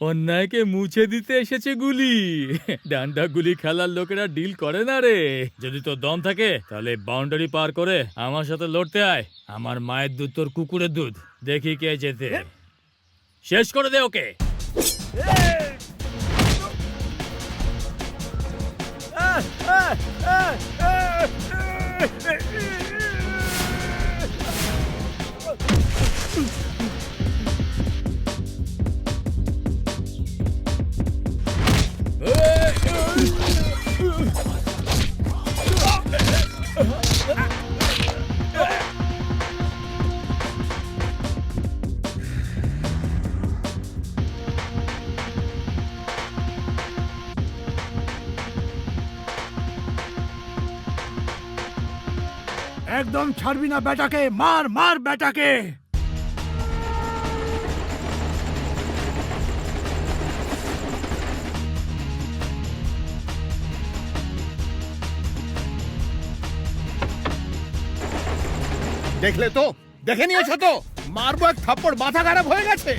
অন্যায়কে মুছে দিতে এসেছে গুলি। ডান্ডা গুলি খেলার লোকেরা ডিল করে না রে। যদি তোর দম থাকে তাহলে বাউন্ডারি পার করে আমার সাথে লড়তে আয়। আমার মায়ের দুধ তোর কুকুরের দুধ, দেখি কে যেতে। শেষ করে দে ওকে। একদম ছাড়বি না বেটাকে, মার মার বেটাকে। দেখলে তো, দেখে নিয়েছো তো, মারবো এক থাপ্পড়, মাথা খারাপ হয়ে গেছে।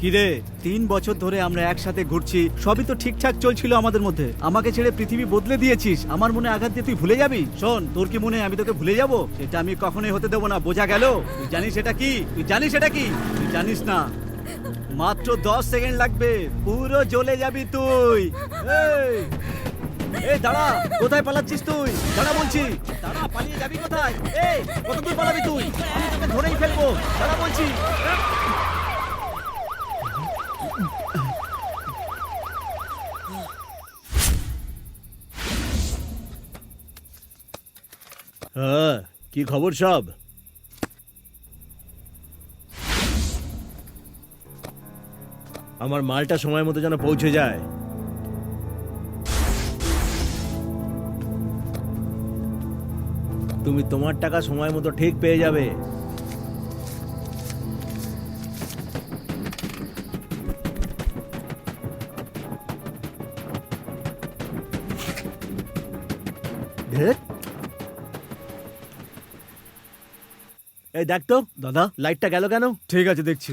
কিরে 3 বছর ধরে আমরা একসাথে ঘুরছি, সবই তো ঠিকঠাক চলছিল আমাদের মধ্যে। আমাকে ছেড়ে পৃথিবী বদলে দিয়েছিস, আমার মনে আঘাত দিয়ে তুই ভুলে যাবি? শোন, তোর কি মনে হয় আমি তোকে ভুলে যাব? সেটা আমি কখনোই হতে দেবো না, বোঝা গেল? তুই জানিস এটা কি? তুই জানিস এটা কি? তুই জানিস না, মাত্র 10 সেকেন্ড লাগবে, পুরো জ্বলে যাবি তুই। এই এই দাঁড়া, কোথায় পালাচ্ছিস তুই? দাঁড়া বলছি, দাঁড়া, পালিয়ে যাবি কোথায়? এই কত দূর পালাবি তুই? আমি তোকে ধরেই ফেলবো, দাঁড়া বলছি। হ্যাঁ, কি খবর সব? আমার মালটা সময় মতো যেন পৌঁছে যায়। তুমি তোমার টাকা সময় মতো ঠিক পেয়ে যাবে। এই দেখ তো দাদা, লাইটটা গেল কেন? ঠিক আছে দেখছি।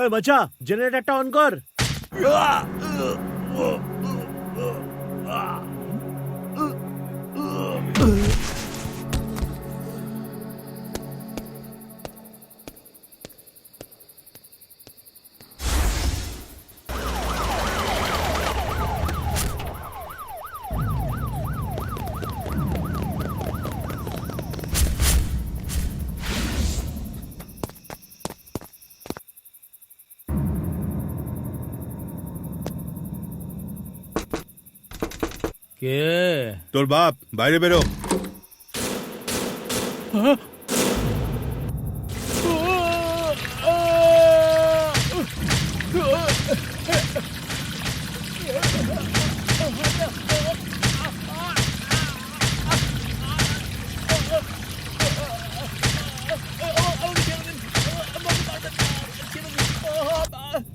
এই বাচ্চা, জেনারেটরটা অন কর। কে? তোর বাপ, বাইরে বেরো।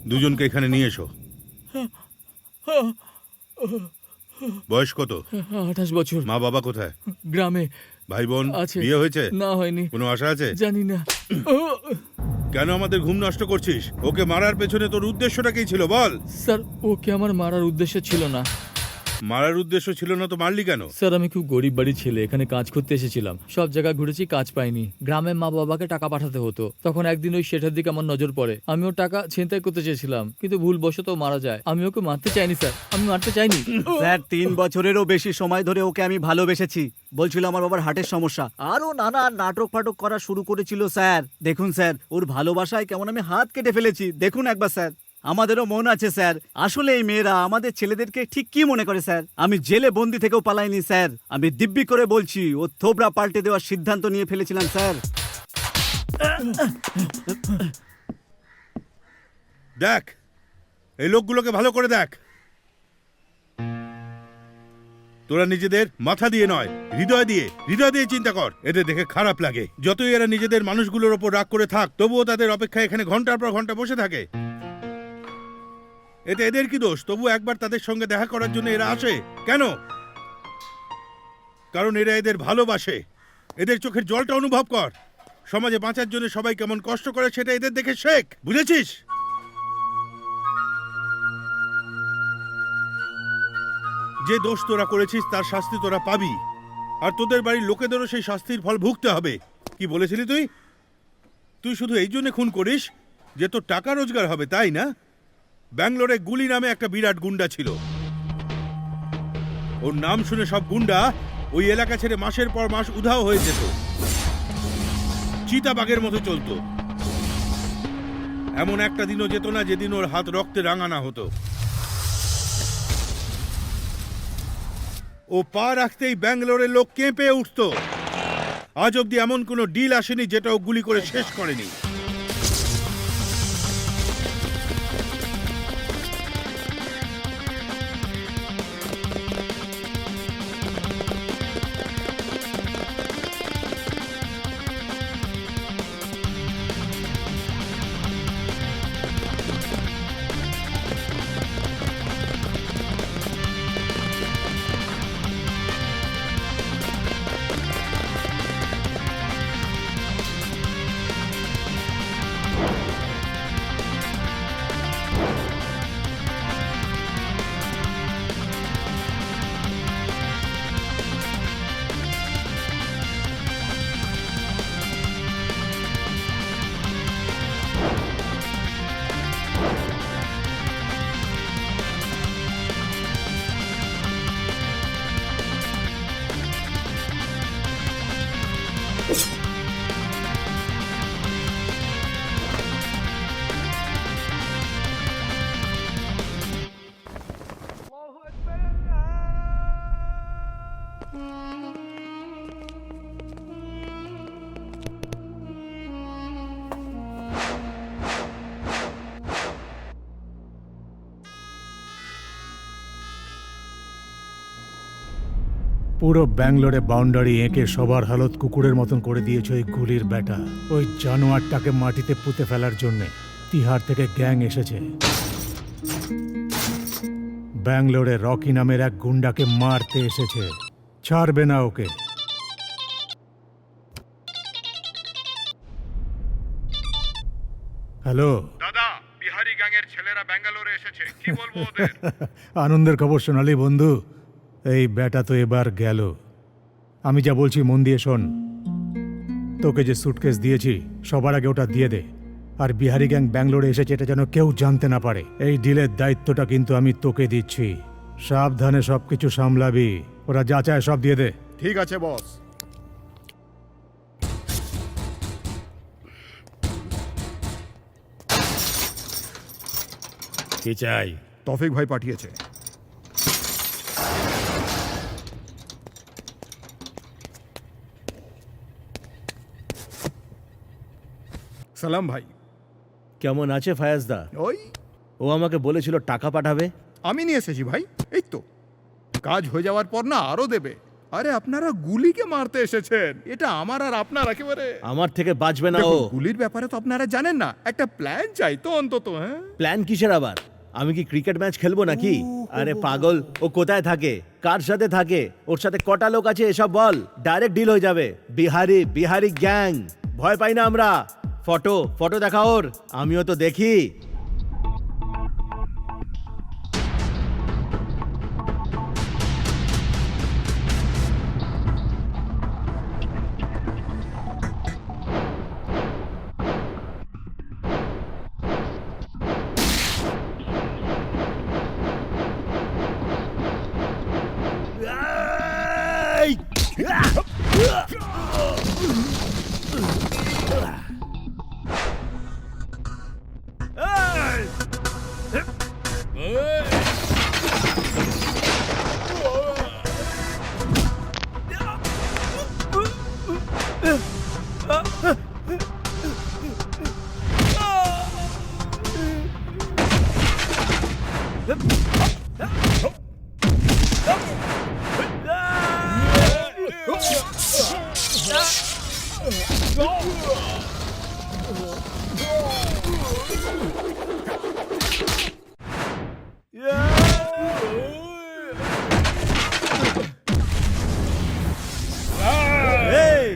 দুজনকে এখানে নিয়ে এসো। বয়স কত? 28 বছর। মা বাবা কোথায়? গ্রামে। ভাই বোন আছে। বিয়ে হয়েছে? না, হয়নি। কোনো আশা আছে? জানি না। কেন আমাদের ঘুম নষ্ট করছিস? ওকে মারার পেছনে তোর উদ্দেশ্যটা কি ছিল বল? স্যার, ওকে আমার মারার উদ্দেশ্য ছিল না। মারার উদ্দেশ্য ছিল না তো মারলি কেন? স্যার, আমি খুব গরিব বাড়ির ছেলে, এখানে কাজ করতে এসেছিলাম। সব জায়গায় ঘুরেছি, কাজ পাইনি। গ্রামে মা বাবাকে টাকা পাঠাতে হতো। তখন একদিন ওই শেঠের দিকে আমার নজর পড়ে। আমি ওর টাকা ছিনতাই করতে চেয়েছিলাম, কিন্তু ভুলবশত মারা যায়। আমি ওকে মারতে চাইনি স্যার, আমি মারতে চাইনি। স্যার, 3 বছরেরও বেশি সময় ধরে ওকে আমি ভালোবেসেছি। বলছিল আমার বাবার হার্টের সমস্যা, আরো নানা নাটক ফাটক করা শুরু করেছিল স্যার। দেখুন স্যার, ওর ভালোবাসায় কেমন আমি হাত কেটে ফেলেছি, দেখুন একবার স্যার। আমাদেরও মন আছে স্যার। আসলে এই মেয়েরা আমাদের ছেলেদেরকে ঠিক কি মনে করে স্যার? আমি জেলে বন্দি থেকেও পালাইনি স্যার। আমি দিব্যি করে বলছি, ও থোবরা পাল্টে দেওয়ার সিদ্ধান্ত নিয়ে ফেলেছিলাম স্যার। দেখ, এই লোকগুলোকে ভালো করে দেখ। তোরা নিজেদের মাথা দিয়ে নয়, হৃদয় দিয়ে চিন্তা কর। এদের দেখে খারাপ লাগে। যতই এরা নিজেদের মানুষগুলোর ওপর রাগ করে থাক, তবুও তাদের অপেক্ষায় এখানে ঘন্টার পর ঘন্টা বসে থাকে। এতে এদের কি দোষ? তবু একবার তাদের সঙ্গে দেখা করার জন্য এরা আসে কেন? কারণ এরা এদের ভালোবাসে। এদের চোখের জলটা অনুভব কর। সমাজে বাঁচার জন্য সবাই কেমন কষ্ট করে সেটা এদের দেখে শেখ, বুঝেছিস? যে দোষ তোরা করেছিস তার শাস্তি তোরা পাবি, আর তোদের বাড়ির লোকেদেরও সেই শাস্তির ফল ভুগতে হবে। কি বলেছিলি তুই? তুই শুধু এই জন্য খুন করিস যে তোর টাকা রোজগার হবে, তাই না? ব্যাঙ্গালোরে গুলি নামে একটা বিরাট গুন্ডা ছিল। ওর নাম শুনে সব গুন্ডা ওই এলাকা ছেড়ে মাসের পর মাস উধাও হয়ে যেত, চিতাবাঘের মতো চলতো। এমন একটা দিনও যেত না যেদিন ওর হাত রক্তে রাঙানা হতো। ও পা রাখতেই ব্যাঙ্গালোরের লোক কেঁপে উঠত। আজ অব্দি এমন কোনো ডিল আসেনি যেটা ও গুলি করে শেষ করেনি। পুরো ব্যাঙ্গালোরে বাউন্ডারি এঁকে সবার হালত কুকুরের মতন করে দিয়েছে ওই গুলির ব্যাটা। ওই জানোয়ারটাকে মাটিতে পুঁতে ফেলার জন্যে তিহার থেকে গ্যাং এসেছে। ব্যাঙ্গালোরে রকি নামের এক গুন্ডাকে মারতে এসেছে, ছাড়বে না ওকে। হ্যালো দাদা, বিহারি গ্যাংয়ের ছেলেরা ব্যাঙ্গালোরে এসেছে, কি বলবো ওদের? আনন্দের খবর শোনালি বন্ধু। এই ব্যাটা তো এবার গেল। আমি যা বলছি মন দিয়ে শোন। তোকে যে সুটকেস দিয়েছি সবার আগে ওটা দিয়ে দে। আর বিহারি গ্যাং ব্যাঙ্গালোরে এসেছে এটা যেন কেউ জানতে না পারে। এই ডিলের দায়িত্বটা কিন্তু আমি তোকে দিচ্ছি। সাবধানে সবকিছু সামলাবি। ওরা যা চায় সব দিয়ে দে। ঠিক আছে বস। কি চাই? তৌফিক ভাই পাঠিয়েছে। সালাম ভাই। কেমন আছে ফায়াজদা? ওই ও আমাকে বলেছিল টাকা পাঠাবে। আমি নিয়ে এসেছি ভাই, এই তো। কাজ হয়ে যাওয়ার পর না আরো দেবে। আরে আপনারা গুলিকে মারতে এসেছেন, এটা আমার আর আপনার একেবারে। আমার থেকে বাঁচবে না ও। দেখুন, গুলির ব্যাপারে তো আপনারা জানেন না, একটা প্ল্যান চাই তো অন্তত। হ্যাঁ, প্ল্যান কিসের আবার? আমি কি ক্রিকেট ম্যাচ খেলবো নাকি? আরে পাগল, ও কোথায় থাকে, কার সাথে থাকে, ওর সাথে কটা লোক আছে এসব বল। ডাইরেক্ট ডিল হয়ে যাবে। বিহারি গ্যাং, ভয় পাই না আমরা। ফটো দেখা ওর, আমিও তো দেখি। এই!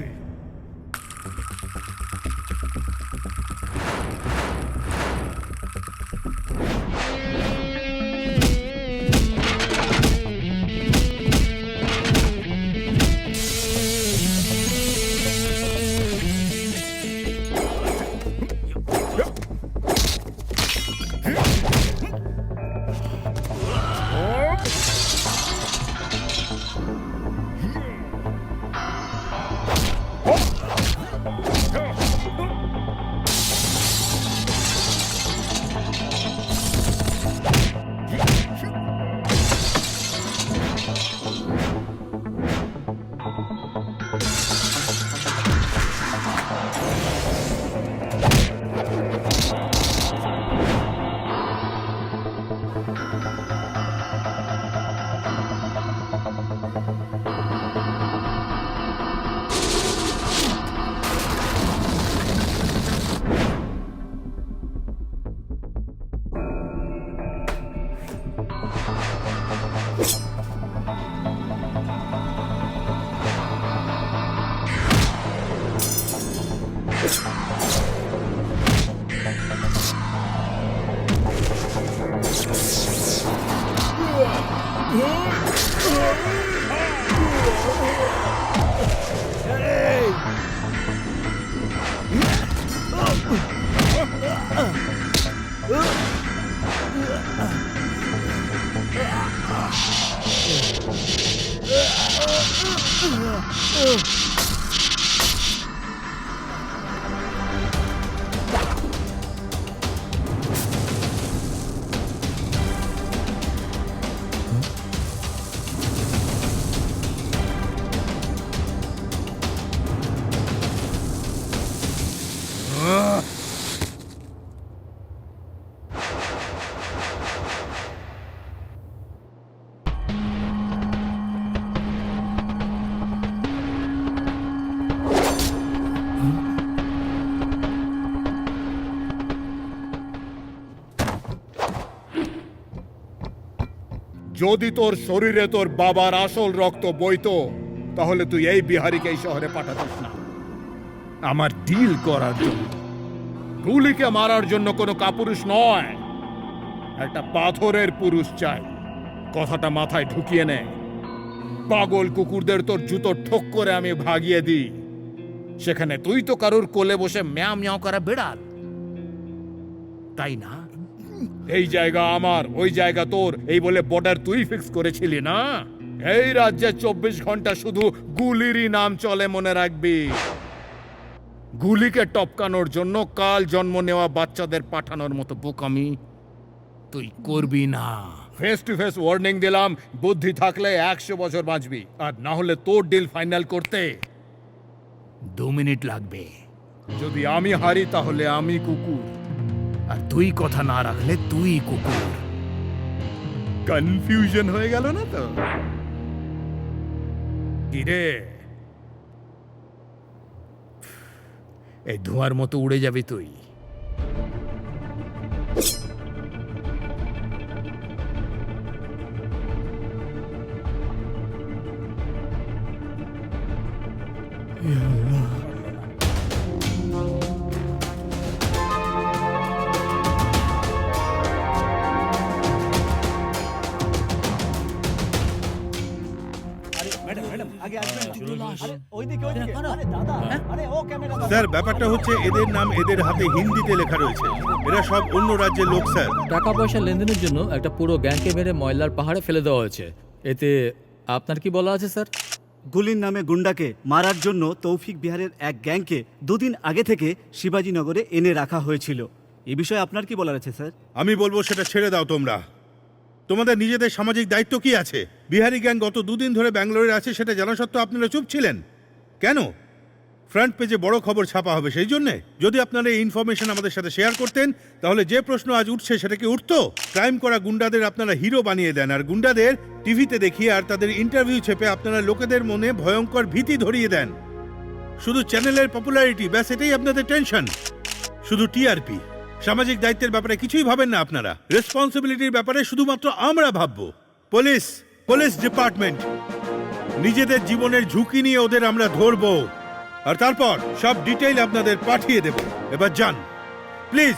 যদি তোর শরীরে তোর বাবার আসল রক্ত বইতো তাহলে তুই এই বিহারীকে এই শহরে পাঠাতিস না আমার ডিল করার জন্য। গুলিকে মারার জন্য কোনো কাপুরুষ নয়, একটা পাথরের পুরুষ চাই। কথাটা মাথায় ঢুকিয়ে নে। পাগল কুকুরদের তোর জুতো ঠোক করে আমি ভাগিয়ে দিই, সেখানে তুই তো কারুর কোলে বসে ম্যাও ম্যাও করা বেড়াল, তাই না? এই জায়গা আমার, ওই জায়গা তোর, এই বলে বর্ডার তুই ফিক্স করেছিলি না? এই রাজ্যে 24 ঘন্টা শুধু গুলিরই নাম চলে, মনে রাখবি। গুলিকে টপকানোর জন্য কাল জন্ম নেওয়া বাচ্চাদের পাঠানোর মতো বোকামি তুই করবি না। ফেস টু ফেস ওয়ার্নিং দিলাম, বুদ্ধি থাকলে 100 বছর বাঁচবি, আর না হলে তোর ডিল ফাইনাল করতে 2 মিনিট লাগবে। যদি আমি হারি তাহলে আমি কুকুর, আর তুই কথা না রাখলে তুই কুকুর। কনফিউশন হয়ে গেল না তো? কিরে, এই ধোঁয়ার মতো উড়ে যাবি তুই। স্যার, ব্যাপারটা হচ্ছে এদের নাম এদের হাতে হিন্দিতে লেখা রয়েছে। এরা সব অন্য রাজ্যের লোক স্যার। টাকা পয়সা লেনদেনের জন্য একটা পুরো গ্যাংকে মেরে ময়লার পাহাড়ে ফেলে দেওয়া হয়েছে। এতে আপনার কি বলা আছে স্যার? গুলির নামে গুন্ডাকে মারার জন্য তৌফিক বিহারের এক গ্যাংকে 2 দিন আগে থেকে শিবাজীনগরে এনে রাখা হয়েছিল। এ বিষয়ে আপনার কি বলার আছে স্যার? আমি বলবো সেটা ছেড়ে দাও তোমরা। তোমাদের নিজেদের সামাজিক দায়িত্ব কি আছে? বিহারি গ্যাং গত 2 দিন ধরে ব্যাঙ্গালোরে আছে, সেটা জানা সত্ত্বেও আপনারা চুপ ছিলেন কেন? ফ্রন্ট পেজে বড় খবর ছাপা হবে সেই জন্যে। যদি আপনারা এই ইনফরমেশন আমাদের সাথে শেয়ার করতেন তাহলে যে প্রশ্ন আজ উঠছে সেটা কি উঠতো? ক্রাইম করা গুন্ডাদের আপনারা হিরো বানিয়ে দেন, আর গুন্ডাদের টিভিতে দেখিয়ে আর তাদের ইন্টারভিউ ছেপে আপনারা লোকেদের মনে ভয়ঙ্কর ভীতি ধরিয়ে দেন। শুধু চ্যানেলের পপুলারিটি, ব্যাস এটাই আপনাদের টেনশন। শুধু টিআরপি। সামাজিক দায়িত্বের ব্যাপারে কিছুই ভাবেন না আপনারা। রেসপন্সিবিলিটির ব্যাপারে শুধুমাত্র আমরা ভাববো। পুলিশ পুলিশ ডিপার্টমেন্ট, নিজেদের জীবনের ঝুঁকি নিয়ে ওদের আমরা ধরবো, আর তারপর সব ডিটেইল আপনাদের পাঠিয়ে দেব। এবার যান প্লিজ।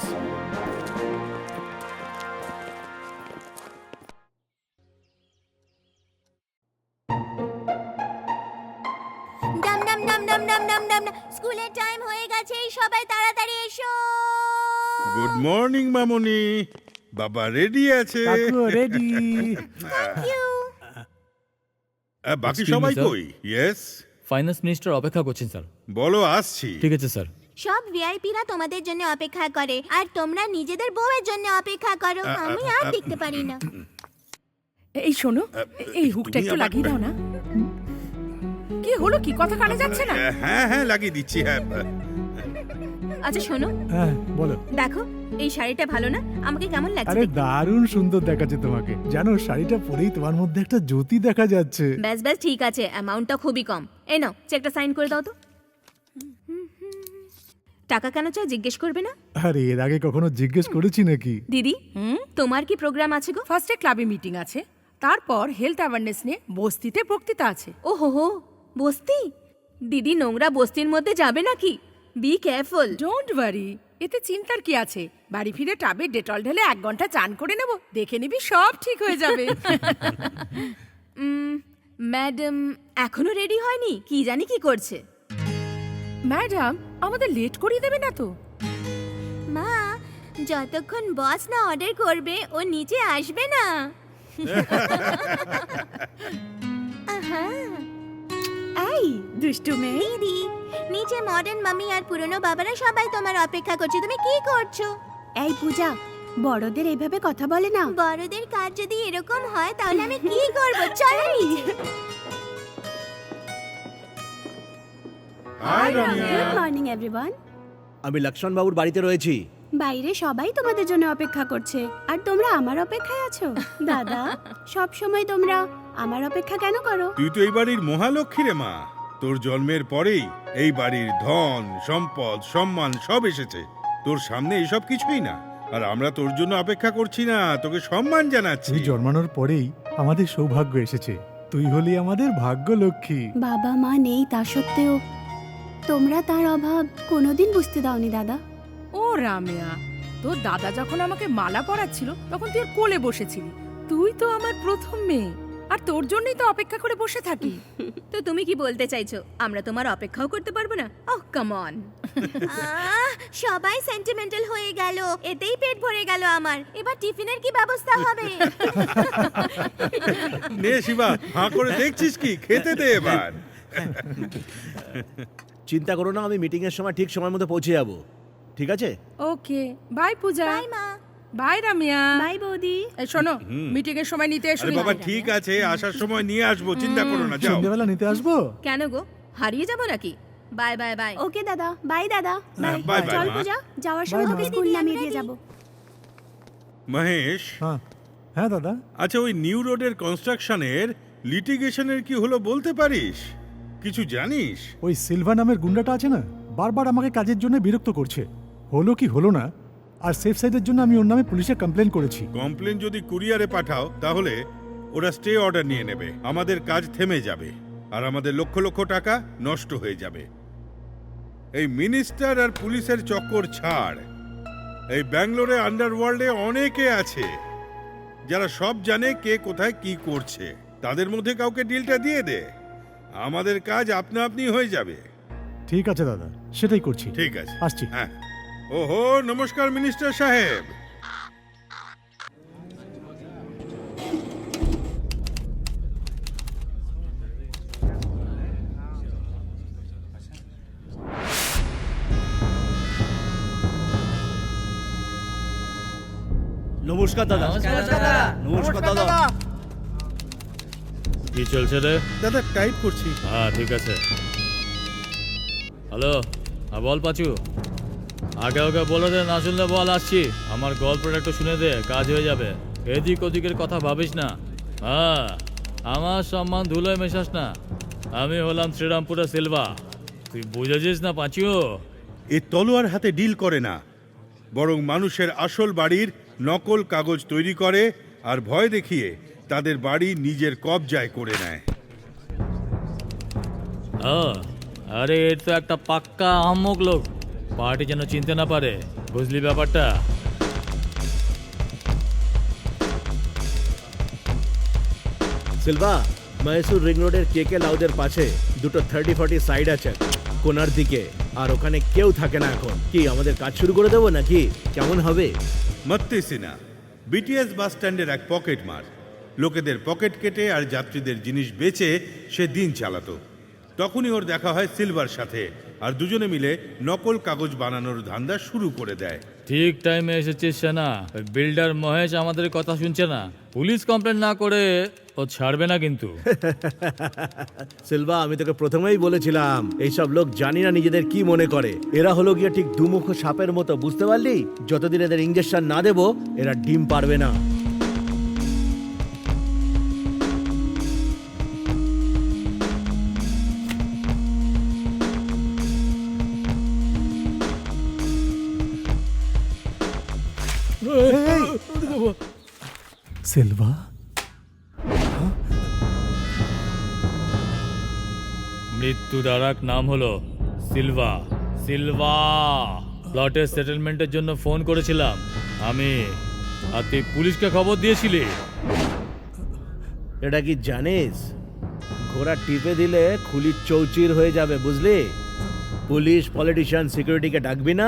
ডাম ডাম ডাম ডাম ডাম ডাম ডাম ডাম। স্কুলের টাইম হয়ে গেছে, সবাই তাড়াতাড়ি এসো। গুড মর্নিং মামনি, বাবা রেডি আছে। রেডি। বাকি Excuse me, সবাই sir. কই? ইয়েস, ফাইন্যান্স মিনিস্টার অপেক্ষা করছেন স্যার। বলো আসছি। ঠিক আছে স্যার। সব ভিআইপিরা তোমাদের জন্য অপেক্ষা করে, আর তোমরা নিজেদের বউয়ের জন্য অপেক্ষা করো। আমি আর দেখতে পারি না। এই শোনো, এই হুকটা তুমি একটু আবার- লাগিয়ে দাও না। কি হলো, কি কথা কানে যাচ্ছে না? হ্যাঁ হ্যাঁ লাগিয়ে দিচ্ছি। হ্যাঁ আচ্ছা শোনো, হ্যাঁ বলো। দেখো এই শাড়িটা ভালো না? আমাকে কেমন লাগছে আরে দেখতে? দারুণ সুন্দর দেখাচ্ছে তোমাকে। জানো শাড়িটা পরেই তোমার মধ্যে একটা জ্যোতি দেখা যাচ্ছে। ব্যাস ব্যাস, ঠিক আছে, অ্যামাউন্টটা খুবই কম। এই নাও, চেকটা সাইন করে দাও তো। টাকা কেন চাই জিজ্ঞেস করবে না? আরে এর আগে কখনো জিজ্ঞেস করেছি নাকি? দিদি, তোমার কি প্রোগ্রাম আছে গো? ফার্স্টে ক্লাবে মিটিং আছে, তারপর হেলথ অ্যাওয়ারনেস নিয়ে বস্তিতে বক্তৃতা আছে। ও হো হো, বস্তি? দিদি নোংরা বস্তির মধ্যে যাবে নাকি? Be careful. ডোন্ট ওয়ারি, এতে চিন্তার কি আছে? বাড়ি ফিরে টাবে ডেটল ঢেলে 1 ঘন্টা চান করে নেব, দেখে নিবি সব ঠিক হয়ে যাবে। ম্যাডাম এখনো রেডি হয়নি, কি জানি কি করছে। ম্যাডাম, আমাদের লেট করিয়ে দেবে না তো? মা, যতক্ষণ বস না অর্ডার করবে ও নিচে আসবে না। আহা, এই দুষ্টু মেয়ে, দিদি, নিচে মডার্ন মামি আর পুরনো বাবারা সবাই তোমার অপেক্ষা করছে। তুমি কি করছো? এই পূজা, বড়দের এইভাবে কথা বলে না। বড়দের কাজ যদি এরকম হয় তাহলে আমি কি করব? চলো নিচে। Good morning everyone. আমি লক্ষ্মণ বাবুর বাড়িতে রয়েছি। বাইরে সবাই তোমাদের জন্য অপেক্ষা করছে, আর তোমরা আমার অপেক্ষায় আছো। দাদা, সব সময় তোমরা আমার অপেক্ষা কেন করো? তুই তো এই বাড়ির মহালক্ষ্মী রে মা। তোর জন্মের পরেই এই বাড়ির ধন সম্পদ সম্মান সব এসেছে। তোর সামনে এসব কিছুই না, আর আমরা তোর জন্য অপেক্ষা করছি না, তোকে সম্মান জানাচ্ছি। তুই জন্মানোর পরেই আমাদের সৌভাগ্য এসেছে। তুই হলি আমাদের ভাগ্য লক্ষ্মী। বাবা মা নেই তা সত্ত্বেও তোমরা তার অভাব কোনোদিন বুঝতে দাওনি দাদা। ও রামিয়া, তোর দাদা যখন আমাকে মালা পরাচ্ছিল তখন তুই ওর কোলে বসেছিলি। তুই তো আমার প্রথম মেয়ে, আর তোর জন্যই তো অপেক্ষা করে বসে থাকি। তো তুমি কি বলতে চাইছো আমরা তোমার অপেক্ষাও করতে পারবো না? ওহ কাম অন। সবাই সেন্টিমেন্টাল হয়ে গেল, এতেই পেট ভরে গেল আমার। এবার টিফিনের কি ব্যবস্থা হবে? নে শিবা, হাঁ করে দেখছিস কি? খেতে দে এবার। চিন্তা করো না, আমি মিটিং এর সময় ঠিক সময় মতো পৌঁছে যাব। ঠিক আছে? ওকে, বাই পূজা। বাই মা। বাই রামিয়া। বাই বৌদি। এই শোনো, মিটিং এর সময় নিতে এসো। আরে বাবা ঠিক আছে, আসার সময় নিয়ে আসবো, চিন্তা করো না, যাও। সন্ধ্যেবেলা নিতে আসবো। কেন গো, হারিয়ে যাবো নাকি? Bye bye bye. ওকে দাদা, বাই দাদা। বাই। বাই বাই চল মা। পূজা, যাওয়ার সময় বাই তোকে মা। স্কুল নামিয়ে দিয়ে যাব। মহেশ, হ্যাঁ হ্যাঁ দাদা। আচ্ছা ওই নিউ রোডের কনস্ট্রাকশনের লিটিগেশনের কি হলো বলতে পারিস? কিছু জানিস? ওই সিলভা নামের গুন্ডাটা আছে না, বারবার আমাকে কাজের জন্য বিরক্ত করছে। হলো কি হলো না, আর সেফ সাইডের জন্য আমি ওর নামে পুলিশে কমপ্লেন করেছি। কমপ্লেন যদি কুরিয়ারে পাঠাও তাহলে ওরা স্টে অর্ডার নিয়ে নেবে, আমাদের কাজ থেমে যাবে, আর আমাদের লক্ষ লক্ষ টাকা নষ্ট হয়ে যাবে। এই মিনিস্টার আর পুলিশের চক্কর ছাড়। এই ব্যাঙ্গালোরে আন্ডারওয়ার্ল্ডে অনেকে আছে যারা সব জানে কে কোথায় কি করছে। তাদের মধ্যে কাউকে ডিলটা দিয়ে দে, আমাদের কাজ আপনা আপনি হয়ে যাবে। ঠিক আছে দাদা, সেটাই করছি। ঠিক আছে, আসছি। হ্যাঁ। ওহো, নমস্কার মিনিস্টার সাহেব। নমস্কার দাদা। নমস্কার দাদা। কি চলছে রে? দাদা টাইপ করছি। হ্যাঁ ঠিক আছে। হ্যালো, হ্যাঁ বল পাচু। আগে ওকে বলে দে, না শুনলে বল আসছি। আমার গল্পটা একটু শুনে দে, কাজ হয়ে যাবে। এদিক ওদিকের কথা ভাবিস না। হ্যাঁ, আমার সম্মান ধুলোয় মেশাস না। আমি হলাম শ্রীরামপুরের সিলভা, তুই বুঝেছিস না পাঁচিও? এ তলোয়ার হাতে ডিল করে না, বরং মানুষের আসল বাড়ির নকল কাগজ তৈরি করে আর ভয় দেখিয়ে তাদের বাড়ি নিজের কবজায় করে নেয়। আরে এর তো একটা পাক্কা আহম্মক লোক, পার্টি যেন চিনতে না পারে, বুঝলি ব্যাপারটা? সিলভা, মহীশূর রিং রোডের কেকে লাউদের পাশে দুটো 30-40 সাইড আছে কোনার দিকে, আর ওখানে কেউ থাকে না এখন। কি আমাদের কাজ শুরু করে দেবো নাকি? কেমন হবে? মত্তি সিনহা বিটিএস বাস স্ট্যান্ডের এক পকেট মার, লোকেদের পকেট কেটে আর যাত্রীদের জিনিস বেচে সে দিন চালাতো। তখনই ওর দেখা হয় সিলভার সাথে, আর দুজনে মিলে নকল কাগজ বানানোর ধান্দা শুরু করে দেয়। ঠিক টাইমে এসেছিস সেনা। ওই বিল্ডার মহেশ আমাদের কথা শুনছে না, পুলিশ কমপ্লেন না করে ও ছাড়বে না কিন্তু। সিলভা, আমি তোকে প্রথমেই বলেছিলাম এইসব লোক জানি না নিজেদের কি মনে করে। এরা হলো গিয়ে ঠিক দুমুখ সাপের মতো, বুঝতে পারলি? যতদিন এদের ইঞ্জেকশন না দেবো এরা ডিম পারবে না। সিলভা, মৃত্যুর আর এক নাম হলো সিলভা। সিলভা প্লটের সেটেলমেন্টের জন্য ফোন করেছিলাম আমি, আর তুই পুলিশকে খবর দিয়েছিলি। এটা কি জানিস, ঘোড়া টিপে দিলে খুলি চৌচির হয়ে যাবে, বুঝলি? পুলিশ, পলিটিশিয়ান, সিকিউরিটিকে ডাকবি না?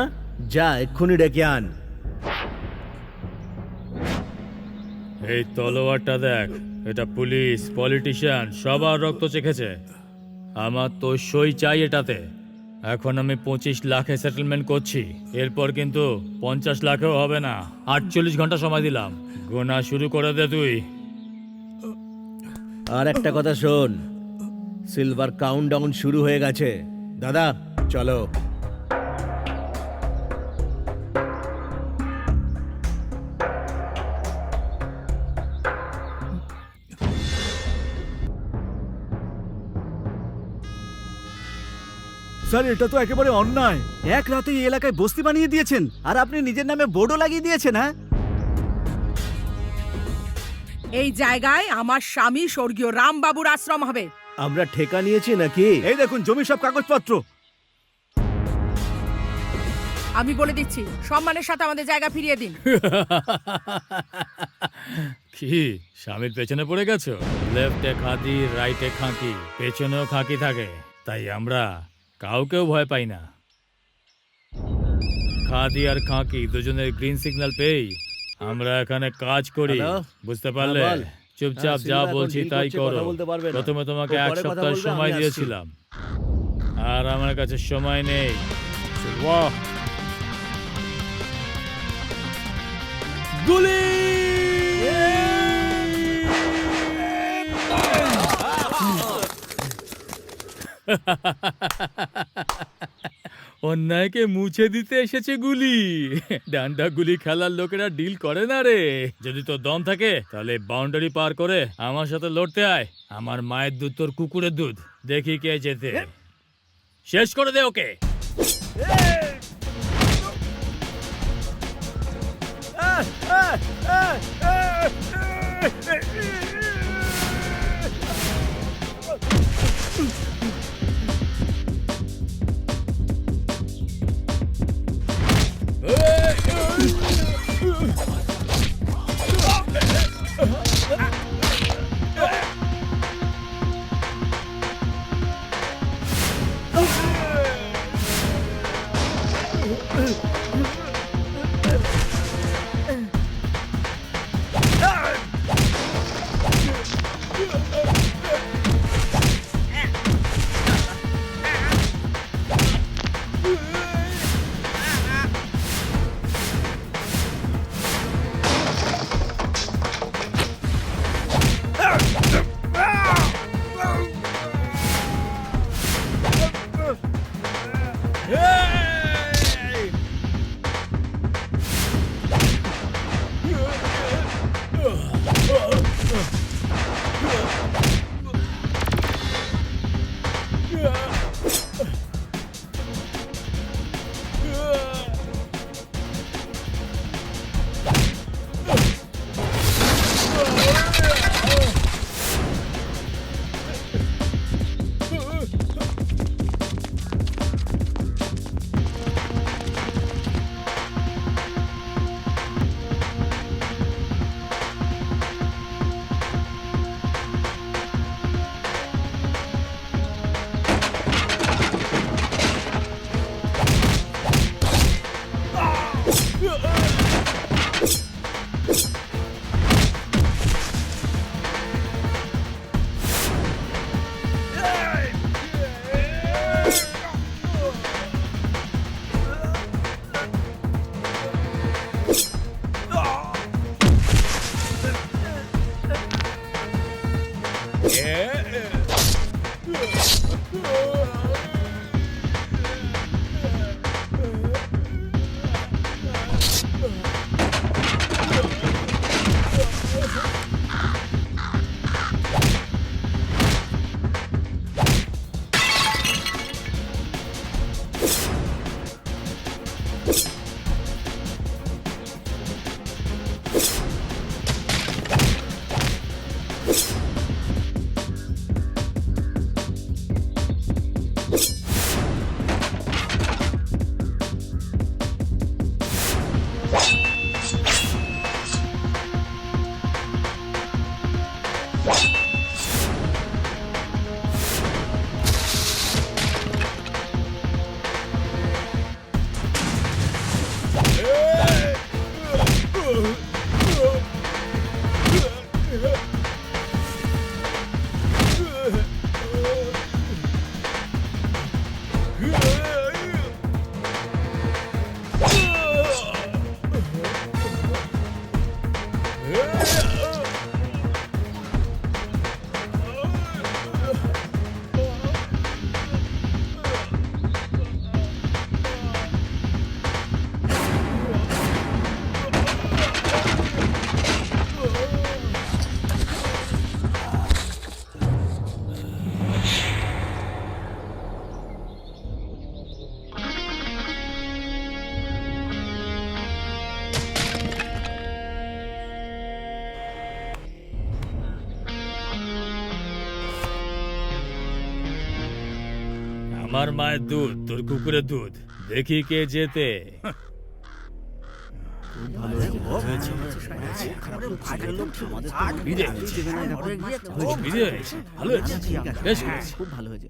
যা এক্ষুনি ডেকে আন। এই তলোয়ারটা দেখ, এটা পুলিশ, পলিটিশিয়ান সবার রক্ত চেখেছে। আমার তো সই চাই এটাতে। এখন আমি 25 লাখে সেটেলমেন্ট করছি, এরপর কিন্তু 50 লাখেও হবে না। 48 ঘন্টা সময় দিলাম, গোনা শুরু করে দে তুই। আর একটা কথা শোন, সিলভার কাউন্টডাউন শুরু হয়ে গেছে। দাদা চলো। স্যার, এটা তো একেবারে অন্যায়। এক রাতে এই এলাকায় বস্তি বানিয়ে দিয়েছেন, আর আপনি নিজের নামে বোর্ডও লাগিয়ে দিয়েছেন। হ্যাঁ, এই জায়গায় আমার স্বামী স্বর্গীয় রামবাবুর আশ্রম হবে। আমরা ঠেকা নিয়েছি নাকি? এই দেখুন জমির সব কাগজপত্র। আমি বলে দিচ্ছি, সম্মানের সাথে আমাদের জায়গা ফিরিয়ে দিন। কি স্বামীর পেছনে পড়ে গেছো? লেফটে খাদি, রাইটে খাঁকি, পেছনেও খাঁকি থাকে, তাই আমরা কাউকেও ভয় পাই না। খাদি আর খাঁকি দুজনের গ্রিন সিগন্যাল পেয়েই আমরা এখানে কাজ করি, হ্যালো? বুঝতে পারলে? হ্যাঁ, বল। চুপচাপ হ্যাঁ, যা সিলভা এখন বলছি deal তাই করছে, করো। কথা বলতে পারবে না। প্রথমে তোমাকে ও এক পরে কথা সপ্তাহ বলবে, সময় আমি আসছি। দিয়েছিলাম, আর আমার কাছে সময় নেই। বাহ, গুলি! অন্যায়কে মুছে দিতে এসেছে গুলি। ডান্ডা গুলি খেলার লোকেরা ডিল করে না রে। যদি তোর দম থাকে তাহলে বাউন্ডারি পার করে আমার সাথে লড়তে আয়। আমার মায়ের দুধ তোর কুকুরের দুধ, দেখি কে যেতে। শেষ করে দে ওকে। আমার মায়ের দুধ তোর কুকুরের দুধ, দেখি কে জেতে। বিজয় হয়েছে। বিজয় হয়েছে। ভালো হয়েছে। বেশ করেছে। খুব ভালো হয়েছে।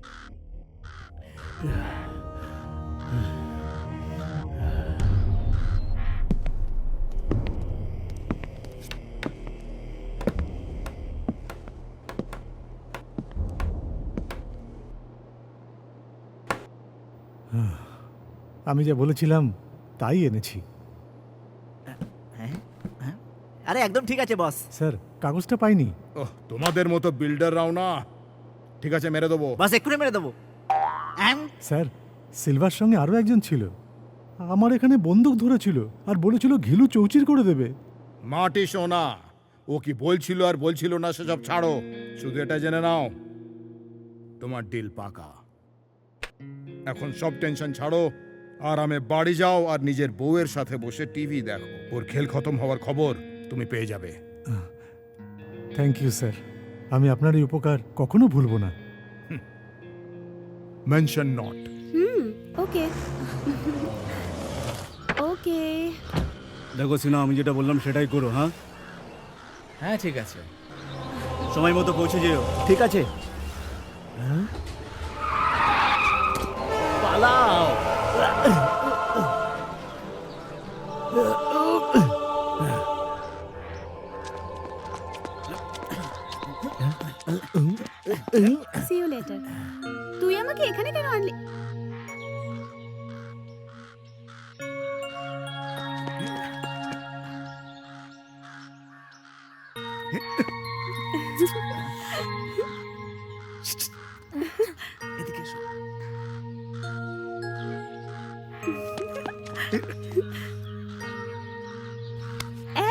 আমি যা বলেছিলাম তাই এনেছি। আরে একদম ঠিক আছে বস। স্যার কাগজটা পাইনি। ওহ, তোমাদের মতো বিল্ডাররাও না। ঠিক আছে, মেরে দেবো। বাস এক্ষুনি মেরে দেবো। স্যার সিলভার সঙ্গে আরও একজন ছিল, আমার এখানে বন্দুক ধরেছিল আর বলেছিল ঘিলু চৌচির করে দেবে। মাটি সোনা, ও কি বলছিল আর বলছিল না সেসব ছাড়ো, শুধু এটা জেনে নাও তোমার ডিল পাকা। এখন সব টেনশন ছাড়ো, আরামে বাড়ি যাও আর নিজের বউয়ের সাথে বসে টিভি দেখো। ওর খেল খতম হওয়ার খবর তুমি পেয়ে যাবে। থ্যাংক ইউ স্যার, আমি আপনার এই উপকার কখনো ভুলবো না। Mention not. Okay okay. দেখো সিনা, আমি যেটা বললাম সেটাই করো। হ্যাঁ, হ্যাঁ ঠিক আছে। সময় মতো পৌঁছে যেও। ঠিক আছে, পালাও। See you later. তুই আমাকে এখানে কেন আনলি? এদিকে এসো।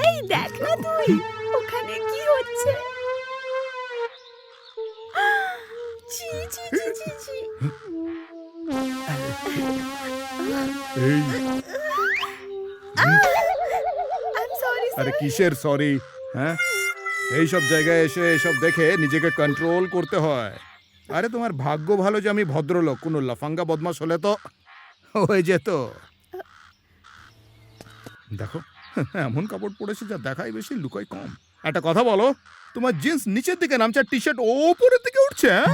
এই দেখ না তুই, ওখানে কি হচ্ছে? ছি ছি ছি ছি ছি। এই I'm sorry, sir. আরে কিসের সরি? হ্যাঁ, এইসব জায়গায় এসে এসব দেখে নিজেকে কন্ট্রোল করতে হয়। আরে তোমার ভাগ্য ভালো যে আমি ভদ্রলোক, কোনো লাফাঙ্গা বদমাশ হলে তো হয়ে যেত। দেখো এমন কাপড় পরেছে যা দেখাই বেশি লুকাই কম। একটা কথা বলো, তোমার জিন্স নিচের দিকে নামছে আর টি শার্ট ওপরের দিকে উঠছে। হ্যাঁ?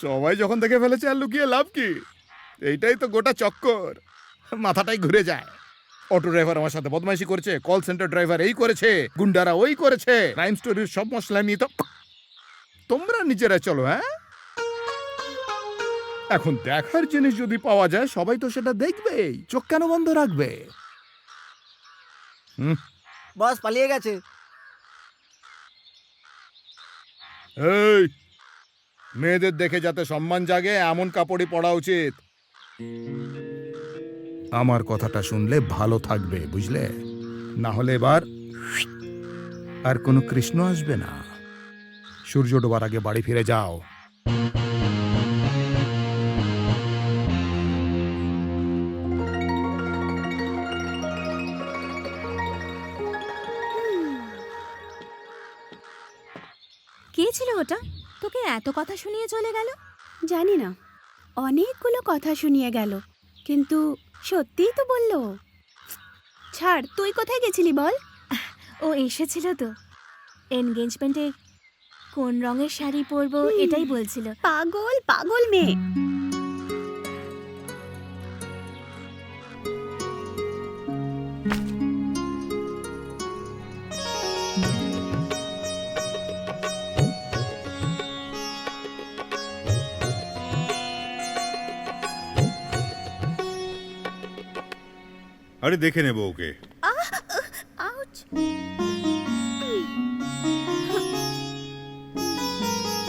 সবাই যখন দেখে ফেলেছে আর লুকিয়ে লাভ কি? এইটাই তো গোটা চক্কর, মাথাটাই ঘুরে যায়। অটো ড্রাইভার আমার সাথে বদমাইশি করেছে, কল সেন্টার ড্রাইভার এই করেছে, গুন্ডারা ওই করেছে, ক্রাইম স্টোরির সব মশলা নিয়ে তো তোমরা নিজেরা চলো। হ্যাঁ, এখন দেখার জিনিস যদি পাওয়া যায় সবাই তো সেটা দেখবেই, চোখ কেন বন্ধ রাখবে? বস পালিয়ে গেছে। এই মেয়েদের দেখে যাতে সম্মান জাগে এমন কাপড়ই পরা উচিত। আমার কথাটা শুনলে ভালো থাকবে, বুঝলে? না হলে এবার আর কোনো কৃষ্ণ আসবে না। সূর্য ডোবার আগে বাড়ি ফিরে যাও। কে ছিল ওটা? তোকে এত কথা শুনিয়ে চলে গেল? জানি না, অনেকগুলো কথা শুনিয়ে গেল, কিন্তু সত্যিই তো বললো। ছাড়, তুই কোথায় গেছিলি বল? ও এসেছিল তো, এনগেজমেন্টে কোন রঙের শাড়ি পরবো এটাই বলছিল। পাগল পাগল মেয়ে। আরে দেখে নেবো ওকে। আউচ।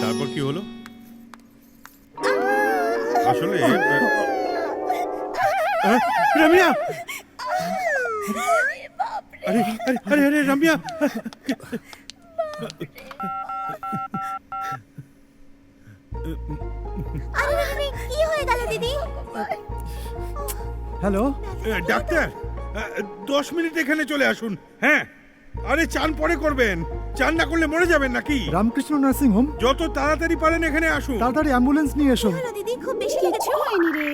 তারপর কি হলো? আসলে রামিয়া, আরে আরে আরে আরে রামিয়া, আরে কি হয়ে গেল দিদি? হ্যালো, ডাক্তার 10 মিনিট এখানে চলে আসুন। হ্যাঁ, আরে চান পরে করবেন, চান না করলে মরে যাবেন নাকি? রামকৃষ্ণ নার্সিং হোম, যত তাড়াতাড়ি পারেন এখানে আসুন। তাড়াতাড়ি অ্যাম্বুলেন্স নিয়ে এসো। হলো দিদি, খুব বেশি কিছু লেগেছে? হয়নি রে।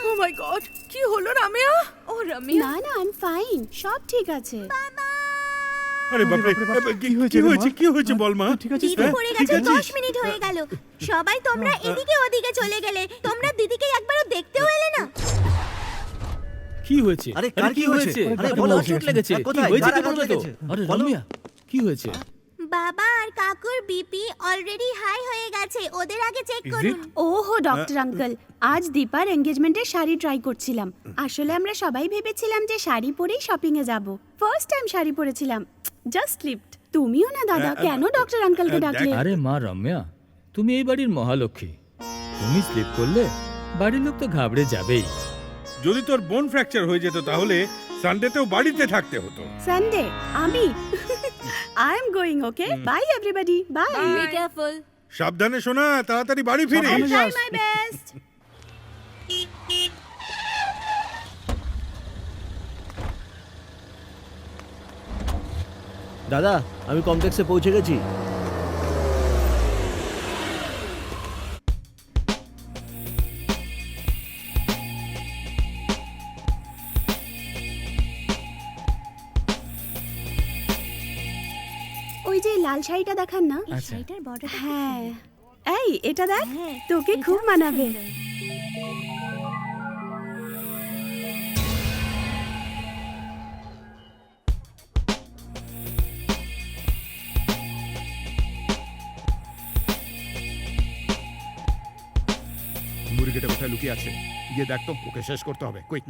ও মাই গড, কি হলো রামিয়া? ও রমিয়া, না না, আই এম ফাইন, সব ঠিক আছে। আরে বাপরে, কি হয়েছে কি রে, হয়েছে মা? কি হয়েছে বল মা? ঠিক আছিস দিদি তো? পড়ে ঠিক গেছে, আছিস? 10 মিনিট হয়ে গেল। সবাই তোমরা এদিকে ওদিকে চলে গেলে, তোমরা দিদিকে একবারও দেখতেও এলে না। কি হয়েছে? আরে কার কি হয়েছে? আরে আরে বলো, বলো, চোট লেগেছে। হ্যাঁ, কি কোথায়? হয়েছে কার কি আঘাত বলবে তো? লেগেছে? আরে বলো। রম্যা, কি হয়েছে? বাবা আর কাকুর বিপি অলরেডি হাই হয়ে গেছে, ওদের আগে চেক করুন। ওহো ডক্টর আঙ্কেল, আজ দীপার এঙ্গেজমেন্টের শাড়ি ট্রাই করছিলাম। আসলে আমরা সবাই ভেবেছিলাম যে শাড়ি পরেই শপিং এ যাব। ফার্স্ট টাইম শাড়ি পরেছিলাম, জাস্ট স্লিপড। তুমিও না দাদা, কেন ডক্টর আঙ্কেলকে ডাকলে? আরে মা রম্যা, তুমি এই বাড়ির মহালক্ষ্মী। তুমি স্লিপ করলে বাড়ির লোক তো ঘাবড়ে যাবেই। যদি তোর বোন ফ্র্যাকচার হয়ে যেত তাহলে সানডেতেও বাড়িতে থাকতে হতো। সানডে আমি I am going, okay? Bye everybody, bye. Be careful. সাবধানে শোনা, তাড়াতাড়ি বাড়ি ফিরিস। সাবধানে ট্রাই যাস। My best. দাদা, আমি কমপ্লেক্সে পৌঁছে গেছি। ওই যে লাল শাড়িটা দেখান না। এই শাড়িটার বর্ডারটা হ্যাঁ, এই এটা দেখ, হ্যাঁ, তোকে এটা খুব মানাবে। মুরগিটা কোথায় লুকিয়ে আছে? গিয়ে দেখ তো, ওকে শেষ করতে হবে। কুইক।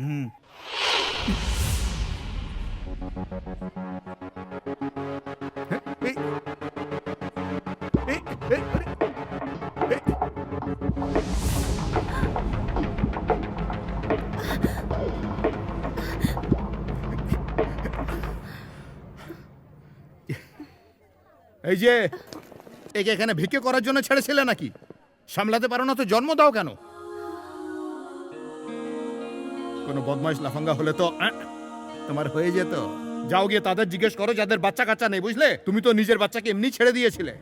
এই যে, একে এখানে ভিক্ষে করার জন্য ছেড়েছিলে নাকি? সামলাতে পারো না তো জন্ম দাও কেন? কোনো বদমাইশ লাফাঙ্গা হলে তো তোমার হয়ে যেত। যাও গিয়ে তাদের জিজ্ঞেস করো যাদের বাচ্চা কাচ্চা নেই, বুঝলে? তুমি তো নিজের বাচ্চাকে এমনি ছেড়ে দিয়েছিলে।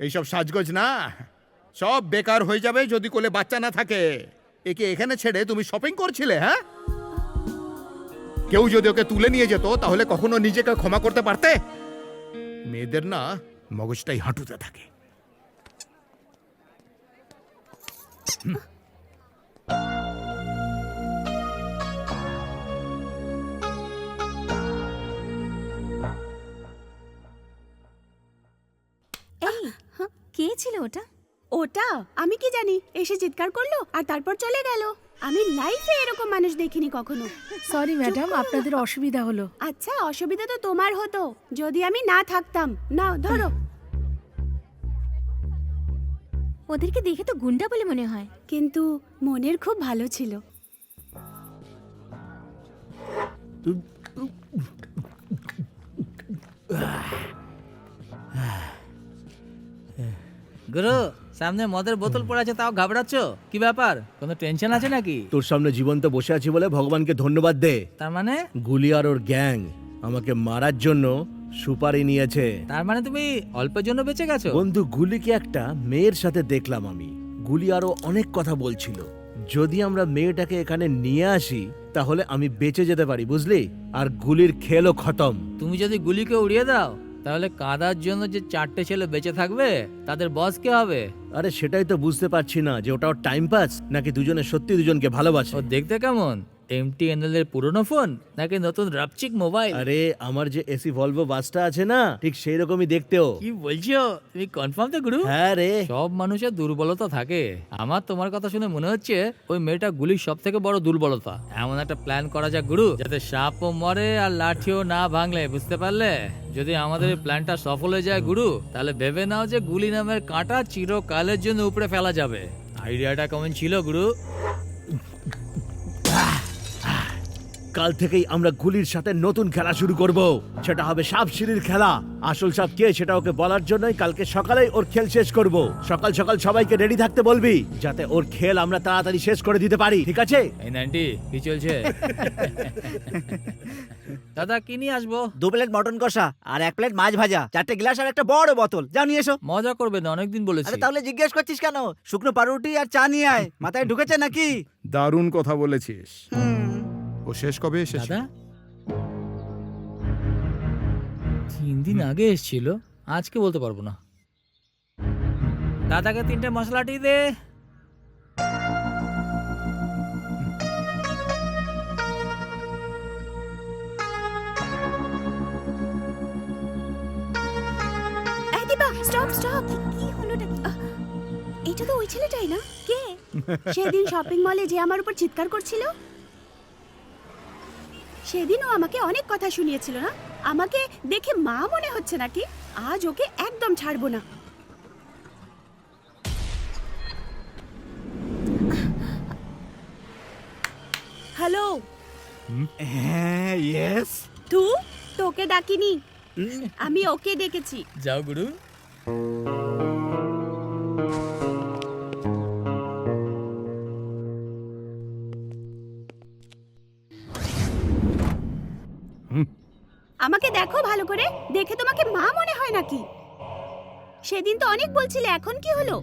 এইসব সাজগোজ না, সব বেকার হয়ে যাবে যদি কোলে বাচ্চা না থাকে। একে এখানে ছেড়ে তুমি শপিং করছিলে, হ্যাঁ? কেউ যদি ওকে তুলে নিয়ে যেত তাহলে কখনো নিজেকে ক্ষমা করতে পারতে? মেয়েদের না মগজটাই হাঁটুতে থাকে। এই কে ছিল ওটা? ওটা আমি কি জানি, এসে চিৎকার করলো আর তারপর চলে গেল। আমি লাইফে এরকম মানুষ দেখিনি কখনো। সরি ম্যাডাম, আপনাদের অসুবিধা হলো। আচ্ছা, অসুবিধা তো তোমার হতো যদি আমি না থাকতাম। নাও ধরো। ওদেরকে দেখে তো গুন্ডা বলে মনে হয়। কিন্তু মনের খুব ভালো ছিল। গুরু, সামনে মদের বোতল পড়ে আছে তাও ঘাবড়াচ্ছ, কি ব্যাপার? কোনো টেনশন আছে নাকি? তোর সামনে জীবন্ত বসে আছি বলে ভগবানকে ধন্যবাদ দে। তার মানে? গুলি আর ওর গ্যাং আমাকে মারার জন্য সুপারি নিয়েছে। তার মানে তুমি অল্পের জন্য বেঁচে গেছো? বন্ধু, গুলিকে একটা মেয়ের সাথে দেখলাম আমি। গুলি আরো অনেক কথা বলছিল। যদি আমরা মেয়েটাকে এখানে নিয়ে আসি তাহলে আমি বেঁচে যেতে পারি, বুঝলি? আর গুলির খেলও খতম। তুমি যদি গুলিকে উড়িয়ে দাও তাহলে কাঁদার জন্য যে 4টে ছেলে বেঁচে থাকবে তাদের বস কে হবে? আরে সেটাই তো বুঝতে পারছি না যে ওটা ওর টাইম পাস নাকি দুজনে সত্যি দুজনকে ভালোবাসে। ও দেখতে কেমন? MTNL এর পুরনো ফোন নাকি নতুন রাপচিক মোবাইল? আরে আমার যে এসি ভলভো বাসটা আছে না, ঠিক সেই রকমই দেখতেও। কি বলছো? তুমি কনফার্ম তো গুরু? হ্যাঁ রে। সব মানুষের দুর্বলতা থাকে। আমার তোমার কথা শুনে মনে হচ্ছে ওই মেয়েটা গুলির সব থেকে বড় দুর্বলতা। এমন একটা প্ল্যান করা যাক গুরু, যাতে সাপও মরে আর লাঠিও না ভাঙলে, বুঝতে পারলে? যদি আমাদের এই প্ল্যানটা সফল হয়ে যায় গুরু, তাহলে ভেবে নাও যে গুলি নামের কাঁটা চিরকালের জন্য উপরে ফেলা যাবে। আইডিয়াটা কেমন ছিল গুরু? কাল থেকেই আমরা গুলির সাথে নতুন খেলা শুরু করব। সেটা হবে সাপ সিঁড়ির খেলা। আসল সাপ কে সেটা ওকে বলার জন্যই কালকে সকালেই ওর খেল শেষ করব। সকাল সকাল সবাইকে রেডি থাকতে বলবি, যাতে ওর খেল আমরা তাড়াতাড়ি শেষ করে দিতে পারি, ঠিক আছে? এই নাইনটি কি চলছে? দাদা কি নিয়ে আসবো? 2 প্লেট মটন কষা আর 1 প্লেট মাছ ভাজা, 4টে গ্লাস আর একটা বড় বোতল। যাও নিয়ে এসো। মজা করবে না, অনেকদিন বলেছি। আরে তাহলে জিজ্ঞেস করছিস কেন? শুকনো পাউরুটি আর চা নিয়ে আয়। মাথায় ঢুকেছে নাকি? দারুণ কথা বলেছিস। ও শেষ কবে এসেছে? দাদা 3 দিন আগে এসেছিল, আজকে বলতে পারবো না। দাদাকে 3টে মশলাটি দে। এই দিবা, স্টপ স্টপ। কি হলোটা? এটা তো ওই ছেলেটাই না? কে? সেদিন শপিং মলে যে আমার উপর চিৎকার করছিল। সেদিনও আমাকে অনেক কথা শুনিয়েছিল না? আমাকে দেখে মা মনে হচ্ছে নাকি? আজ ওকে একদম ছাড়বো না। হ্যালো। হ্যাঁ, ইয়েস। তোকে ডাকিনি, আমি ওকে ডেকেছি। যাও গুরু। আমাকে দেখো ভালো করে, দেখে তোমাকে মা মনে হয় নাকি? সেদিন তো অনেক বলছিলে, এখন কি হলো?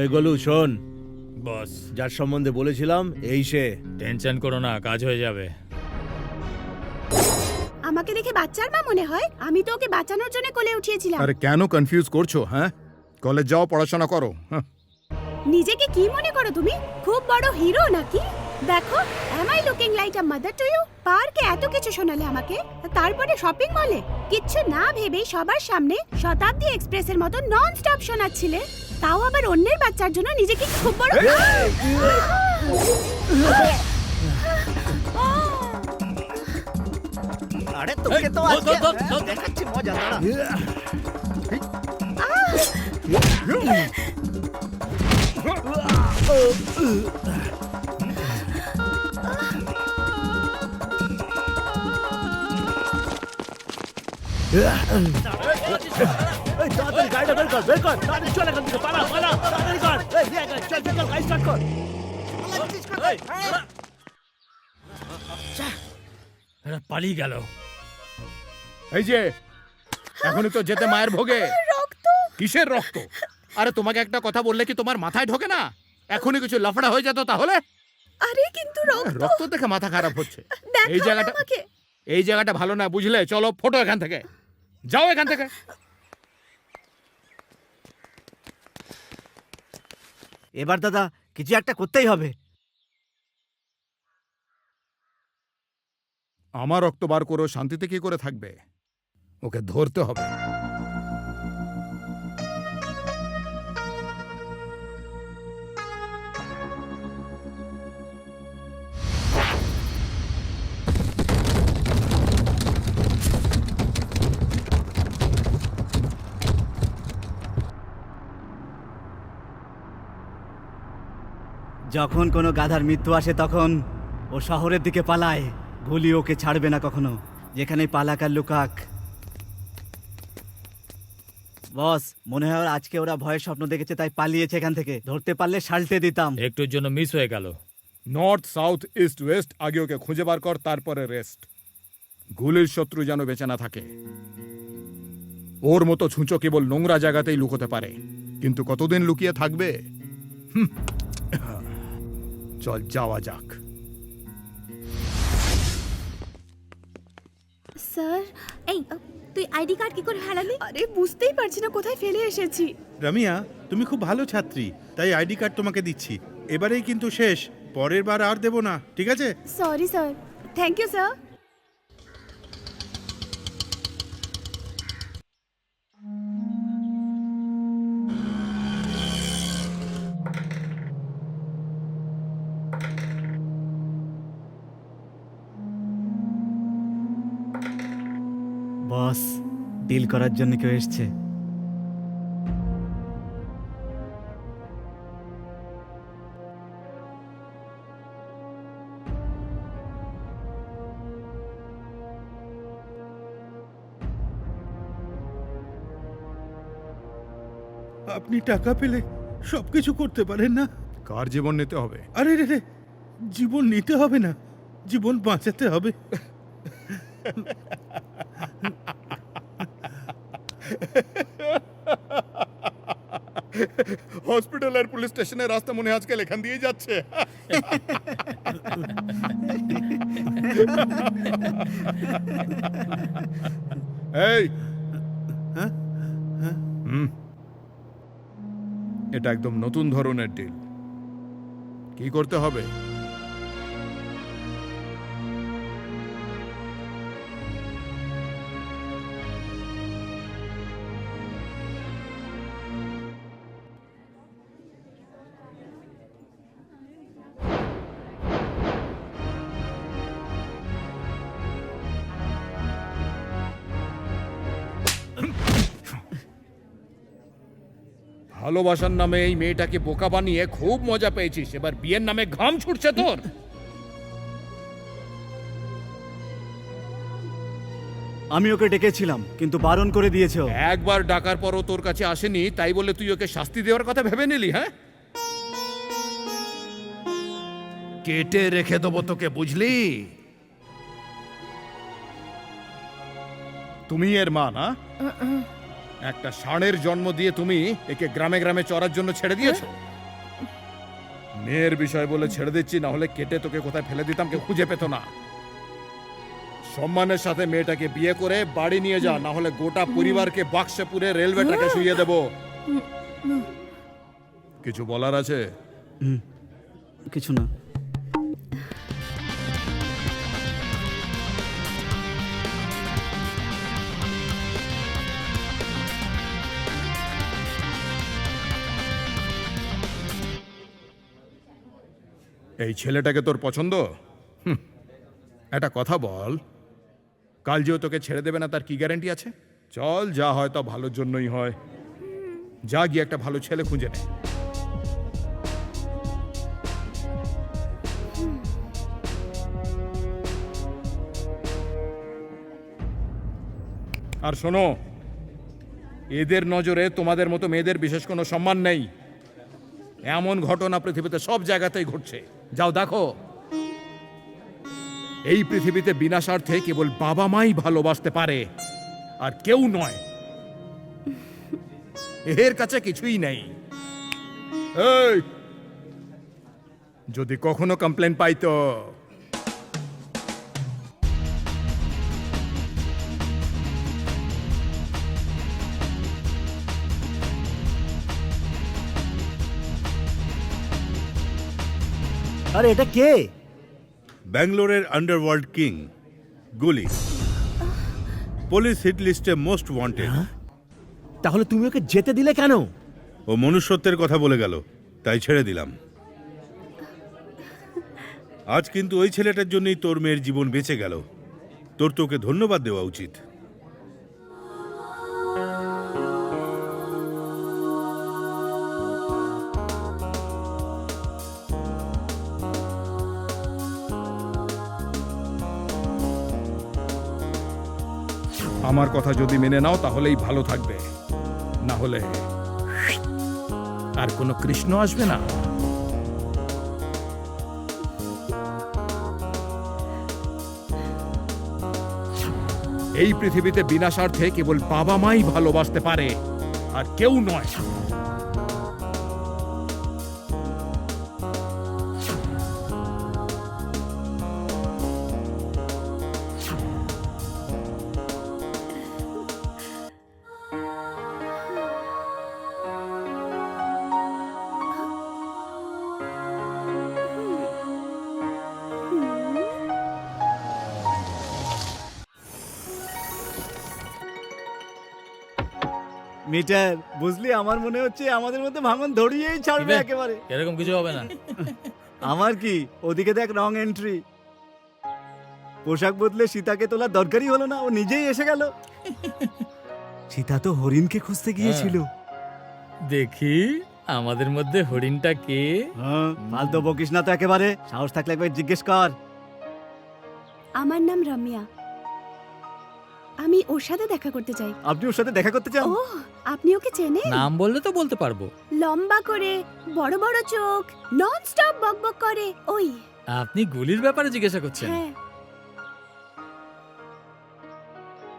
এই গলু শোন, বস যার সম্বন্ধে বলেছিলাম এই সে। টেনশন করো না, কাজ হয়ে যাবে। আমাকে দেখে বাচ্চার মা মনে হয়? আমি তো ওকে বাঁচানোর জন্য কোলে উঠিয়েছিলাম। আরে কেন কনফিউজ করছো? হ্যাঁ, কলেজ যাও, পড়াশোনা করো। হ্যাঁ। নিজেকে কি মনে করো তুমি? খুব বড় হিরো নাকি? দেখো, am I looking like a mother to you? পার্কে এত কিছু শোনালে আমাকে, তারপরে শপিং মলে কিচ্ছু না ভেবেই সবার সামনে শতাব্দী এক্সপ্রেসের মতো নন স্টপ শোনাচ্ছিলে, তাও আবার অন্যের বাচ্চার জন্য। নিজেকে কি খুব বড়? আরে তোকে তো আজকে দেখাচ্ছি মজা, দাঁড়া। এই তাড়াতাড়ি গাড়িটা বের কর, বের কর, তাড়াতাড়ি চল এখান থেকে, পালা পালা, তাড়াতাড়ি কর। এই নিয়ে আয়, চল চল, গাড়ি স্টার্ট কর। এরা পালিয়ে গেল। এই যে এখনই তো যেতে মায়ের ভোগে। কিসের রক্ত? আরে তোমাকে একটা কথা বললে কি তোমার মাথায় ঢোকে না? এখনই কিছু লাফড়া হয়ে যেত তাহলে। আরে কিন্তু রক্ত দেখে মাথা খারাপ হচ্ছে। এই জায়গাটা, আমাকে এই জায়গাটা ভালো না, বুঝলে? চলো ফটো এখান থেকে, যাও এখান থেকে। এবার দাদা কিছু একটা করতেই হবে। আমার রক্ত বার করো, শান্তিতে কি করে থাকবে? ওকে ধরতে হবে। যখন কোনো গাধার মৃত্যু আসে তখন ও শহরের দিকে পালায়। গুলি ওকে ছাড়বে না কখনো, যেখানে পালাক আর লুকাক। বস, মনে হয় ওর আজকে ওরা ভয়ের স্বপ্ন দেখেছে তাই পালিয়েছে এখান থেকে। ধরতে পারলে সালটে দিতাম। একটুর জন্য মিস হয়ে গেল। নর্থ সাউথ ইস্ট ওয়েস্ট আগে ওকে খুঁজে বার কর, তারপরে রেস্ট। গুলির শত্রু যেন বেঁচে না থাকে। ওর মতো ছুঁচো কেবল নোংরা জায়গাতেই লুকোতে পারে, কিন্তু কতদিন লুকিয়ে থাকবে? চল যাওয়া যাক। স্যার, এই তুই আইডি কার্ড কি করে হারালি? আরে বুঝতেই পারছি না কোথায় ফেলে এসেছি। রামিয়া, তুমি খুব ভালো ছাত্রী, তাই আইডি কার্ড তোমাকে দিচ্ছি। এবারেই কিন্তু শেষ, পরের বার আর দেব না, ঠিক আছে? Sorry sir. Thank you sir. Boss, deal করার জন্য কেউ এসছে। আপনি টাকা পেলে সবকিছু করতে পারেন না? কার জীবন নিতে হবে? আরে রে রে, জীবন নিতে হবে না, জীবন বাঁচাতে হবে। হসপিটাল আর পুলিশ স্টেশনের রাস্তা মনে হয় আজকাল এখান দিয়ে যাচ্ছে। এই হুম, এটা একদম নতুন ধরনের ডিল। কি করতে হবে? ভালোবাসার নামে এই মেয়েটাকে বোকা বানিয়ে খুব মজা পেয়েছিস, এবার বিয়ের নামে ঘাম ছুটছে তোর। আমি ওকে ডেকেছিলাম কিন্তু বারণ করে দিয়েছে ও। একবার ডাকার পরও তোর কাছে আসেনি, তাই বলে তুই ওকে শাস্তি দেওয়ার কথা ভেবে নিলি? হ্যাঁ, কেটে রেখে দেবো তোকে, বুঝলি? তুমি এর মা না? একটা ষাঁড়ের জন্ম দিয়ে তুমি একে গ্রামে গ্রামে চড়ার জন্য ছেড়ে দিয়েছো। মেয়ের বিষয় বলে ছেড়ে দিচ্ছি, না হলে কেটে তোকে কোথায় ফেলে দিতাম কেউ খুঁজে পেত না। সম্মানের সাথে মেয়েটাকে বিয়ে করে বাড়ি নিয়ে যা, না হলে গোটা পরিবারকে বাক্সে পুরে রেলওয়ে ট্র্যাকে শুইয়ে দেব। কিছু বলার আছে? কিছু না। এই ছেলেটাকে তোর পছন্দ? একটা কথা বল, কাল যে ও তোকে ছেড়ে দেবে না তার কি গ্যারান্টি আছে? চল, যা হয় তা ভালোর জন্যই হয়। যা গিয়ে একটা ভালো ছেলে খুঁজে নে। আর শোনো, এদের নজরে তোমাদের মতো মেয়েদের বিশেষ কোনো সম্মান নেই। এমন ঘটনা পৃথিবীতে সব জায়গাতেই ঘটছে। যাও দেখো। এই পৃথিবীতে বিনা স্বার্থে কেবল বাবা মাই ভালোবাসতে পারে, আর কেউ নয়। এর কাছে কিছুই নেই। এই, যদি কখনো কমপ্লেন পাই তো আরে এটা কে? ব্যাঙ্গালোরের আন্ডারওয়ার্ল্ড কিং গুলি, পুলিশ হিট লিস্টে মোস্ট ওয়ান্টেড। তাহলে তুমি ওকে যেতে দিলে কেন? ও মনুষ্যত্বের কথা বলে গেল, তাই ছেড়ে দিলাম। আজ কিন্তু ওই ছেলেটার জন্যই তোর মেয়ের জীবন বেঁচে গেল। তোর তোকে ধন্যবাদ দেওয়া উচিত। আমার কথা যদি মেনে নাও তাহলেই ভালো থাকবে, না হলে আর কোনো কৃষ্ণ আসবে না। এই পৃথিবীতে বিনা স্বার্থে কেবল বাবা মাই ভালোবাসতে পারে, আর কেউ নয়। মিটার, বুঝলি, আমার মনে হচ্ছে আমাদের মধ্যে ভাঙন ধরিয়েই ছাড়বে ইবে, একেবারে। এরকম কিছু হবে না। আমার কি, ওদিকে দেখ, রং এন্ট্রি। পোশাক বদলে সীতাকে তোলার দরকারই হলো না, ও নিজেই এসে গেল। সীতা তো হরিণকে খুঁজতে গিয়েছিল। দেখি আমাদের মধ্যে হরিণটা কে? হ্যাঁ, ফালতু বকিস না তো একেবারে। সাহস থাকলে একবার জিজ্ঞেস কর। আমার নাম রম্যা। আমি ওর সাথে দেখা করতে চাই। আপনি ওর সাথে দেখা করতে চান? ও, আপনি ওকে চেনেন? নাম বললে তো বলতে পারবো। লম্বা করে, বড় বড় চোখ, নন স্টপ বকবক করে, ওই। আপনি গুলির ব্যাপারে জিজ্ঞাসা করছেন? হ্যাঁ।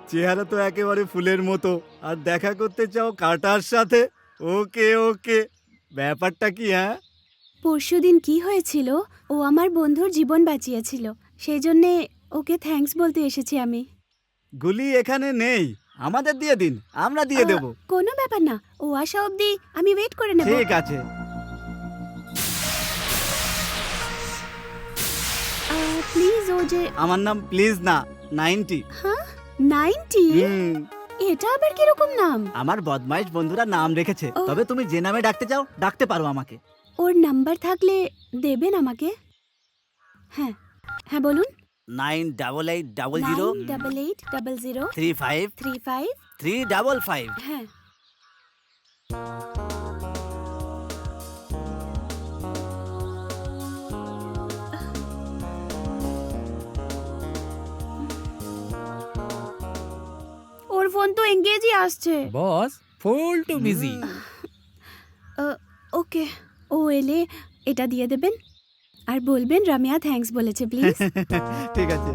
চেহারা তো একেবারে ফুলের মতো, আর দেখা করতে চাও কাটার সাথে? ওকে ওকে, ব্যাপারটা কি? হ্যাঁ, পরশুদিন কি হয়েছিল, ও আমার বন্ধুর জীবন বাঁচিয়েছিল, সেই জন্যে ওকে থ্যাঙ্কস বলতে এসেছি আমি। গুলি এখানে নেই, আমাদের দিয়ে দিন, আমরা দিয়ে দেব। কোনো ব্যাপার না, ও আসা অবধি আমি ওয়েট করে নেব। ঠিক আছে। প্লিজ ও যে। আমার নাম প্লিজ না, 90। হ্যাঁ, 90? এটা আবার কিরকম নাম? আমার বদমাইশ বন্ধুরা নাম রেখেছে, ও। তবে তুমি যে নামে ডাকতে চাও ডাকতে পারো আমাকে। ওর নাম্বার থাকলে দেবেন আমাকে? হ্যাঁ হ্যাঁ, বলুন। 9880 98800 35 35 355। হ্যাঁ। ওর ফোন তো এঙ্গেজই আসছে। বস, ফুল টু বিজি। ওকে, ও এলে এটা দিয়ে দেবেন আর বলবেন রামিয়া থ্যাঙ্কস বলেছে, প্লিজ। ঠিক আছে,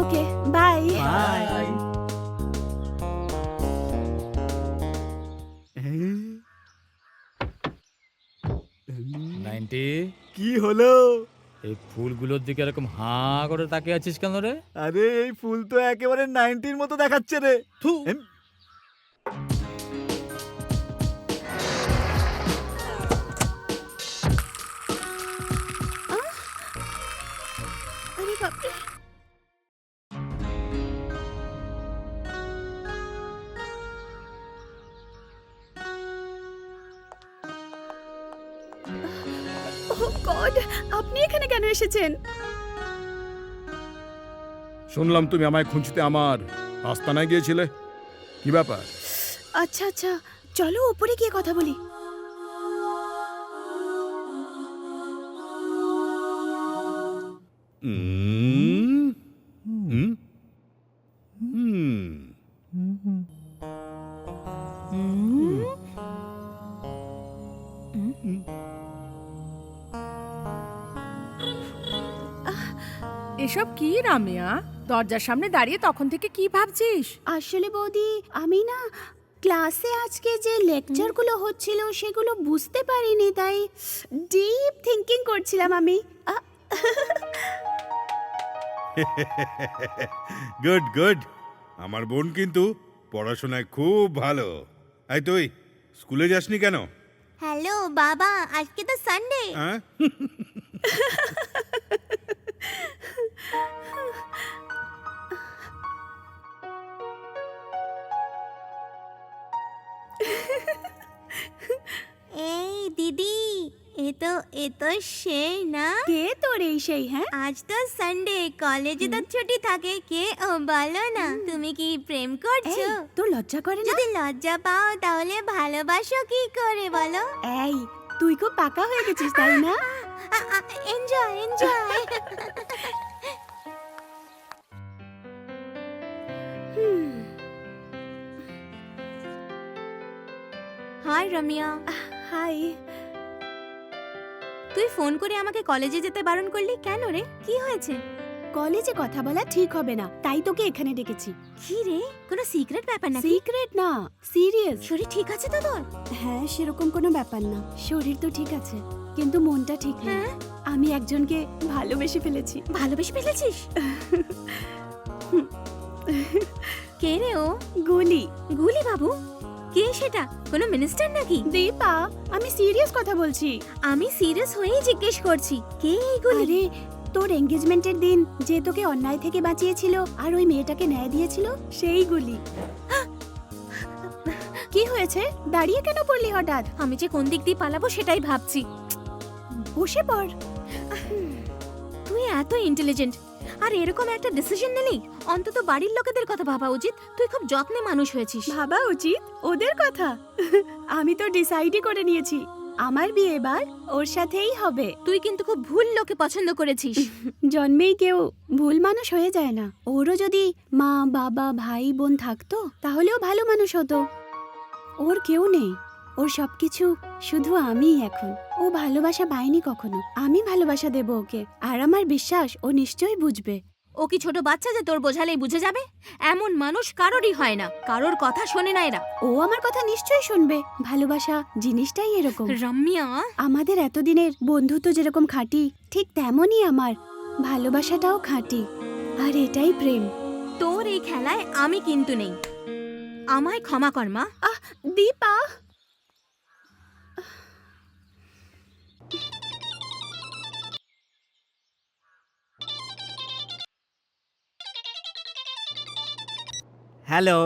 ওকে, বাই। বাই। 90, কি হলো? এই ফুলগুলোর দিকে এরকম হাঁ করে তাকিয়ে আছিস কেন রে? আরে এই ফুল তো একেবারে 90-র মতো দেখাচ্ছে রে। থু। আরে বাপরে। Oh God, আপনি এখানে কেন এসেছেন? শুনলাম তুমি আমায় খুঁজতে আমার আস্তানায় গিয়েছিলে, কি ব্যাপার? আচ্ছা আচ্ছা, চলো উপরে গিয়ে কথা বলি। এসব কি রামিয়া? দরজার সামনে দাঁড়িয়ে তখন থেকে কি ভাবছিস? আসলে বৌদি, আমি না ক্লাসে আজকে যে লেকচারগুলো হচ্ছিল সেগুলো বুঝতে পারিনি, তাই ডিপ থিংকিং করছিলাম আমি। গুড গুড, আমার বোন কিন্তু পড়াশোনায় খুব ভালো। এই তুই স্কুলে যাসনি কেন? হ্যালো বাবা, আজকে তো সানডে। হ্যাঁ? এই দিদি, এ তো সেই না? কে তোর এই সেই? হ্যাঁ, আজ তো সানডে, কলেজে তো ছুটি থাকে। কে ও বলো না, তুমি কি প্রেম করছো? এই, তোর লজ্জা করে না? যদি লজ্জা পাও তাহলে ভালোবাসো কি করে বলো? এই, তুই খুব পাকা হয়ে গেছিস তাই না? Enjoy enjoy. হাই রমিয়া। হাই। তুই ফোন করে আমাকে কলেজে যেতে বারণ করলি কেন রে? কি হয়েছে? কলেজে কথা বলা ঠিক হবে না, তাই তোকে এখানে ডেকেছি। কি রে, কোনো সিক্রেট ব্যাপার নাকি? সিক্রেট না, সিরিয়াস। শরীর ঠিক আছে তো তোর? হ্যাঁ, সেরকম কোনো ব্যাপার না, শরীর তো ঠিক আছে কিন্তু মনটা ঠিক নেই। হ্যাঁ? আমি একজনকে ভালোবেসে ফেলেছি। ভালোবেসে ফেলেছিস? কে রে ও? গুলি। গুলি বাবু? কে সেটা? কোনো মিনিস্টার নাকি? দীপা, আমি সিরিয়াস কথা বলছি। আমি সিরিয়াস হয়েই জিজ্ঞেস করছি, কে এই গুলি? আরে, তোর এঙ্গেজমেন্টের দিন যে তোকে অন্যায় থেকে বাঁচিয়েছিল আর ওই মেয়েটাকে ন্যায় দিয়েছিল, সেই গুলি। কি হয়েছে? দাঁড়িয়ে কেন পড়লি হঠাৎ? আমি যে কোন দিক দিয়ে পালাবো সেটাই ভাবছি। বসে পড়। তুই এত ইন্টেলিজেন্ট আর এরকম একটা ডিসিশন নিলি, অন্তত বাড়ির লোকেদের কথা ভাবা উচিত। তুই খুব যত্নে মানুষ হয়েছিস। ভাবা উচিত ওদের কথা? আমি তো ডিসাইডই করে নিয়েছি, আমার বিয়ে এবার ওর সাথেই হবে। তুই কিন্তু খুব ভুল লোকে পছন্দ করেছিস। জন্মেই কেউ ভুল মানুষ হয়ে যায় না। ওরও যদি মা বাবা ভাই বোন থাকতো তাহলেও ভালো মানুষ হতো। ওর কেউ নেই, ওর সবকিছু শুধু আমিই এখন। ও ভালোবাসা পায়নি কখনো, আমি ভালোবাসা দেব ওকে, আর আমার বিশ্বাস ও নিশ্চয়ই বুঝবে। ও কি ছোট বাচ্চা যে তোর বোঝালেই বুঝে যাবে? এমন মানুষ কারোরই হয় না, কারোর কথা শোনে না এরা। ও আমার কথা নিশ্চয়ই শুনবে। ভালোবাসা জিনিসটাই এরকম। রম্যা, আমাদের এতদিনের বন্ধুত্ব যেরকম খাঁটি, ঠিক তেমনই আমার ভালোবাসাটাও খাঁটি। আর এটাই প্রেম। তোর এই খেলায় আমি কিন্তু নেই। আমায় ক্ষমা কর মা। দীপা, হ্যালো,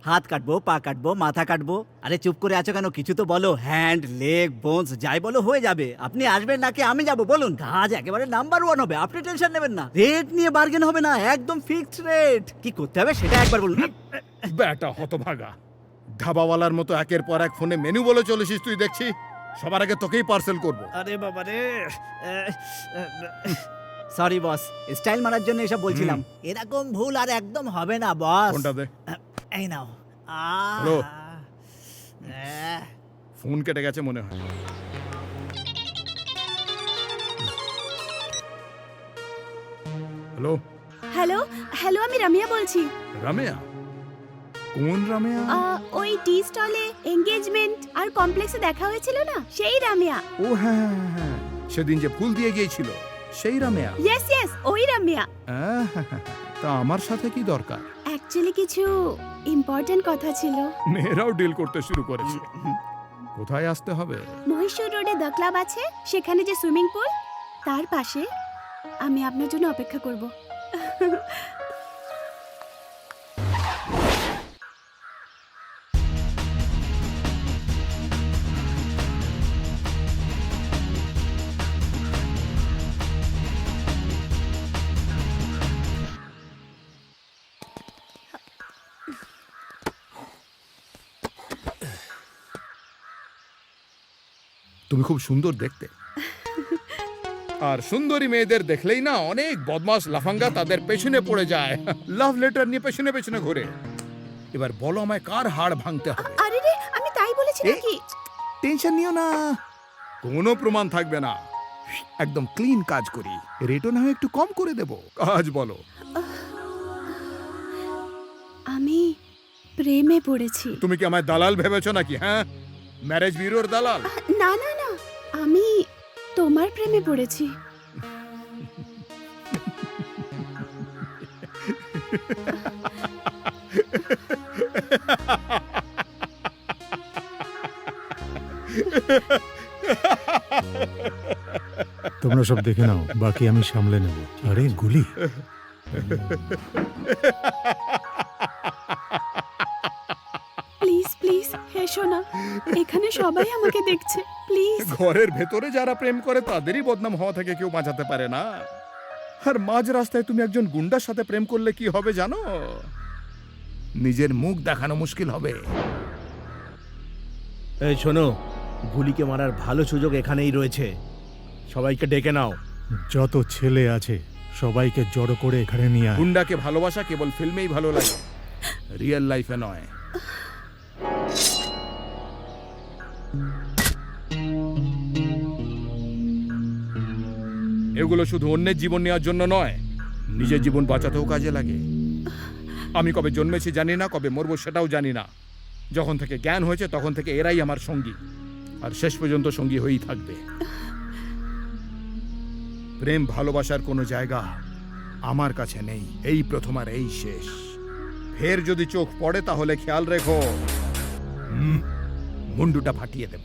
হাত কাটবো, পা কাটবো, মাথা কাটবো। আরে চুপ করে আছো কেন? কিছু তো বলো। হ্যান্ড, লেগ, বোনস যাই বলো হয়ে যাবে। আপনি আসবেন নাকি আমি যাব বলুন? কাজ একেবারে নাম্বার 1 হবে, আপনি টেনশন নেবেন না। রেট নিয়ে বার্গেন হবে না, একদম ফিক্সড রেট। কি করতে হবে সেটা একবার বলুন। বেটা হতভাগা, ধাবাওয়ালার মতো একের পর এক ফোনে মেনু বলে চলেছিস তুই দেখছি। সবার আগে তোকেই পার্সেল করব। আরে বাবা রে, সরি বস, স্টাইল মারার জন্য এসব বলছিলাম। এরকম ভুল আর একদম হবে না বস। ফোনটা দে। এই নাও। হ্যালো। ফোন কেটে গেছে মনে হয়। হ্যালো হ্যালো হ্যালো, আমি রামিয়া বলছি। রামেয়া? কোন রামেয়া? ওই টি স্টলে এঙ্গেজমেন্ট আর কমপ্লেক্সে দেখা হয়েছিল না, সেই রামিয়া। ও হ্যাঁ হ্যাঁ, হ্যাঁ, সেদিন যে ফুল দিয়ে গিয়েছিল সেই রামেয়া? ইয়েস ইয়েস, ওই রামিয়া। তা আমার সাথে কি দরকার? অ্যাকচুয়ালি কিছু ইম্পর্টেন্ট কথা ছিল। মেয়েরাও ডিল করতে শুরু করেছে। কোথায় আসতে হবে? মহীশূর রোডে দ্য ক্লাব আছে, সেখানে যে সুইমিং পুল তার পাশে। আমি আপনার জন্য অপেক্ষা করব। তুমি খুব সুন্দর দেখতে। আর সুন্দরী মেয়েদের দেখলেই না অনেক বদমাস লাফাঙ্গা তাদের পেছনে পড়ে যায়, লাভ লেটার নিয়ে পেছনে পেছনে ঘুরে। এবার বলো আমায় কার হাড় ভাঙতে হবে? আরে রে, আমি তাই বলেছি নাকি? টেনশন নিও না, কোনো প্রমাণ থাকবে না। একদম ক্লিন কাজ করি, রেটও না হয় একটু কম করে দেব। কাজ বলো। আমি প্রেমে পড়েছি। তুমি কি আমায় দালাল ভেবেছো নাকি? হ্যাঁ, ম্যারেজ ব্যুরোর দালাল? না না না, আমি তোমার প্রেমে পড়েছি। তোমরা সব দেখে নাও, বাকি আমি সামলে নেব। আরে গুলি! প্লিজ প্লিজ হেসো না, এখানে সবাই আমাকে দেখছে, প্লিজ। ঘরের ভেতরে যারা প্রেম করে তাদেরই বদনাম হওয়া থেকে কেউ বাঁচাতে পারে না। আর মাঝ রাস্তায় তুমি একজন গুন্ডার সাথে প্রেম করলে কি হবে জানো? নিজের মুখ দেখানো মুশকিল হবে। এই শোনো, গুলিকে মারার ভালো সুযোগ এখানেই রয়েছে। সবাইকে ডেকে নাও। যত ছেলে আছে সবাইকে জড়ো করে এখানে নিয়ে আয়। গুন্ডাকে ভালোবাসা কেবল ফিল্মেই ভালো লাগে, রিয়েল লাইফে নয়। এগুলো শুধু অন্যের জীবন নেওয়ার জন্য নয়, নিজের জীবন বাঁচাতেও কাজে লাগে। আমি কবে জন্মেছি জানি না, কবে মরবো সেটাও জানি না। যখন থেকে জ্ঞান হয়েছে তখন থেকে এরাই আমার সঙ্গী, আর শেষ পর্যন্ত সঙ্গী হয়েই থাকবে। প্রেম ভালোবাসার কোনো জায়গা আমার কাছে নেই, এই প্রথম আর এই শেষ। ফের যদি চোখ পড়ে তাহলে খেয়াল রেখো, মুন্ডুটা ফাটিয়ে দেব।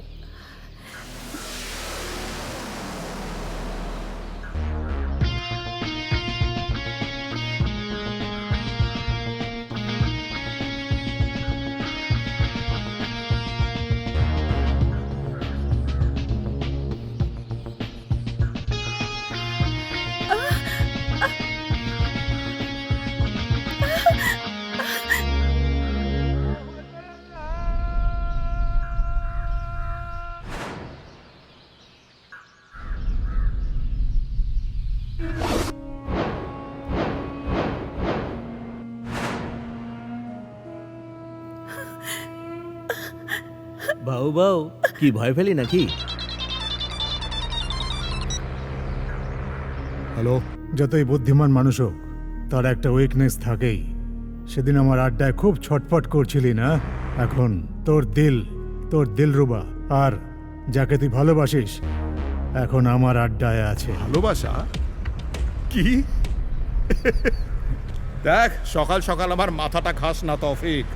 বাউ বাউ, কি ভয় পেলি নাকি? হ্যালো, যতই বুদ্ধিমান মানুষ হোক তার একটা উইকনেস থাকেই। সেদিন আমার আড্ডায় খুব ছটফট করছিলি না? এখন তোর দিলরুবা আর যাকে তুই ভালোবাসিস এখন আমার আড্ডায় আছে। ভালোবাসা কি? দেখ, সকাল সকাল আমার মাথাটা খাস না তৌফিক।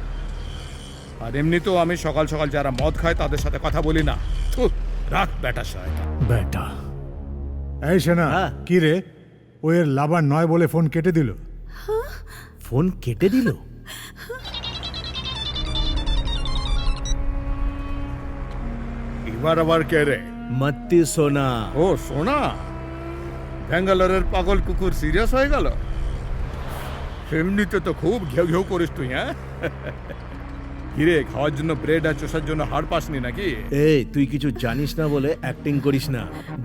আর এমনিতেও আমি সকাল সকাল যারা মদ খায় তাদের সাথে কথা বলি না। থু, রাখ বেটা শয়তান। বেটা, এই শোনা, হ্যাঁ। কি রে, ও এর লাভার নয় বলে ফোন কেটে দিল। ফোন কেটে দিল? এবার আবার কে রে? মত্তি সোনা। ও সোনা, ব্যাঙ্গালোরের পাগল কুকুর সিরিয়াস হয়ে গেল? এমনিতে তো খুব ঘেউ ঘেউ করিস তুই, হ্যাঁ? কিরে, খাওয়ার জন্য ব্রেড আর চোষার জন্য হাড় পাসনি নাকি? এই, তুই কিছু জানিস না বলে অ্যাক্টিং করিস না।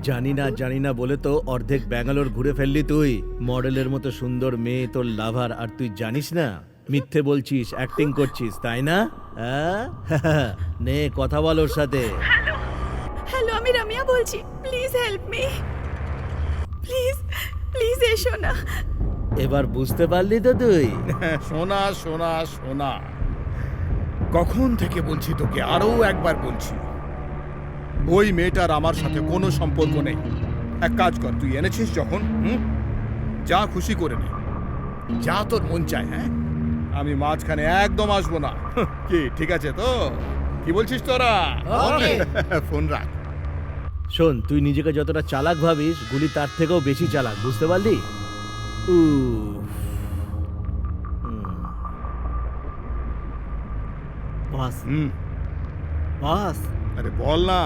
জানি না বলে তো অর্ধেক ব্যাঙ্গালোর ঘুরে ফেললি তুই। মডেলের মতো সুন্দর মেয়ে তোর লাভার, আর তুই জানিস না? মিথ্যে বলছিস, অ্যাক্টিং করছিস, তাই না? হ্যাঁ? নে কথা বল ওর সাথে। হ্যালো, আমি রামিয়া বলছি। Please help me, please please এসো না। এবার বুঝতে পারলি তো তুই? সোনা সোনা সোনা, কখন থেকে বলছি তোকে, আরো একবার বলছি, ওই মেয়েটার আমার সাথে কোনো সম্পর্ক নেই। এক কাজ কর, তুই এনেছিস যখন, যা খুশি করে নে, যা তোর মন চায়। হ্যাঁ, আমি মাঝখানে একদম আসবো না। কি ঠিক আছে তো? কি বলছিস তোরা? ফোন রাখ। শোন, তুই নিজেকে যতটা চালাক ভাবিস, গুলি তার থেকেও বেশি চালাক, বুঝতে পারলি? উফ। বস, হুম, বস, আরে বল না।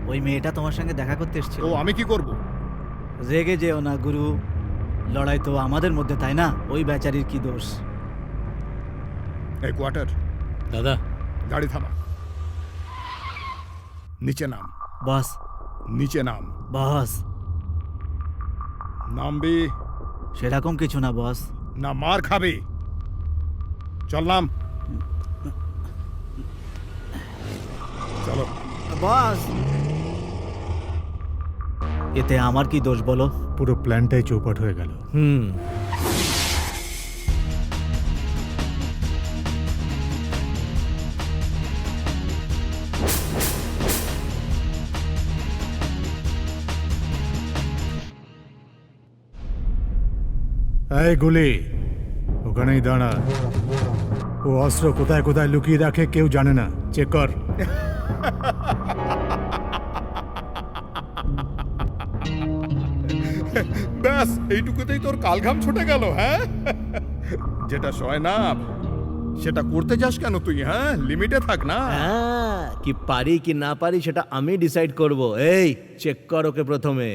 ওই মেয়েটা তোমার সঙ্গে দেখা করতে এসেছিল। ও, আমি কি করব? রেগে যেও না গুরু, লড়াই তো আমাদের মধ্যে, তাই না? ওই বেচারির কি দোষ? এই কোয়ার্টার, দাদা, গাড়ি থামা, নিচে নাম, বস, নিচে নাম। বস, নামবি সেরকম কিছু না বস। না মার খাবি? চল নাম। চলো। বস, এতে আমার কি দোষ বলো? পুরো প্ল্যানটাই চৌপাট হয়ে গেল। এই গুলি, ওখানেই দাঁড়া। ও অস্ত্র কোথায় কোথায় লুকিয়ে রাখে কেউ জানে না, চেক কর। ব্যাস, এইটুকুতেই তোর কালঘাম ছুটে গেল? হ্যাঁ, যেটা সয় না সেটা করতে যাস কেন তুই? হ্যাঁ, লিমিটে থাক না। হ্যাঁ, কি পারি কি না পারি সেটা আমি ডিসাইড করব। এই, চেক কর ওকে প্রথমে।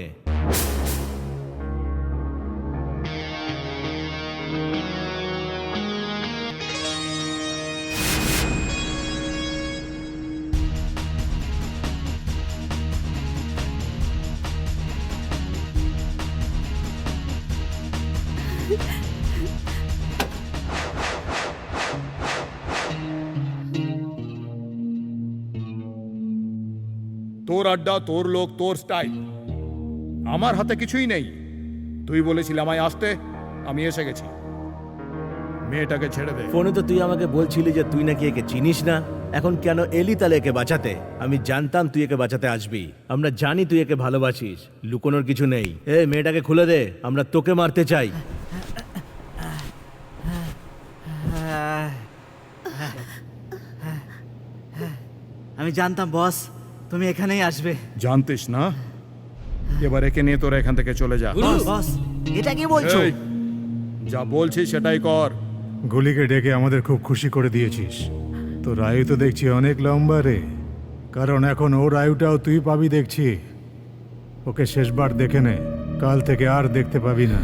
তোর আড্ডা, তোর লোক, তোর স্টাইল, আমার হাতে কিছুই নেই। তুই বলেছিলি আমায় আসতে, আমি এসে গেছি। মেয়েটাকে ছেড়ে দে। ফোনে তো তুই আমাকে বলছিলি যে তুই নাকি একে চিনিস না। এখন কেন এলি তাহলে একে বাঁচাতে? আমি জানতাম তুই একে বাঁচাতে আসবি। আমরা জানি তুই একে ভালোবাসিস, লুকোনোর কিছু নেই। এই মেয়েটাকে খুলে দে, আমরা তোকে মারতে চাই। আমি জানতাম বস, তুমি এখানেই আসবে। জানতিস না? এবার একে নিয়ে তোরা এখান থেকে চলে যা। বস, বস, এটা কি বলছো? এই, যা বলছি সেটাই কর। গুলিকে ডেকে আমাদের খুব খুশি করে দিয়েছিস। তো রায়ু তো দেখছি অনেক লম্বা রে, কারণ এখন ওর আয়ুটাও তুই পাবি দেখছি। ওকে শেষবার দেখে নে, কাল থেকে আর দেখতে পাবি না।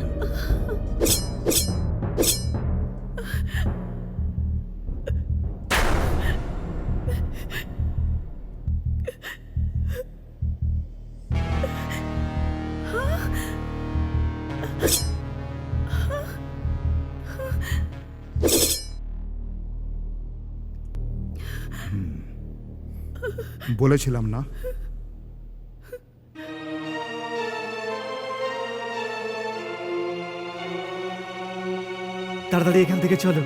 বলেছিলাম না? তাড়াতাড়ি এখান থেকে চলো।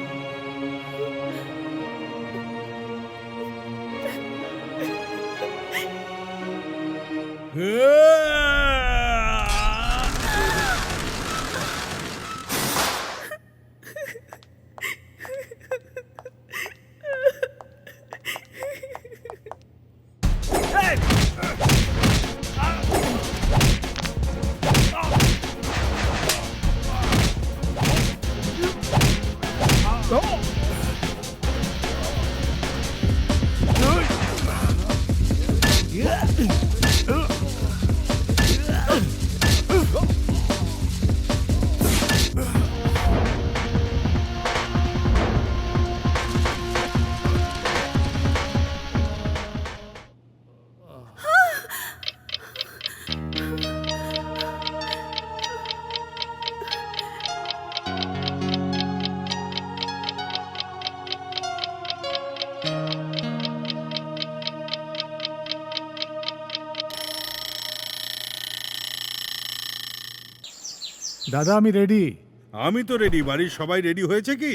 দাদা আমি রেডি। আমি তো রেডি। বাড়ির সবাই রেডি হয়েছে কি?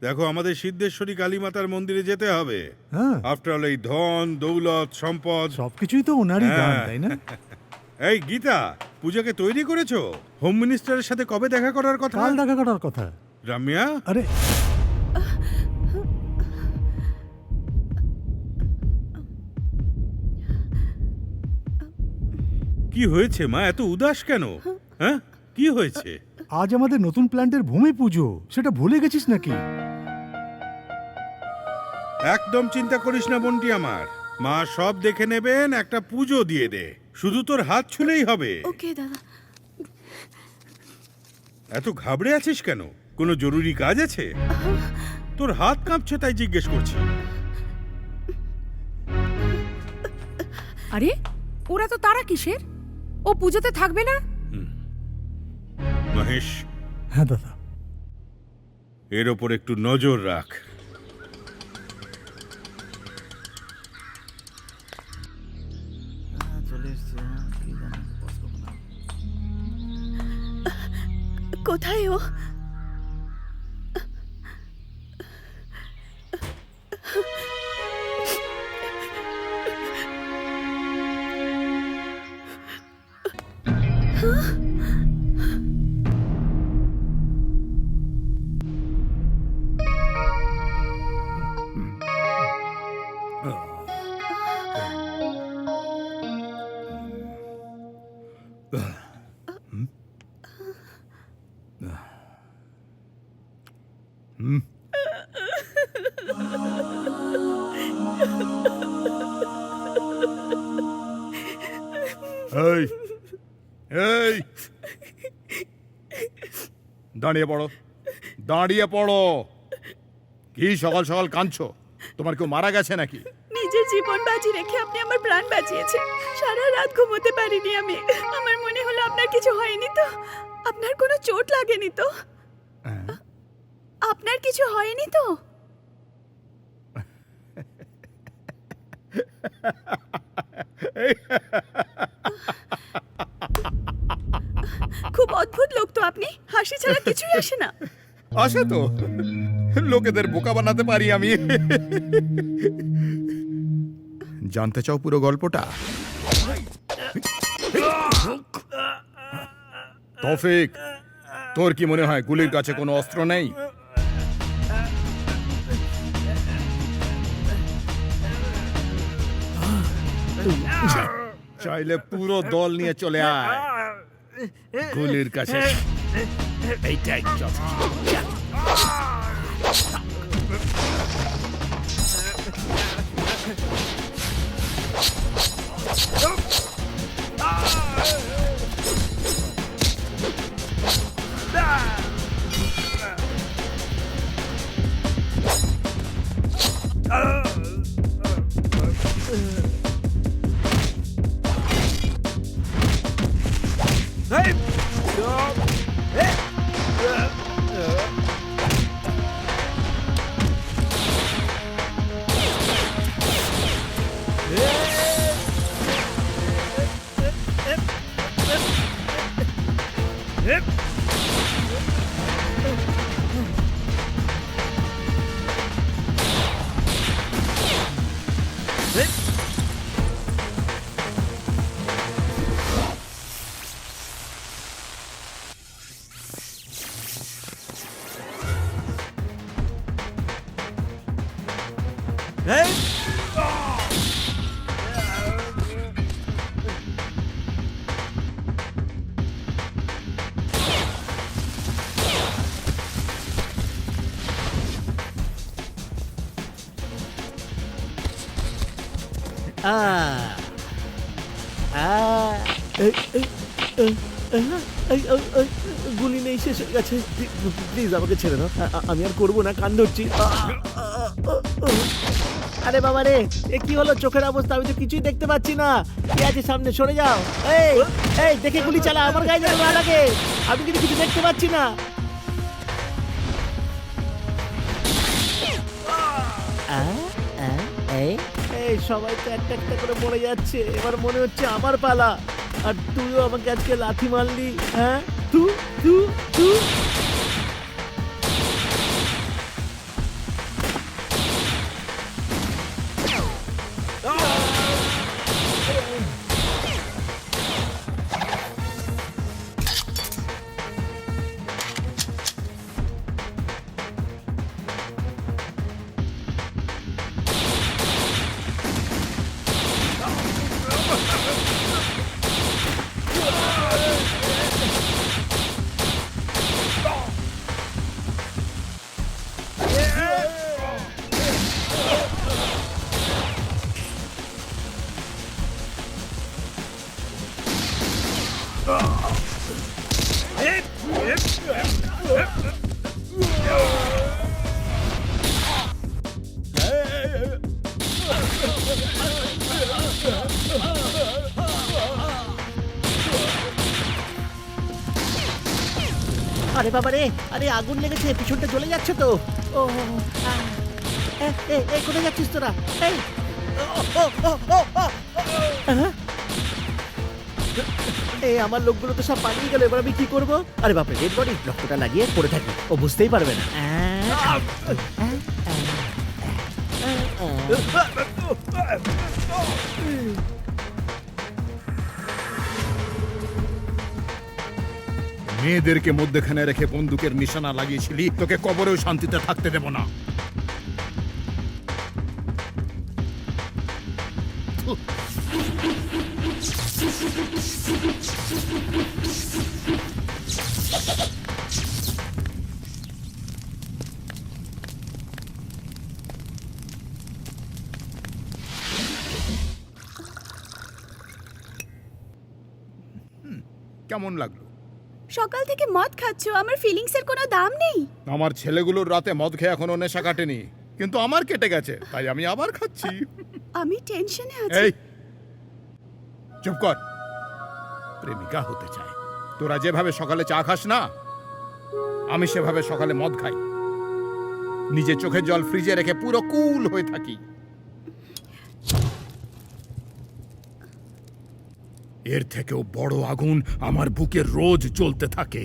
দেখো, আমাদের সিদ্ধেশ্বরী কালী মাতার মন্দিরে যেতে হবে। হ্যাঁ, আফটার অল এই ধন দৌলত সম্পদ সবকিছুই তো ওনারই দান, হ্যাঁ। তাই না? এই গীতা, পূজাকে তৈরি করেছো? হোম মিনিস্টারের সাথে কবে দেখা করার কথা? কাল দেখা করার কথা। রামিয়া, আরে কি হয়েছে মা? এত উদাস কেন? হ্যাঁ, কি হয়েছে? আজ আমাদের নতুন প্ল্যান্টের ভূমি পুজো, সেটা ভুলে গেছিস নাকি? একদম চিন্তা করিস না বন্টি আমার। মা সব দেখে নেবেন, একটা পুজো দিয়ে দে। শুধু তোর হাত ছুলেই হবে। ওকে দাদা। এত ঘাবড়ে আছিস কেন? কোনো জরুরি কাজ আছে? তোর হাত কাঁপছে তাই জিজ্ঞেস করছি। আরে ওরা তো তারা কিসের? ও পুজোতে থাকবে না? মহেশ, হ্যাঁ দাদা। এর ওপর একটু নজর রাখ। চলে এসছে, কি জানি, বস করবো না। কোথায় ও? এই এই দাঁড়িয়ে পড়ো, দাঁড়িয়ে পড়ো। কি সকাল সকাল কাঁদছো? তোমার কেউ মারা গেছে নাকি? নিজের জীবন বাজি রেখে আপনি আমার প্রাণ বাঁচিয়েছেন। সারা রাত ঘুমোতে পারিনি আমি। আমার মনে হলো আপনার কিছু হয়নি তো? আপনার কোনো চোট লাগেনি তো? আপনার কিছু হয়নি তো? খুব অদ্ভুত লোক তো আপনি। হাসি ছাড়া কিছুই আসে না। আসে তো, লোকেদের বোকা বানাতে পারি আমি। জানতে চাও পুরো গল্পটা? তৌফিক, তোর কি মনে হয় গুলির কাছে কোনো অস্ত্র নেই? চাইলে পুরো দল নিয়ে চলে আয়, গুলির কাছে এইটাই যথেষ্ট। এই, এই, এই, এই, এই, গুলি নেই, শেষ হয়ে গেছে। প্লিজ আমাকে ছেড়ে দাও, আমি আর করবো না, কান ধরছি। আরে বাবা রে, এ কি হলো? চোখের অবস্থা, আমি তো কিছুই দেখতে পাচ্ছি না। কি আছে সামনে? সরে যাও। এই এই, দেখে গুলি চালা, আমার গায়ে যেন না লাগে। আমি কিন্তু কিছু দেখতে পাচ্ছি না। এই সবাই তো একটা একটা করে মরে যাচ্ছে, এবার মনে হচ্ছে আমার পালা। আর তুইও আমাকে আজকে লাথি মারলি, হ্যাঁ? তু তু তু আরে বাবা রে, আরে আগুন লেগেছে, পিছনটা জ্বলে যাচ্ছে তো। ও এই কোথায় যাচ্ছিস তোরা? এই এই আমার লোকগুলো তো সব পালিয়ে গেল, এবার আমি কি করবো? আরে বাপরে, ডেড বডি, রক্তটা লাগিয়ে পড়ে থাকি, ও বুঝতেই পারবে না। মেয়েদেরকে মধ্যখানে রেখে বন্দুকের নিশানা লাগিয়েছিলি, তোকে কবরেও শান্তিতে থাকতে দেব না। কেমন লাগলো? সকাল থেকে মদ খাচ্ছ, আমার ফিলিংস এর কোনো দাম নেই। আমার ছেলেগুলোর রাতে মদ খেয়ে এখনো নেশা কাটেনি, কিন্তু আমার কেটে গেছে, তাই আমি আবার খাচ্ছি। আমি টেনশনে আছি। এই চুপ কর। প্রেমিকা হতে চায়, তোরা যেভাবে সকালে চা খাস না, আমি সেভাবে সকালে মদ খাই। নিজে চোখের জল ফ্রিজে রেখে পুরো কুল হয়ে থাকি। এর থেকেও বড় আগুন আমার বুকে রোজ জ্বলতে থাকে।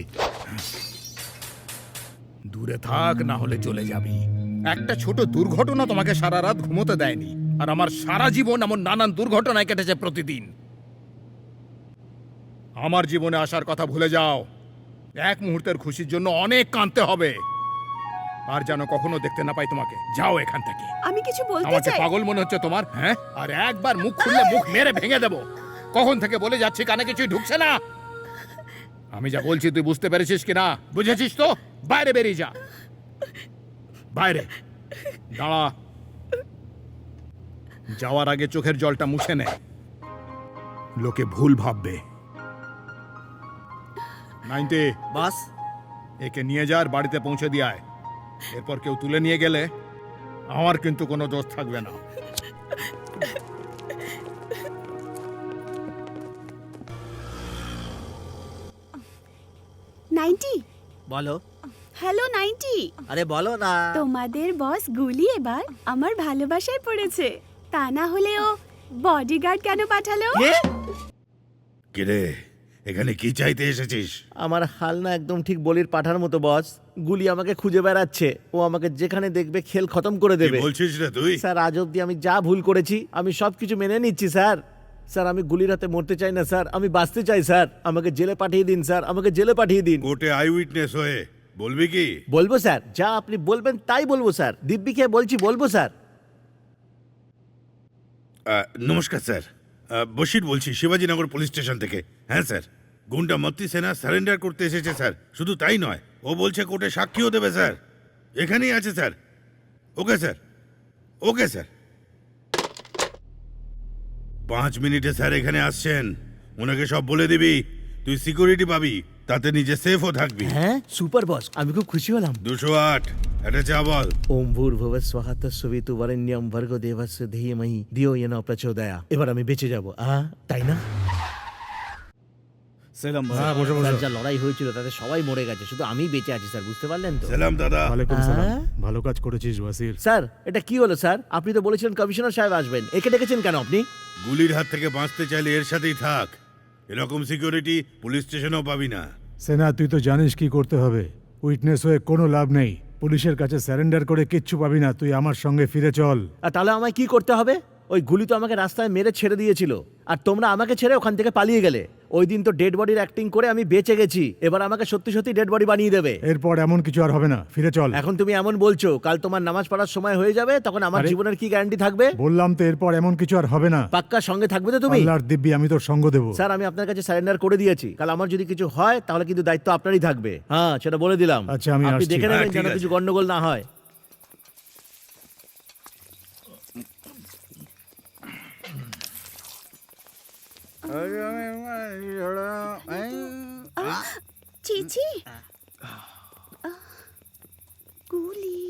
দূরে থাক, না হলে চলে যাবি। একটা ছোট দুর্ঘটনা তোমাকে সারা রাত ঘুমোতে দেয়নি, আর আমার সারা জীবন এমন নানান দুর্ঘটনায় কেটেছে প্রতিদিন। আমার জীবনে আসার কথা ভুলে যাও। এক মুহূর্তের খুশির জন্য অনেক কাঁদতে হবে। আর যেন কখনো দেখতে না পাই তোমাকে। যাও এখান থেকে। আমি কিছু বলতে আমাকে চাই। পাগল মনে হচ্ছে তোমার? হ্যাঁ, আর একবার মুখ খুললে মুখ মেরে ভেঙে দেব। কখন থেকে বলে যাচ্ছি, কানে কিছুই ঢুকছে না। আমি যা বলছি তুই বুঝতে পেরেছিস কিনা? বুঝেছিস তো? বাইরে বেরিয়ে যা, বাইরে দাঁড়া। যাওয়ার আগে চোখের জলটা মুছে নে, লোকে ভুল ভাববে। 90 বাস, একে নিয়ে যা আর বাড়িতে পৌঁছে দিয়ে আয়। এরপর কেউ তুলে নিয়ে গেলে আমার কিন্তু কোনো দোষ থাকবে না। নাইনটি, বলো। Hello ninety. আরে বলো না। তোমাদের বস গুলি এবার আমার ভালোবাসায় পড়েছে। তা না হলে ও বডিগার্ড কেন পাঠালো? কিরে, এখানে কি চাইতে এসেছিস? আমার হাল না একদম ঠিক বলির পাঠার মতো বস। গুলি আমাকে খুঁজে বেড়াচ্ছে, ও আমাকে যেখানে দেখবে খেল খতম করে কি দেবে। বলছিস রে তুই? স্যার, আজ অব্দি আমি যা ভুল করেছি আমি সবকিছু মেনে নিচ্ছি স্যার। স্যার, আমি গুলির হাতে মরতে চাই না স্যার, আমি বাঁচতে চাই স্যার। আমাকে জেলে পাঠিয়ে দিন স্যার, আমাকে জেলে পাঠিয়ে দিন। কোর্টে আই উইটনেস হয়ে বলবি কি? বলবো স্যার, যা আপনি বলবেন তাই বলবো স্যার। দিব্যি খেয়ে বলছি, বলবো স্যার। নমস্কার স্যার, বশির বলছি শিবাজীনগর পুলিশ স্টেশন থেকে। হ্যাঁ স্যার, গুন্ডা মত্তি সেনা সারেন্ডার করতে এসেছে স্যার। শুধু তাই নয়, ও বলছে কোর্টে সাক্ষীও দেবে স্যার। এখানেই আছে sir. Okay sir, okay sir. 5 মিনিটে স্যার এখানে আসছেন। ওনাকে সব বলে দিবি। তুই সিকিউরিটি পাবি, তাতে নিজে সেফও থাকবি। হ্যাঁ সুপার বস, আমি খুব খুশি হলাম। 208 এটা চা বল। ওম ভূর্ভুবঃ স্বাহা তস্সবিতু বরেণ্যম ভর্গো দেবস্য ধীমহি ধিয়ো ইয়ো প্রচোদয়াৎ। এবার আমি বেঁচে যাব, তাই না? সেলাম ভাই। হ্যাঁ বসে বসে। স্যার, যা লড়াই হয়েছিল তাতে সবাই মরে গেছে, শুধু আমি বেঁচে আছি স্যার, বুঝতে পারলেন তো? সালাম দাদা। ওয়ালাইকুম সালাম। ভালো কাজ করেছিস ওয়াসির। স্যার এটা কি হলো স্যার? আপনি তো বলেছিলেন কমিশনার সাহেব আসবেন, একে ডেকেছেন কেন আপনি? গুলির হাত থেকে বাঁচতে চাইলে এর সাথেই থাক। এরকম সিকিউরিটি পুলিশ স্টেশনেও পাবি না। সেনা, তুই তো জানিস কি করতে হবে। উইটনেস হয়ে কোনো লাভ নেই। পুলিশের কাছে স্যারেন্ডার করে কিচ্ছু পাবি না। তুই আমার সঙ্গে ফিরে চল। আর তাহলে আমায় কি করতে হবে? ওই গুলি তো আমাকে রাস্তায় মেরে ছেড়ে দিয়েছিল, আর তোমরা আমাকে ছেড়ে ওখান থেকে পালিয়ে গেলে। ওই দিন তো ডেড বডির অ্যাক্টিং করে আমি বেঁচে গেছি, এবার আমাকে সত্যি সত্যি ডেড বডি বানিয়ে দেবে। এরপর এমন কিছু আর হবে না, ফিরে চল। এখন তুমি এমন বলছো, কাল তোমার নামাজ পড়ার সময় হয়ে যাবে, তখন আমার আরে- জীবনের কি গ্যারান্টি থাকবে? বললাম তো এরপর এমন কিছু আর হবে না। পাক্কা সঙ্গে থাকবে তো তুমি? আল্লাহর দিব্যি, আমি তোর সঙ্গ দেবো। স্যার আমি আপনার কাছে সারেন্ডার করে দিয়েছি, কাল আমার যদি কিছু হয় তাহলে কিন্তু দায়িত্ব আপনারই থাকবে। হ্যাঁ সেটা বলে দিলাম। আচ্ছা, আমি আপনি আসছি। দেখে হ্যাঁ, নেবেন ঠিক যেন আছে। কিছু গন্ডগোল না হয়। চিচি গুলি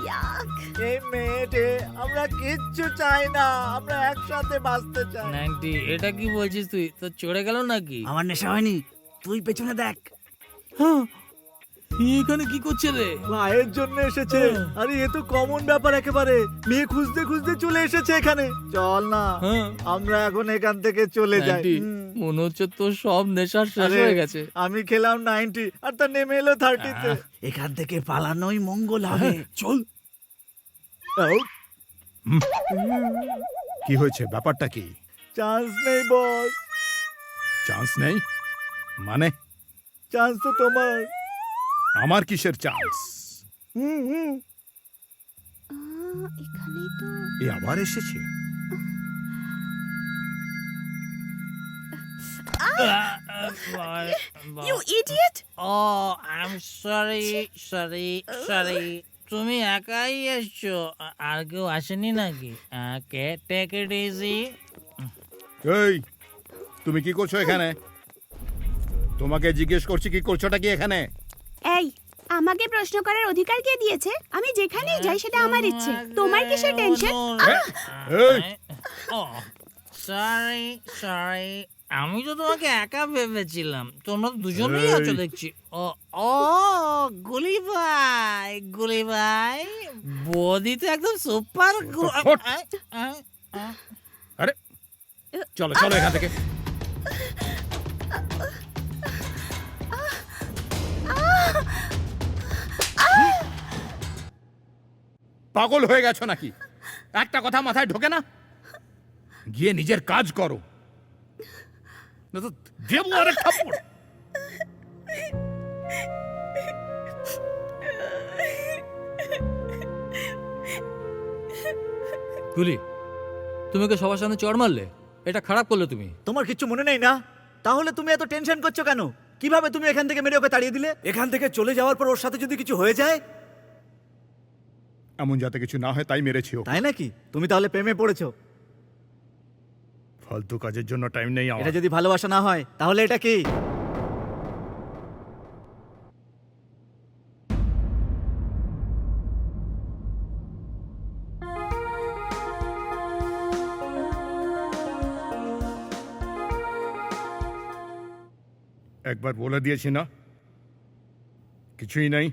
ইয়াক। এই মেয়েটে আমরা কিচ্ছু চাই না, আমরা একসাথে বাঁচতে চাই। 90 এটা কি বলছিস তুই? তো চড়ে গেল নাকি? আমার নেশা হয়নি, তুই পেছনে দেখ। এখানে কি করছে রে? মায়ের জন্য এসেছে। আরে এ তো কমন ব্যাপার একেবারে। মেয়ে খুঁজতে খুঁজতে চলে এসেছে এখানে। চল না হ্যাঁ। আমরা এখন এখান থেকে চলে যাই। 90, মনে হচ্ছে তোর সব নেশা শেষ আরে, হয়ে গেছে। আমি খেলাম 90 আর তা নেমে এলো 30-তে। এখান থেকে পালানোই মঙ্গল হবে। চল। কি হয়েছে? ব্যাপারটা কি? চান্স নেই বস। চান্স নেই মানে? চান্স তো তোমার। আমার কিসের চান্স? এখানেই তো। এ আবার এসেছে। You idiot! ও I am sorry sorry sorry. তুমি একাই এসছো? আর কেউ আসেনি নাকি? Take it easy. এই, তুমি কি করছো এখানে? তোমাকে জিজ্ঞেস করছি কি করছোটা কি এখানে? এই, আমাকে প্রশ্ন করার অধিকার কে দিয়েছে? আমি যেখানেই যাই সেটা আমার ইচ্ছে। তোমার কিসের টেনশন? এই, সরি সরি, আমি তো তোমাকে একা ভেবেছিলাম, তোমরা দুজনেই আছো দেখছি। ও ও গুলি ভাই, গুলি ভাই, বডি তো একদম সুপার। ফট। আরে চলো চলো এখান থেকে। পাগল হয়ে গেছো নাকি? একটা কথা মাথায় ঢোকে না? গিয়ে নিজের কাজ করো, না তো দেবো আরেক থাপ্পড়। গুলি, তুমি ওকে সবার সামনে চড় মারলে, এটা খারাপ করলে তুমি। তোমার কিচ্ছু মনে নেই না? তাহলে তুমি এত টেনশন করছো কেন? কিভাবে তুমি এখান থেকে মেরে ওকে তাড়িয়ে দিলে? এখান থেকে চলে যাওয়ার পর ওর সাথে যদি কিছু হয়ে যায়? এমন যাতে কিছু না হয় তাই মেরেছি ওকে। তাই নাকি? তুমি তাহলে প্রেমে পড়েছো? ফালতু কাজের জন্য টাইম নেই আমার। এটা যদি ভালোবাসা না হয় তাহলে এটা কি? একবার বলে দিয়েছি না, কিছুই নাই।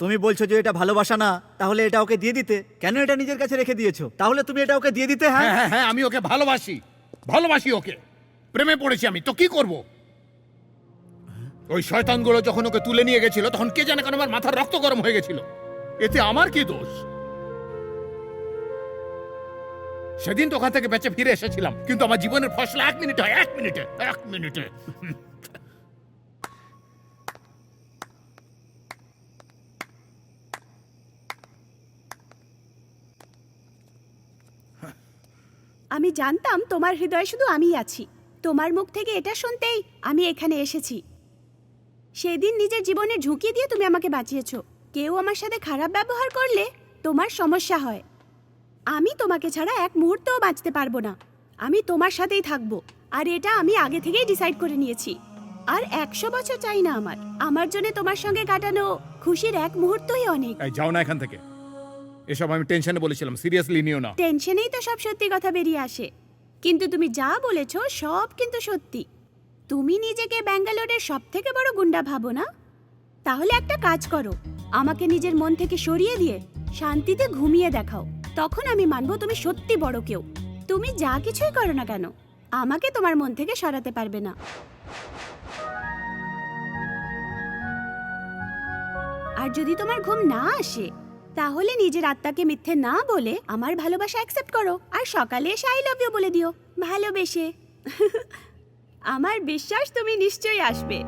তুমি বলছো যে এটা ভালোবাসা না, তাহলে এটা ওকে দিয়ে দিতে। কেন এটা নিজের কাছে রেখে দিয়েছো? তাহলে তুমি এটা ওকে দিয়ে দিতে। হ্যাঁ হ্যাঁ হ্যাঁ হ্যাঁ, আমি ওকে ভালোবাসি, ভালোবাসি ওকে। প্রেমে পড়েছি আমি, তো কি করব? ওই শয়তানগুলো যখন ওকে তুলে নিয়ে গেছিল তখন কে জানে কেন আমার মাথার রক্ত গরম হয়ে গেছিল। এতে আমার কি দোষ? সেদিন তো ওখান থেকে বেঁচে ফিরে এসেছিলাম, কিন্তু আমার জীবনের ফসলা 1 মিনিটে হয়, 1 মিনিটে, 1 মিনিটে। আমি জানতাম তোমার হৃদয়ে শুধু আমিই আছি। তোমার মুখ থেকে এটা শুনতেই আমি এখানে এসেছি। সেদিন নিজের জীবনের ঝুঁকি দিয়ে তুমি আমাকে বাঁচিয়েছো। কেউ আমার সাথে খারাপ ব্যবহার করলে তোমার সমস্যা হয়। আমি তোমাকে ছাড়া এক মুহূর্তও বাঁচতে পারবো না। আমি তোমার সাথেই থাকবো, আর এটা আমি আগে থেকেই ডিসাইড করে নিয়েছি। আর 100 বছর চাই না আমার জন্য তোমার সঙ্গে কাটানো খুশির এক মুহূর্তই অনেক। এই যাও না এখান থেকে, এসব আমি টেনশনে বলেছিলাম, সিরিয়াসলি নিও না। টেনশনেই তো সব সত্যি কথা বেরিয়ে আসে, কিন্তু তুমি যা বলেছো সব কিন্তু সত্যি। তুমি নিজেকে ব্যাঙ্গালোরের সব থেকে বড় গুন্ডা ভাবো না? তাহলে একটা কাজ করো, আমাকে নিজের মন থেকে সরিয়ে দিয়ে শান্তিতে ঘুমিয়ে দেখাও, তখন আমি মানবো তুমি সত্যি বড় কেউ। তুমি যা কিছুই করো না কেন, আমাকে তোমার মন থেকে সরাতে পারবে না। আর যদি তোমার ঘুম না আসে, তাহলে নিজের আত্মাকে মিথ্যে না বলে আমার ভালোবাসা অ্যাকসেপ্ট করো, আর সকালে এসে আই লাভ ইউ বলে দিও ভালোবেসে। আমার বিশ্বাস তুমি নিশ্চয়ই আসবে।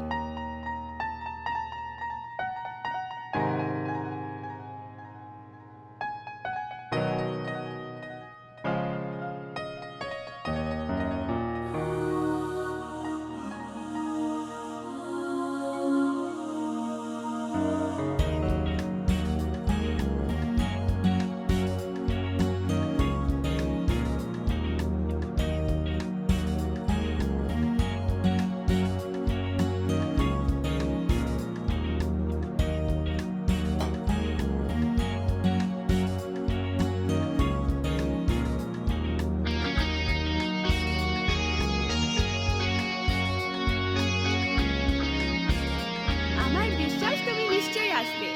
আমার বিশ্বাস তুমি নিশ্চয়ই আসবে।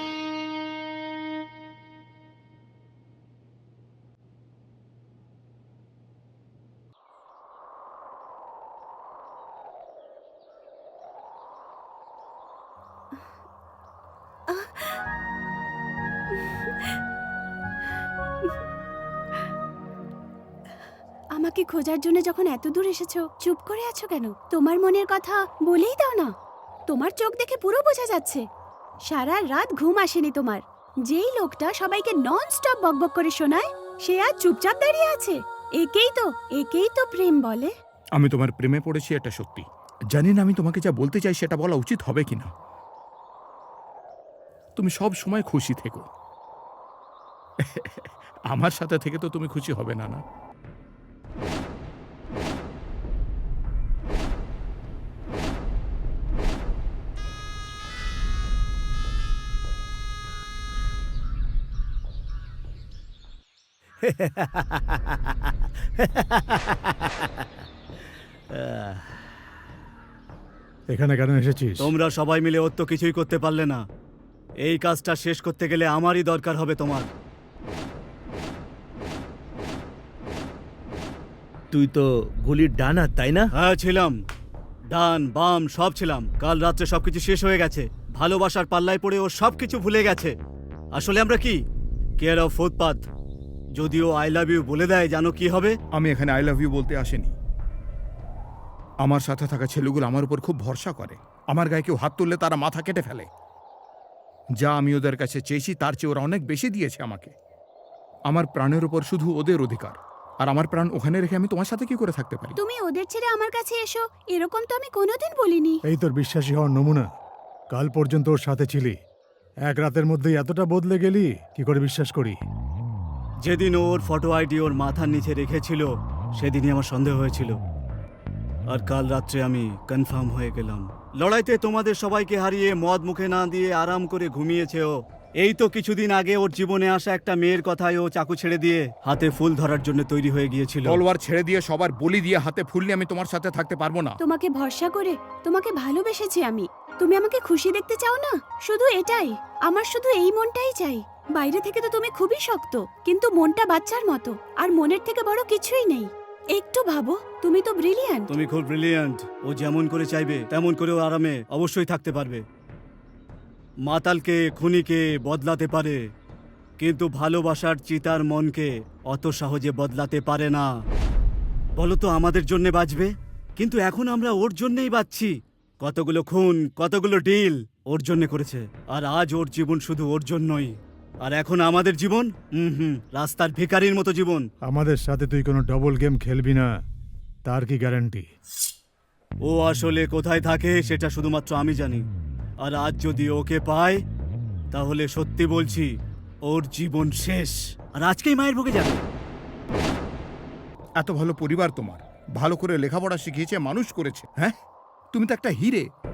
আমাকে খোঁজার জন্য যখন এত দূর এসেছো, চুপ করে আছো কেন? তোমার মনের কথা বলেই দাও না। তোমার চোখ দেখে পুরো বোঝা যাচ্ছে সারা রাত ঘুম আসেনি তোমার। যেই লোকটা সবাইকে নন স্টপ বকবক করে শোনায়, সে আজ চুপচাপ দাঁড়িয়ে আছে। একেই তো প্রেম বলে। আমি তোমার প্রেমে পড়েছি, এটা সত্যি। জানি না আমি তোমাকে যা বলতে চাই সেটা বলা উচিত হবে কিনা। তুমি সব সময় খুশি থেকো। আমার সাথে থেকে তো তুমি খুশি হবে না, না? এখানে কেন এসেছিস? তোমরা সবাই মিলে ওর তো কিছুই করতে পারলে না। এই কাজটা শেষ করতে গেলে আমারই দরকার হবে তোমার। তুই তো গুলির ডান হাত, তাই না? হ্যাঁ ছিলাম, ডান বাম সব ছিলাম। কাল রাত্রে সবকিছু শেষ হয়ে গেছে। ভালোবাসার পাল্লায় পড়ে ও সবকিছু ভুলে গেছে। আসলে আমরা কি কেয়ার অফ ফুটপাথ। যদিও আই লাভ ইউ বলে দেয়, জানো কি হবে? আমি এখানে আই লাভ ইউ বলতে আসিনি। আমার সাথে থাকা ছেলেগুলো আমার উপর খুব ভরসা করে। আমার গায়ে কেউ হাত তুললে তারা মাথা কেটে ফেলে। যা আমি ওদের কাছে চেয়েছি তার চেয়ে ওরা অনেক বেশি দিয়েছে আমাকে। আমার প্রাণের উপর শুধু ওদের অধিকার, আর আমার প্রাণ ওখানে রেখে আমি তোমার সাথে কি করে থাকতে পারি? তুমি ওদের ছেড়ে আমার কাছে এসো, এরকম তো আমি কোনোদিন বলিনি। এই তোর বিশ্বাসী হওয়ার নমুনা। কাল পর্যন্ত ওর সাথে ছিলি, এক রাতের মধ্যেই এতটা বদলে গেলি, কি করে বিশ্বাস করি? যেদিন ওর ফটো আইডি ওর মাথার নিচে রেখেছিল, সেদিনই আমার সন্দেহ হয়েছিল। আর কাল রাত্রে আমি কনফার্ম হয়ে গেলাম। লড়াইতে তোমাদের সবাইকে হারিয়ে মদ মুখে না দিয়ে আরাম করে ঘুমিয়েছে ও। এই তো কিছুদিন আগে ওর জীবনে আসা একটা মেয়ের কথায় ও চাকু ছেড়ে দিয়ে হাতে ফুল ধরার জন্য তৈরি হয়ে গিয়েছিল। তলোয়ার ছেড়ে দিয়ে সবার বলি দিয়ে হাতে ফুল নিয়ে আমি তোমার সাথে থাকতে পারবো না। তোমাকে ভরসা করে তোমাকে ভালোবেসেছি আমি। তুমি আমাকে খুশি দেখতে চাও না? শুধু এটাই, আমার শুধু এই মনটাই চাই। বাইরে থেকে তো তুমি খুবই শক্ত, কিন্তু মনটা বাচ্চার মতো, আর মনের থেকে বড় কিছুই নেই। একটু ভাবো, তুমি তো ব্রিলিয়ান্ট। তুমি খুব ব্রিলিয়ান্ট। ও যেমন করে চাইবে তেমন করে ও আরামে অবশ্যই থাকতে পারবে। মাতালকে খুনিকে বদলাতে পারে, কিন্তু ভালোবাসার চিতার মনকে অত সহজে বদলাতে পারে না। বলো তো আমাদের জন্য বাঁচবে, কিন্তু এখন আমরা ওর জন্যই বাঁচছি। কতগুলো খুন, কতগুলো ডিল ওর জন্য করেছে, আর আজ ওর জীবন শুধু ওর জন্যই। আর এখন আমাদের জীবন রাস্তার ভিখারির মতো জীবন। আমাদের সাথে তুই কোনো ডবল গেম খেলবি না, তার কি গ্যারান্টি? ও আসলে কোথায় থাকে সেটা শুধুমাত্র আমি জানি। আর আজ যদি ওকে পাই, তাহলে সত্যি বলছি ওর জীবন শেষ, আর আজকেই মায়ের ভোগে যাবে। এত ভালো পরিবার তোমার, ভালো করে লেখাপড়া শিখিয়েছে, মানুষ করেছে। হ্যাঁ, তুমি তো একটা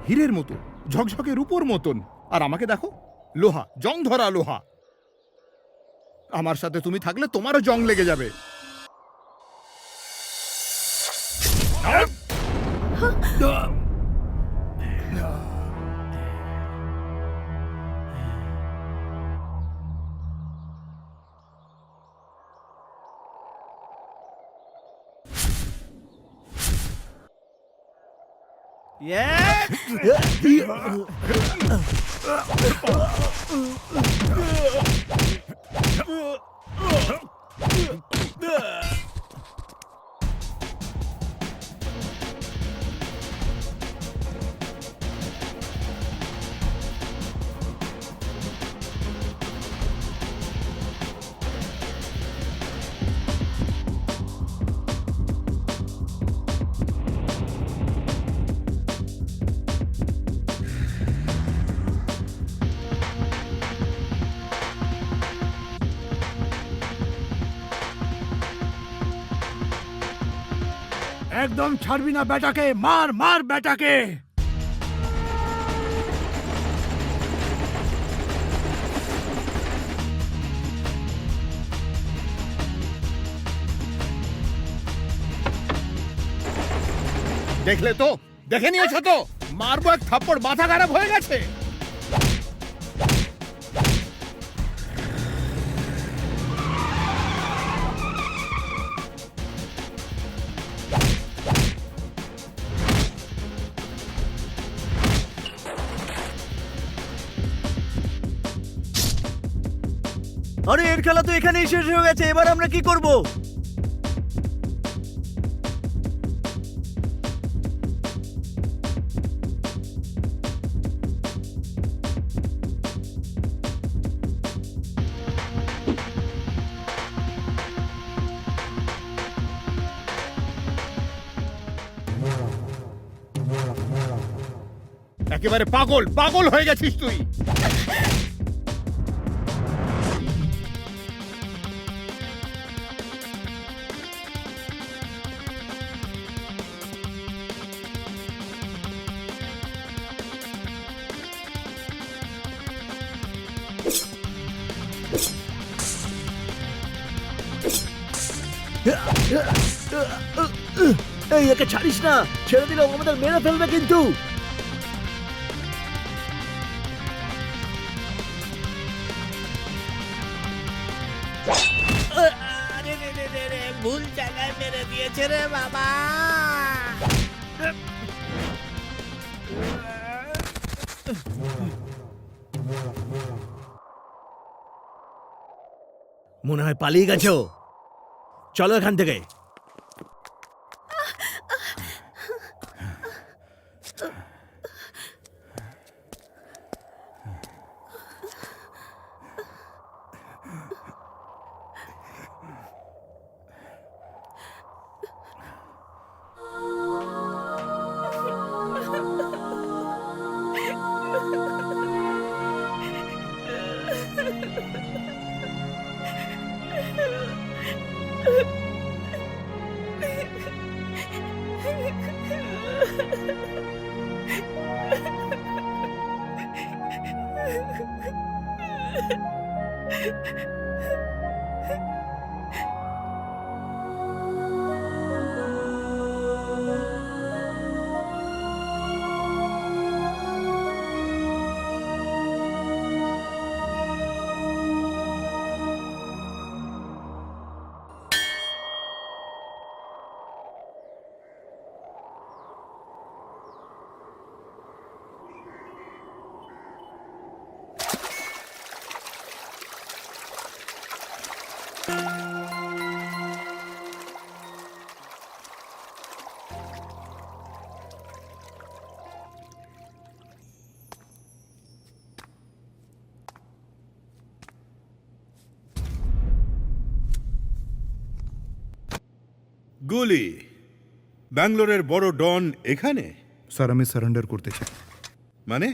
হীরের মতো, ঝকঝকে রূপোর মতন। আর আমাকে দেখো, লোহা, জং ধরা লোহা। আমার সাথে তুমি থাকলে তোমারও জং লেগে যাবে। একদম ছাড়বি না বেটাকে, মার মার বেটাকে। দেখলে তো, দেখে নিয়েছো তো, মারবো এক থাপ্পড়, মাথা খারাপ হয়ে গেছে। আরে এর খেলা তো এখানেই শেষ হয়ে গেছে, এবার আমরা কি করব? একেবারে পাগল পাগল হয়ে গেছিস তুই। এই একে ছাড়িস না, ছেড়ে দিলে ও আমাদের মেরে ফেলবে কিন্তু। ভুল জায়গায় মেরে দিয়েছে রে বাবা। মনে হয় পালিয়ে গেছো। চলো এখান থেকে। গুলি, ব্যাঙ্গালোরের বড় ডন এখানে? স্যার, আমি সারেন্ডার করতে চাই। মানে?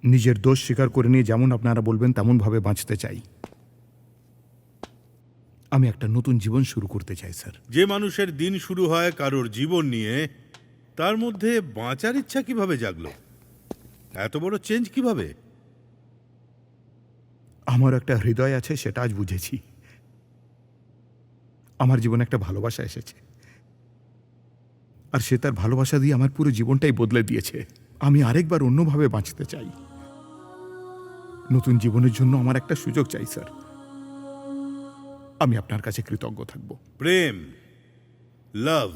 নিজের দোষ স্বীকার করে নিয়ে যেমন আপনারা বলবেন তেমন ভাবে বাঁচতে চাই। আমি একটা নতুন জীবন শুরু করতে চাই স্যার। যে মানুষের দিন শুরু হয় কারোর জীবন নিয়ে, তার মধ্যে বাঁচার ইচ্ছা কিভাবে জাগলো? এত বড় চেঞ্জ কিভাবে? আমার একটা হৃদয় আছে, সেটা আজ বুঝেছি। আমার জীবনে একটা ভালোবাসা এসেছে, আর সে তার ভালোবাসা দিয়ে আমার পুরো জীবনটাই বদলে দিয়েছে। আমি আরেকবার অন্যভাবে বাঁচতে চাই। নতুন জীবনের জন্য আমার একটা সুযোগ চাই স্যার। আমি আপনার কাছে কৃতজ্ঞ থাকব। প্রেম, লাভ,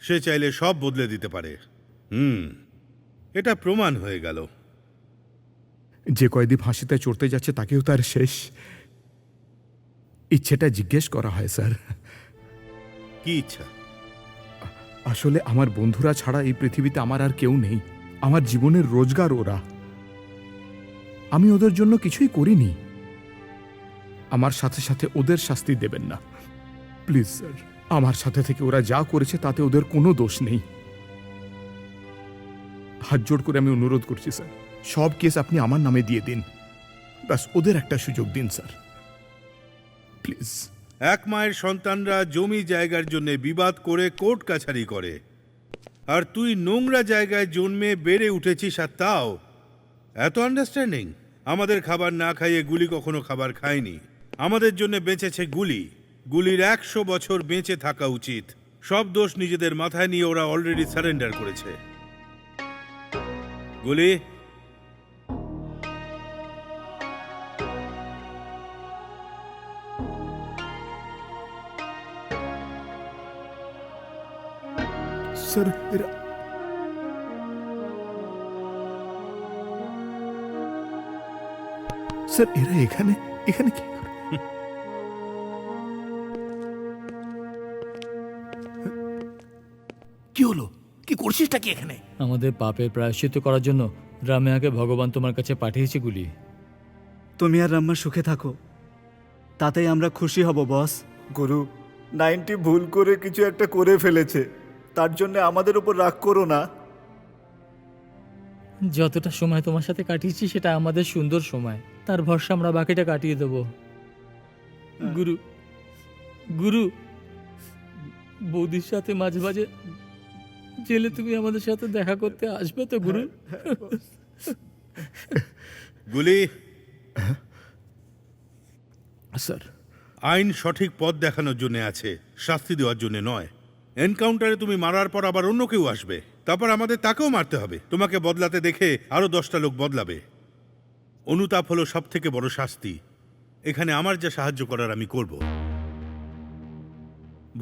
সে চাইলে সব বদলে দিতে পারে। এটা প্রমাণ হয়ে গেল। যে কয়েদি ফাঁসিতে চড়তে যাচ্ছে তাকেও তার শেষ ইচ্ছেটা জিজ্ঞেস করা হয় স্যার। কি ইচ্ছা? আসলে আমার বন্ধুরা ছাড়া এই পৃথিবীতে আমার আর কেউ নেই। আমার জীবনের রোজগার ওরা। আমি ওদের জন্য কিছুই করিনি। আমার সাথে সাথে ওদের শাস্তি দেবেন না প্লিজ স্যার। আমার সাথে থেকে ওরা যা করেছে তাতে ওদের কোনো দোষ নেই। হাত জোড় করে আমি অনুরোধ করছি স্যার, সব কেস আপনি আমার নামে দিয়ে দিন। ব্যাস ওদের একটা সুযোগ দিন স্যার, প্লিজ। এক মায়ের সন্তানরা জমি জায়গার জন্য বিবাদ করে কোর্ট কাছারি করে, আর তুই নোংরা জায়গায় জন্মে বেড়ে উঠেছিস, আর তাও এত আন্ডারস্ট্যান্ডিং। আমাদের খাবার না খাইয়ে গুলি কখনো খাবার খায়নি। আমাদের জন্য বেঁচেছে গুলি। গুলির 100 বছর বেঁচে থাকা উচিত। সব দোষ নিজেদের মাথায় নিয়ে ওরা অলরেডি সারেন্ডার করেছে। গুলি, স্যার এরা স্যার এরা এখানে এখানে কি করে? কি হলো? কি করছিসটা কি এখানে? আমাদের পাপের প্রায়শ্চিত্ত করার জন্য রামিয়াকে ভগবান তোমার কাছে পাঠিয়েছে গুলি। তুমি আর রাম্মা সুখে থাকো, তাতেই আমরা খুশি হব বস। গুরু, 90 ভুল করে কিছু একটা করে ফেলেছে, তার জন্য আমাদের উপর রাগ করো না। যতটা সময় তোমার সাথে কাটিয়েছি সেটা আমাদের সুন্দর সময়, তার ভরসা আমরা বাকিটা কাটিয়ে দেব। গুরু, গুরু, বৌদির সাথে মাঝে মাঝে জেলে তুমি আমাদের সাথে দেখা করতে আসবে তো গুরু? গুলি, স্যার আইন সঠিক পথ দেখানোর জন্য আছে, শাস্তি দেওয়ার জন্য নয়। এনকাউন্টারে তুমি মারার পর আবার অন্য কেউ আসবে, তারপর আমাদের তাকেও মারতে হবে। তোমাকে বদলাতে দেখে আরো 10টা লোক বদলাবে। অনুতাপ হলো সব থেকে বড় শাস্তি। এখানে আমার যা সাহায্য করার আমি করব।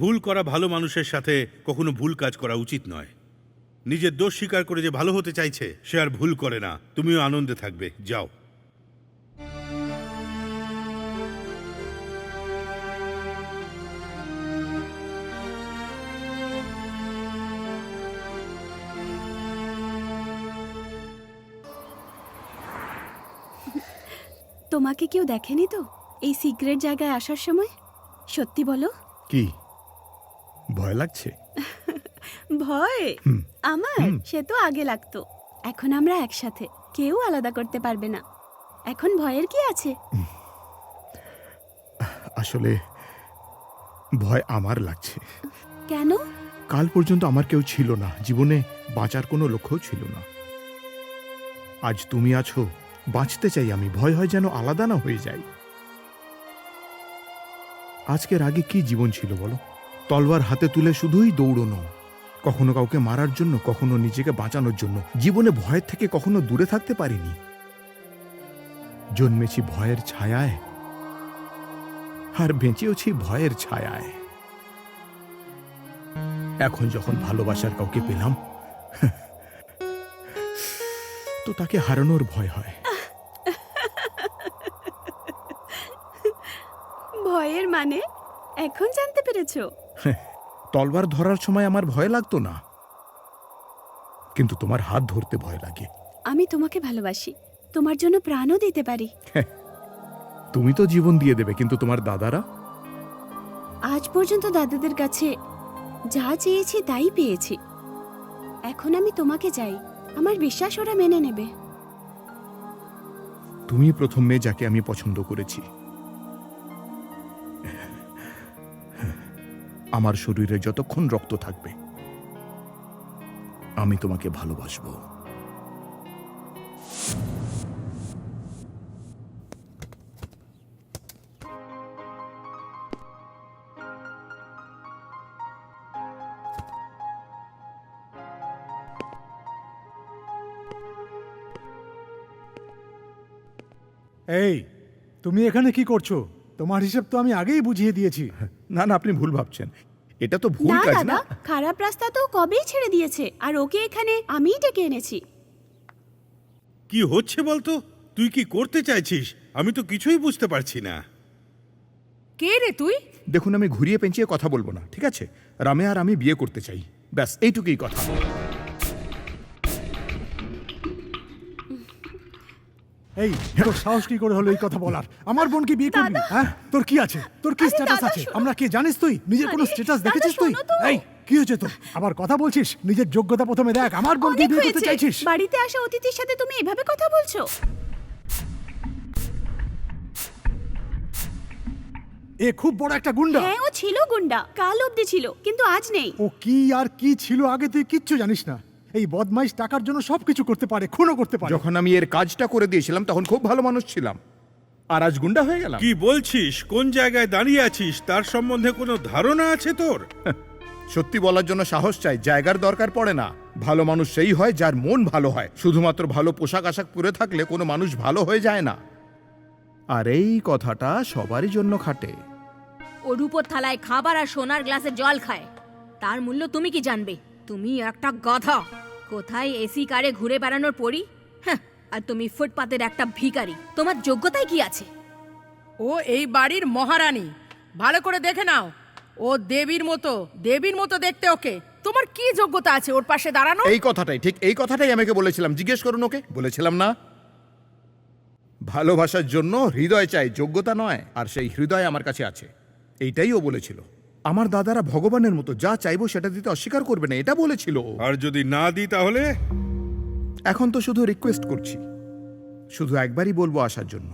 ভুল করা ভালো মানুষের সাথে কখনো ভুল কাজ করা উচিত নয়। নিজের দোষ স্বীকার করে যে ভালো হতে চাইছে সে আর ভুল করে না। তুমিও আনন্দে থাকবে, যাও। তোমাকে কেউ দেখেনি তো এই সিক্রেট জায়গায় আসার সময়? সত্যি বলো। কি ভয় লাগছে? ভয় আমার সে তো আগে লাগতো, এখন আমরা একসাথে, কেউ আলাদা করতে পারবে না। এখন ভয়ের কি আছে? আসলে ভয় আমার লাগছে। কেন? কাল পর্যন্ত আমার কেউ ছিল না, জীবনে বাঁচার কোনো লক্ষ্যও ছিল না। আজ তুমি আছো, বাঁচতে চাই আমি। ভয় হয় যেন আলাদা না হয়ে যাই। আজকের আগে কি জীবন ছিল বলো? তলোয়ার হাতে তুলে শুধুই দৌড়নো, কখনো কাউকে মারার জন্য, কখনো নিজেকে বাঁচানোর জন্য। জীবনে ভয়ের থেকে কখনো দূরে থাকতে পারিনি। জন্মেছি ভয়ের ছায়ায়, আর বেঁচেওছি ভয়ের ছায়ায়। এখন যখন ভালোবাসার কাউকে পেলাম, তো তাকে হারানোর ভয় হয়। ভয়ের মানে এখন জানতে পেরেছো? তলবার ধরার সময় আমার ভয় লাগতো না, কিন্তু তোমার হাত ধরতে ভয় লাগে। আমি তোমাকে ভালোবাসি, তোমার জন্য প্রাণও দিতে পারি। তুমি তো জীবন দিয়ে দেবে, কিন্তু তোমার দাদারা? আজ পর্যন্ত দাদাদের কাছে যা চেয়েছি তাই পেয়েছি। এখন আমি তোমাকে চাই, আমার বিশ্বাস ওরা মেনে নেবে। তুমি প্রথম মেয়ে যাকে আমি পছন্দ করেছি। আমার শরীরে যতক্ষণ রক্ত থাকবে আমি তোমাকে ভালোবাসবো। এই তুমি এখানে কি করছো? তোমার হিসেব তো আমি আগেই বুঝিয়ে দিয়েছি। না না, আপনি ভুল ভাবছেন, এটা তো ভুল না কাজ দাদা, না। খারাপ রাস্তা তো কবেই ছেড়ে দিয়েছে, আর ওকে এখানে আমিই ডেকে এনেছি। কি হচ্ছে বলতো? তুই কি করতে চাইছিস? আমি তো কিছুই বুঝতে পারছি না। কে রে তুই? দেখুন, আমি ঘুরিয়ে পেঁচিয়ে কথা বলবো না, ঠিক আছে? রামে আর আমি বিয়ে করতে চাই, ব্যাস এইটুকুই কথা। এই তোর সাহস কি করে হলো এই কথা বলার? আমার বোনকে বিয়ে করবি? হ্যাঁ, তোর কি আছে? তোর কি আরে স্ট্যাটাস দাদা, আছে? শোনো। আমরা কে জানিস তুই? নিজের কোনো আরে, স্ট্যাটাস দাদা, দেখেছিস তুই? শোনো তো। এই কি হয়েছে তোর? আবার কথা বলছিস? নিজের যোগ্যতা প্রথমে দেখ। আমার বোনকে অনেক বিয়ে করতে হয়েছে। চাইছিস? বাড়িতে আসা অতিথির সাথে তুমি এভাবে কথা বলছো? এ খুব বড় একটা গুন্ডা। হ্যাঁ, ও ছিল গুন্ডা, কাল অবধি ছিল, কিন্তু আজ নেই। ও কি আর কি ছিল আগে তুই কিচ্ছু জানিস না। এই বদমাইশ টাকার জন্য সবকিছু করতে পারে, খুনও করতে পারে। যখন আমি এর কাজটা করে দিয়েছিলাম তখন খুব ভালো মানুষ ছিলাম, আর আজ গুন্ডা হয়ে গেলাম। কি বলছিস? কোন জায়গায় দাঁড়িয়ে আছিস তার সম্বন্ধে কোনো ধারণা আছে তোর? সত্যি বলার জন্য সাহস চাই, জায়গার দরকার পড়ে না। ভালো মানুষ সেই হয় যার মন ভালো হয়। শুধুমাত্র ভালো পোশাক আশাক পরে থাকলে কোনো মানুষ ভালো হয়ে যায় না। আর এই কথাটা সবারই জন্য খাটে। ও রূপোর থালায় খাবার আর সোনার গ্লাসে জল খায়, তার মূল্য তুমি কি জানবে? তুমি একটা গাধা, কোথায় এসি কারে ঘুরে বেড়ানোর পরি। হ্যাঁ, আর তুমি ফুটপাতের একটা ভিখারি। তোমার যোগ্যতায় কি আছে? ও এই বাড়ির মহারানী, ভালো করে দেখে নাও। ও দেবীর মতো দেখতে ওকে। তোমার কি যোগ্যতা আছে ওর পাশে দাঁড়ানো? এই কথাটাই, ঠিক এই কথাটাই আমাকে বলেছিলাম। জিজ্ঞেস করুন ওকে, বলেছিলাম না? ভালোবাসার জন্য হৃদয় চাই, যোগ্যতা নয়। আর সেই হৃদয় আমার কাছে আছে, এইটাই ও বলেছিল। আমার দাদারা ভগবানের মতো, যা চাইবো সেটা দিতে অস্বীকার করবে না, এটা বলেছিল ও। আর যদি না দিই তাহলে? এখন তো শুধু রিকোয়েস্ট করছি, শুধু একবারই বলবো আসার জন্য।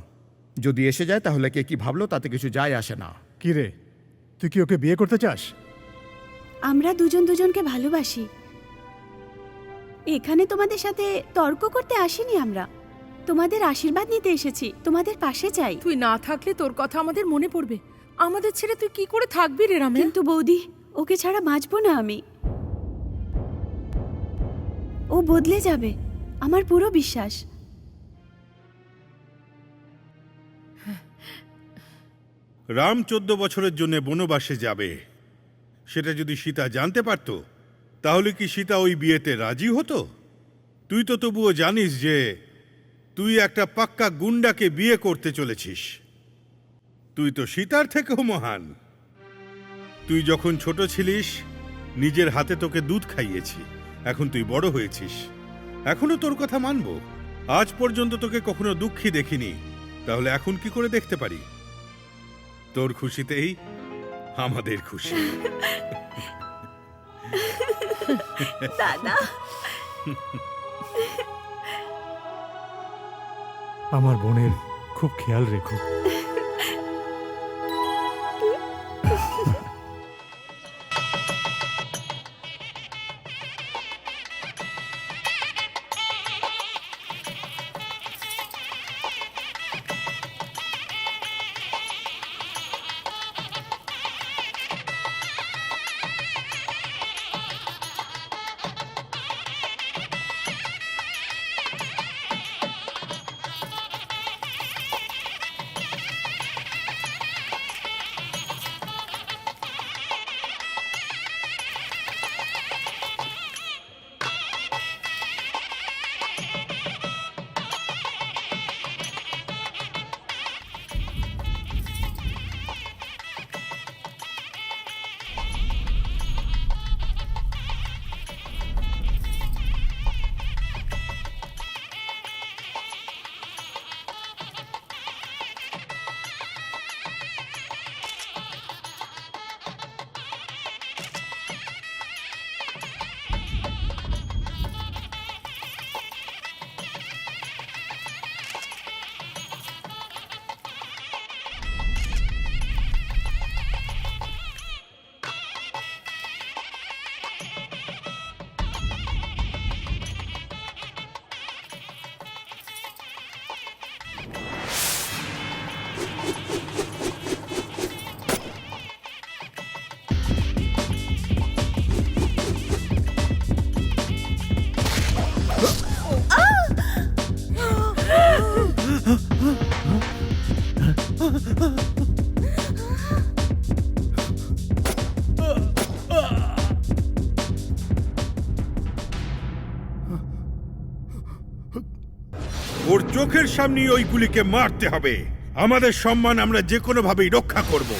যদি এসে যায় তাহলে কে কি ভাবলো তাতে কিছু যায় আসে না। কি রে, তুই কি ওকে বিয়ে করতে চাস? আমরা দুজন দুজনকে ভালোবাসি। এখানে তোমাদের সাথে তর্ক করতে আসিনি আমরা, তোমাদের আশীর্বাদ নিতে এসেছি, তোমাদের পাশে চাই। তুই না থাকলে তোর কথা আমাদের মনে পড়বে। আমাদের ছেড়ে তুই কি করে থাকবি রে রামে? কিন্তু বৌদি, ওকে ছাড়া বাঁচবো না আমি। ও বদলে যাবে, আমার পুরো বিশ্বাস। রাম 14 বছরের জন্য বনবাসে যাবে, সেটা যদি সীতা জানতে পারত তাহলে কি সীতা ওই বিয়েতে রাজি হতো? তুই তো তবুও জানিস যে তুই একটা পাক্কা গুন্ডাকে বিয়ে করতে চলেছিস। তুই তো সীতার থেকেও মহান। তুই যখন ছোট ছিলিস নিজের হাতে তোকে দুধ খাইয়েছি, এখন তুই বড় হয়েছিস, এখনো তোর কথা মানব। আজ পর্যন্ত তোকে কখনো দুঃখী দেখিনি, তাহলে এখন কি করে দেখতে পারি? তোর খুশিতেই আমাদের খুশি। দাদা, আমার বোনের খুব খেয়াল রেখো। ওর চোখের সামনে ওই গুলিকে মারতে হবে। আমাদের সম্মান আমরা যে কোনো ভাবেই রক্ষা করব।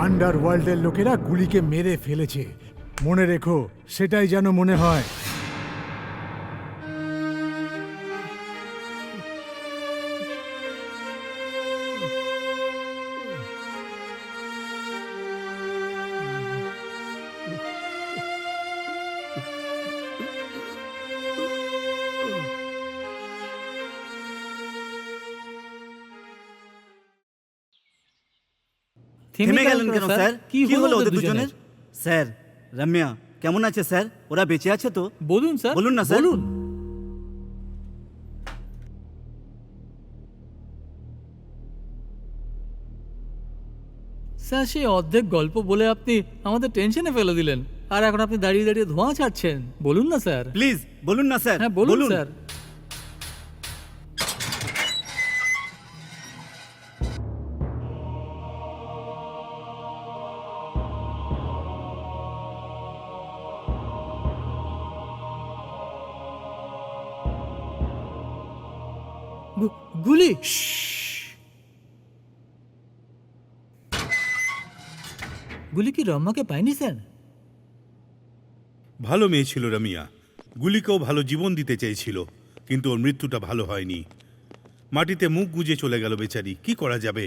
আন্ডারওয়ার্ল্ডের লোকেরা গুলিকে মেরে ফেলেছে, মনে রেখো, সেটাই যেন মনে হয়। থেমে গেলেন কেন স্যার? কি কি হলো ওদের দুজনের? দুজনের? স্যার, রম্যা কেমন আছে স্যার? ওরা বেঁচে আছে তো? বলুন স্যার, বলুন না স্যার। বলুন। স্যার, সেই অর্ধেক গল্প বলে আপনি আমাদের টেনশনে ফেলে দিলেন, আর এখন আপনি দাঁড়িয়ে দাঁড়িয়ে ধোঁয়া ছাড়ছেন। বলুন না স্যার। প্লিজ বলুন না স্যার। হ্যাঁ, বলুন স্যার। গুলি। গুলি কি রম্মাকে পায়নি স্যার? ভালো মেয়ে ছিল রামিয়া, গুলিকেও ভালো জীবন দিতে চেয়েছিল, কিন্তু ওর মৃত্যুটা ভালো হয়নি। মাটিতে মুখ গুজে চলে গেল বেচারি। কি করা যাবে?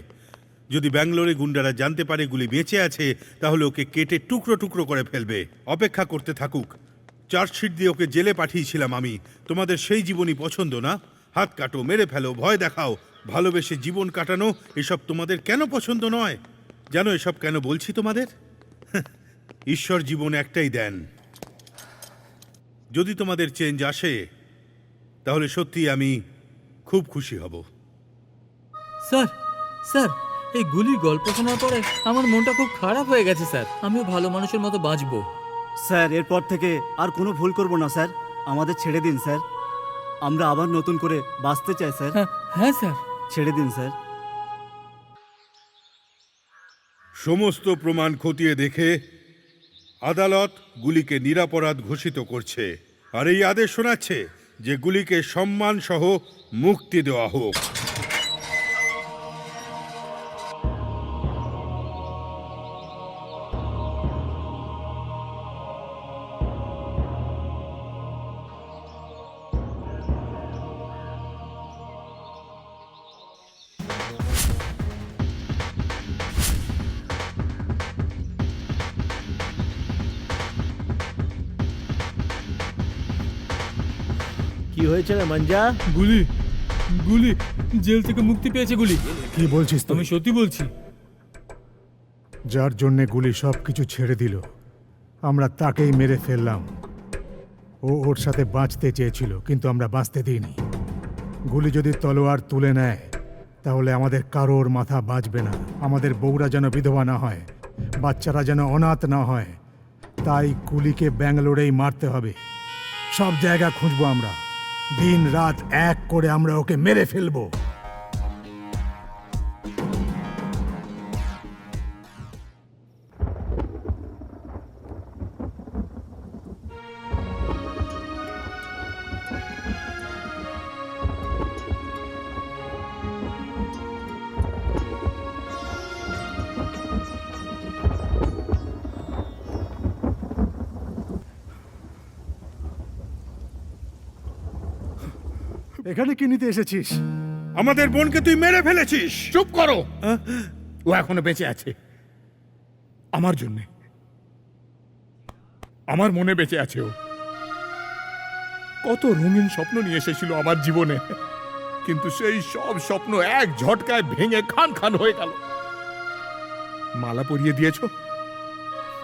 যদি ব্যাঙ্গালোরে গুন্ডারা জানতে পারে গুলি বেঁচে আছে, তাহলে ওকে কেটে টুকরো টুকরো করে ফেলবে। অপেক্ষা করতে থাকুক। চার্জশিট দিয়ে ওকে জেলে পাঠিয়েছিলাম আমি। তোমাদের সেই জীবনই পছন্দ না? হাত কাটো, মেরে ফেলো, ভয় দেখাও, ভালোবেসে জীবন কাটানো, এসব তোমাদের কেন পছন্দ নয়? জানো এসব কেন বলছি তোমাদের? ঈশ্বর জীবন একটাই দেন। যদি তোমাদের চেঞ্জ আসে, তাহলে সত্যি আমি খুব খুশি হব। স্যার, স্যার, এই গুলির গল্প শোনার পরে আমার মনটা খুব খারাপ হয়ে গেছে স্যার। আমিও ভালো মানুষের মতো বাঁচবো। স্যার, এরপর থেকে আর কোনো ভুল করব না স্যার। আমাদের ছেড়ে দিন স্যার। আমরা আবার নতুন করে বাঁচতে চাই স্যার। হ্যাঁ স্যার। ছেড়ে দিন স্যার। সমস্ত প্রমাণ খতিয়ে দেখে আদালত গুলিকে নিরপরাধ ঘোষিত করছে, আর এই আদেশ শোনাচ্ছে যে গুলিকে সম্মান সহ মুক্তি দেওয়া হোক। কি হয়েছে রে মঞ্জা? গুলি, গুলি, জেল থেকে মুক্তি পেয়েছে গুলি। কি বলছিস আমি তুমি? সত্যি বলছি। যার জন্যে গুলি সব কিছু ছেড়ে দিল, আমরা তাকেই মেরে ফেললাম। ও ওর সাথে বাঁচতে চেয়েছিল, কিন্তু আমরা বাঁচতে দিইনি। গুলি যদি তলোয়ার তুলে নেয়, তাহলে আমাদের কারোর মাথা বাঁচবে না। আমাদের বউরা যেন বিধবা না হয়, বাচ্চারা যেন অনাথ না হয়। তাই গুলিকে ব্যাঙ্গালোরেই মারতে হবে। সব জায়গা খুঁজবো আমরা, দিন রাত এক করে আমরা ওকে মেরে ফেলবো। এখানে কি নিতে এসেছিস? আমাদের বোনকে তুই মেরে ফেলেছিস। চুপ করো। ও এখনো বেঁচে আছে আমার জন্য। আমার মনে বেঁচে আছে ও। কত রঙিন স্বপ্ন নিয়ে এসেছিল আমার জীবনে, কিন্তু সেই সব স্বপ্ন এক ঝটকায় ভেঙে খান খান হয়ে গেল। মালা পরিয়ে দিয়েছ,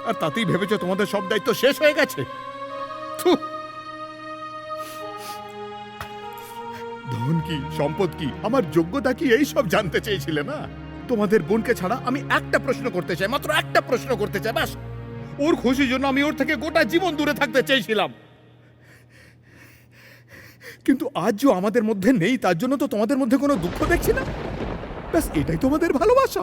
আর তাতেই ভেবেছ তোমাদের সব দায়িত্ব শেষ হয়ে গেছে। থু। ধন কি, সম্পদ কি, আমার যোগ্যতা কি, এই সব জানতে চেয়েছিলে না? তোমাদের বোনকে ছাড়া আমি একটা প্রশ্ন করতে চাই, মাত্র একটা প্রশ্ন করতে চাই, ব্যাস। ওর খুশির জন্য আমি ওর থেকে গোটা জীবন দূরে থাকতে চেয়েছিলাম, কিন্তু আজ যে আমাদের মধ্যে নেই তার জন্য তো তোমাদের মধ্যে কোনো দুঃখ দেখছি না। ব্যাস এটাই তোমাদের ভালোবাসা।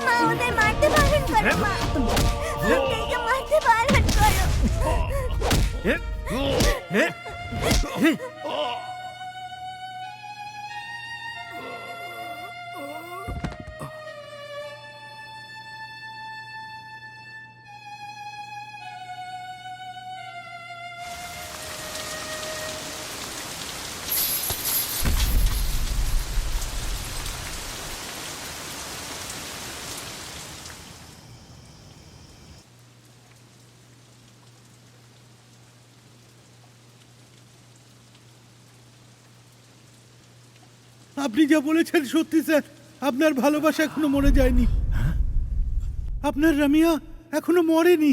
মা ওদের মারতে বারণ করো মা, ওদেরকে মারতে বারণ করো। আপনি যা বলেছেন সত্যি স্যার, আপনার ভালোবাসা এখনো মরে যায়নি। আপনার রামিয়া এখনো মরেনি।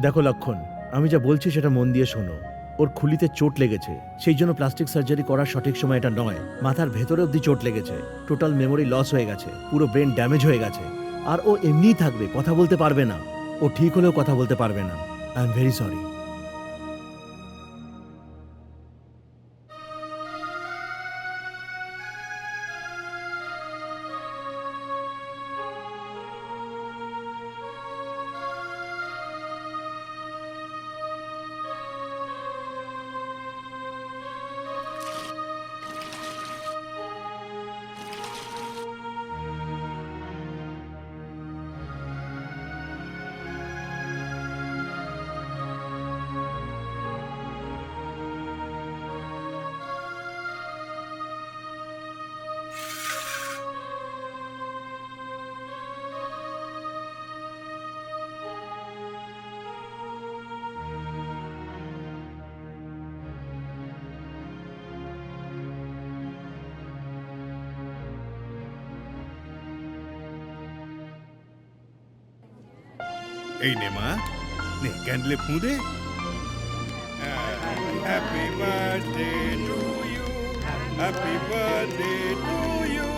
দেখো লক্ষণ, আমি যা বলছি সেটা মন দিয়ে শোনো। ওর খুলিতে চোট লেগেছে, সেই জন্য প্লাস্টিক সার্জারি করার সঠিক সময় এটা নয়। মাথার ভেতরে অবধি চোট লেগেছে, টোটাল মেমোরি লস হয়ে গেছে, পুরো ব্রেন ড্যামেজ হয়ে গেছে। আর ও এমনিই থাকবে, কথা বলতে পারবে না। ও ঠিক হলেও কথা বলতে পারবে না। I am very sorry. এই নে মা, নে ক্যান্ডেলে ফুঁ দে। Happy birthday to you, happy birthday to you,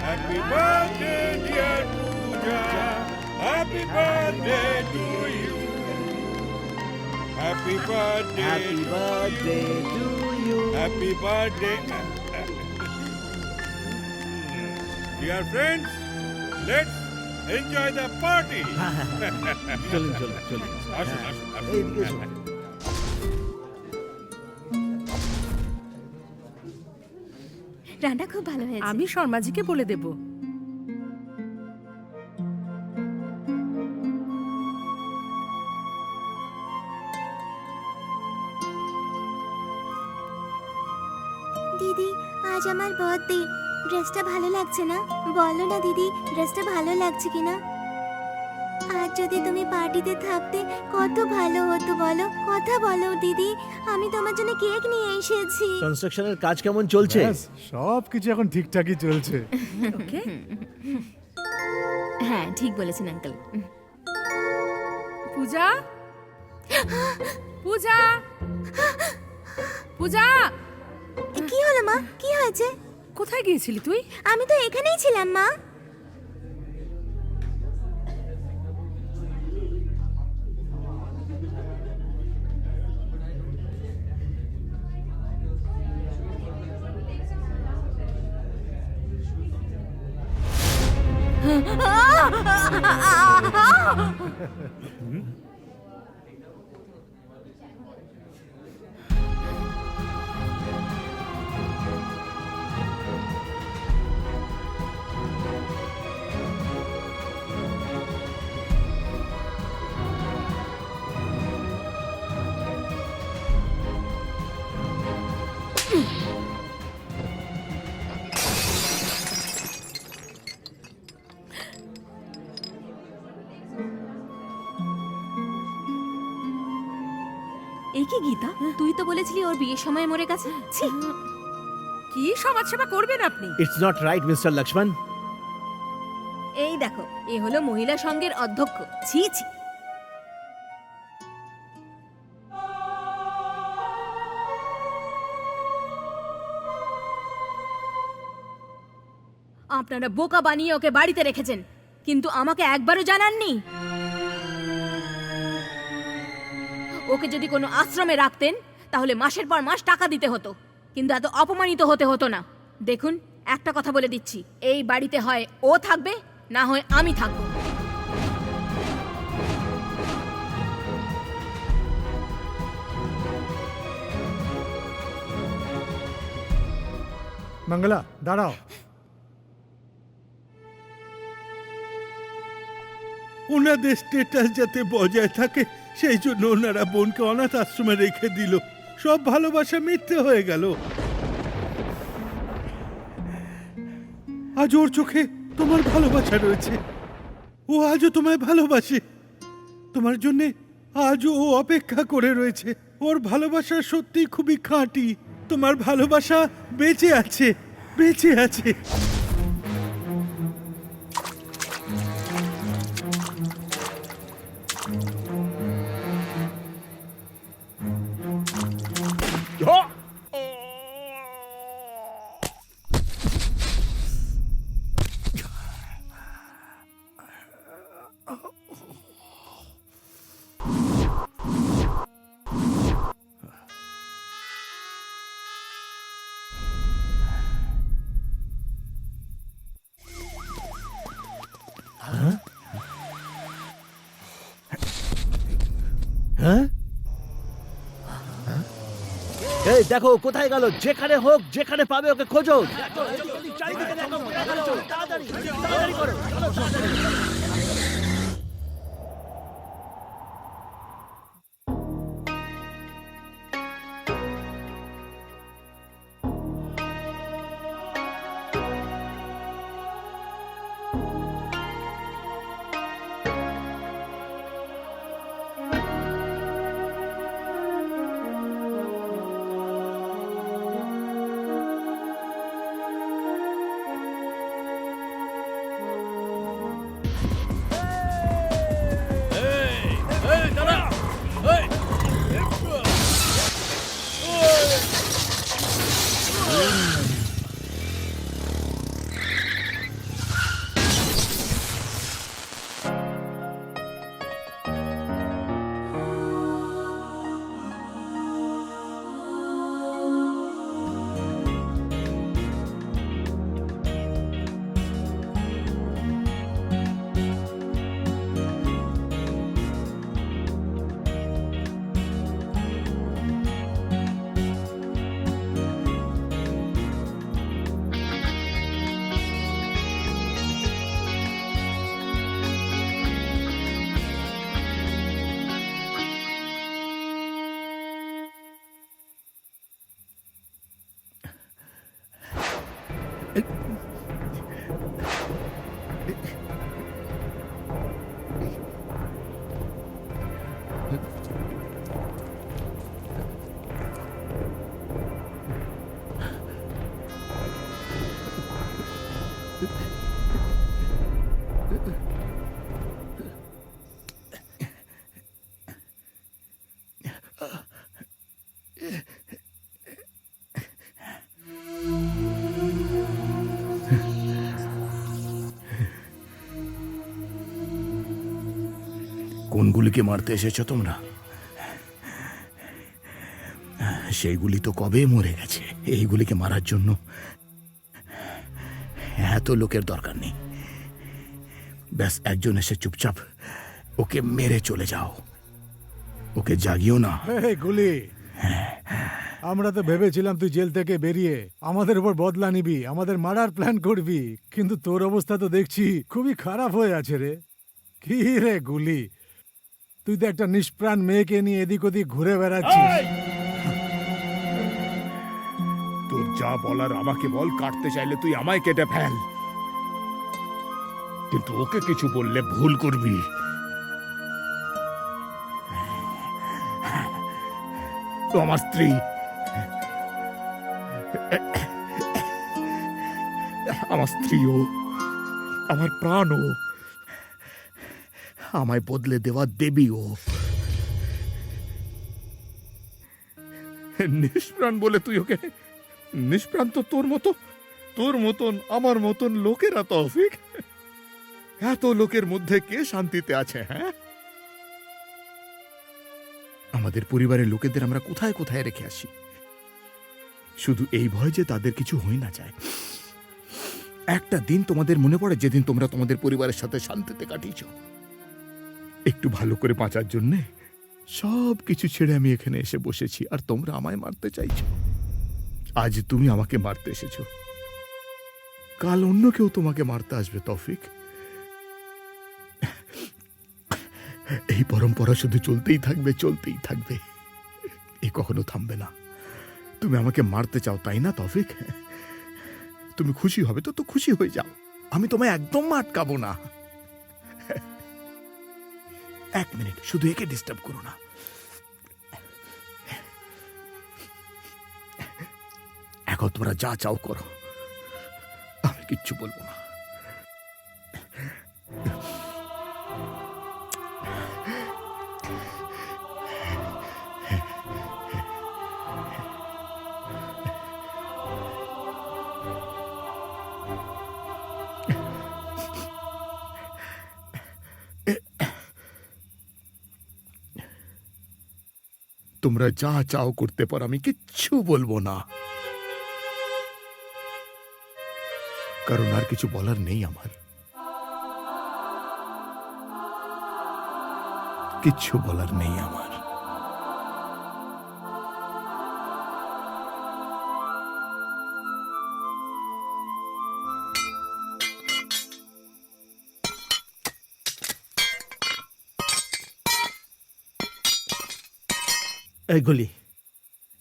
happy birthday dear Puja, happy birthday to you, happy birthday, happy birthday to you, happy birthday. Dear friends, let's enjoy the party. চলুন চলুন চলুন, আসুন আসুন আসুন। এইদিকে এসো। রান্না খুব ভালো হয়েছে। আমি শর্মাজিকে বলে দেব। দিদি আজ আমার বার্থডে, ড্রেসটা ভালো লাগছে না? বলো না দিদি, ড্রেসটা ভালো লাগছে কিনা? আজ যদি তুমি পার্টিতে থাকতে কত ভালো হতো বলো। কথা বলো দিদি, আমি তোমার জন্য কেক নিয়ে এসেছি। কনস্ট্রাকশনের কাজ কেমন চলছে? সব কিছু এখন ঠিকঠাকই চলছে। ওকে, হ্যাঁ ঠিক বলেছেন আঙ্কেল। পূজা, পূজা, পূজা, কি হলো মা, কি হয়েছে? কোথায় গিয়েছিলি তুই? আমি তো এখানেই ছিলাম মা। এই কি গীতা, তুই তো বলেছিলি ওর বিয়ের সময় মরে গেছে। ছি, কি সমাজসেবা করবেন আপনি? It's not right mister Lakshman. এই দেখো, এ হলো মহিলা সংঘের অধ্যক্ষ। ছি ছি। আপনারা বোকা বানিয়ে ওকে বাড়িতে রেখেছেন, কিন্তু আমাকে একবারও জানাননি। ওকে যদি কোনো আশ্রমে রাখতেন তাহলে মাসের পর মাস টাকা দিতে হতো, কিন্তু এত অপমানিত হতে হতো না। দেখুন, একটা কথা বলে দিচ্ছি, এই বাড়িতে হয় ও থাকবে, না হয় আমি থাকবো। মঙ্গলা, দাঁড়াও। ওনাদের স্ট্যাটাস যাতে বজায় থাকে সেই জন্য ওনারা বোনকে অনাথ আশ্রমে রেখে দিল। সব ভালোবাসা মিথ্যে হয়ে গেল। আজ ওর চোখে তোমার ভালোবাসা রয়েছে, ও আজও তোমায় ভালোবাসে। তোমার জন্যে আজও ও অপেক্ষা করে রয়েছে। ওর ভালোবাসা সত্যি খুবই খাঁটি। তোমার ভালোবাসা বেঁচে আছে, বেঁচে আছে। হ্যাঁ, এই দেখো কোথায় গেল। যেখানে হোক, যেখানে পাবে ওকে খোঁজো। চারিদিকে দেখো কোথায় গেল। তাড়াতাড়ি, তাড়াতাড়ি করো। চলো, তাড়াতাড়ি। গুলিকে মারতে এসেছো তোমরা? সেইগুলি তো কবে মরে গেছে। এইগুলিকে মারার জন্য এত লোকের দরকার নেই। ব্যাস একজন এসে চুপচাপ ওকে মেরে চলে যাও, ওকে জাগিও না। এই গুলি, আমরা তো ভেবেছিলাম তুই জেল থেকে বেরিয়ে আমাদের উপর বদলা নিবি, আমাদের মারার প্ল্যান করবি, কিন্তু তোর অবস্থা তো দেখছি খুবই খারাপ হয়ে আছে রে। কি রে গুলি, তুই তো একটা নিষ্প্রাণ মেয়েকে নিয়ে এদিক ওদিক ঘুরে বেড়াচ্ছিস। তোর যা বলার আমাকে বল, কাটতে চাইলে তুই আমায় কেটে ফেল, কিন্তু ওকে কিছু বললে ভুল করবি। তো আমার স্ত্রী, আমার স্ত্রীও, আমার প্রাণও, আমায় বদলে দেওয়া দেবীও। নিষ্প্রাণ বলে তুই ওকে নিষ্প্রাণ? তো তোর মতন আমার মতন লোকেরা, তৌফিক, এত লোকের মধ্যে কে শান্তিতে আছে? হ্যাঁ, আমাদের পরিবারের লোকেদের আমরা কোথায় কোথায় রেখে আসি, শুধু এই ভয় যে তাদের কিছু হয়ে না যায়। একটা দিন তোমাদের মনে পড়ে যেদিন তোমরা তোমাদের পরিবারের সাথে শান্তিতে কাটিয়েছ? একটু ভালো করে বাঁচার জন্যে সব কিছু ছেড়ে আমি এখানে এসে বসেছি, আর তোমরা আমায় মারতে চাইছো। আজ তুমি আমাকে মারতে এসেছো, কাল অন্য কেউ তোমাকে মারতে আসবে তৌফিক। এই পরম্পরা শুধু চলতেই থাকবে, চলতেই থাকবে, এ কখনো থামবে না। তুমি আমাকে মারতে চাও, তাই না তৌফিক? তুমি খুশি হবে তো খুশি হয়ে যাও, আমি তোমায় একদম আটকাবো না। এক মিনিট, শুধু একে ডিস্টার্ব করো না। এখন তোমরা যা চাও করো, আমি কিচ্ছু বলবো না। তোমরা যা চাও করতে পারো, আমি কিচ্ছু বলবো না, কারণ আর কিছু বলার নেই আমার, কিচ্ছু বলার নেই আমার। এই গুলি,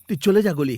তুই চলে যা গুলি।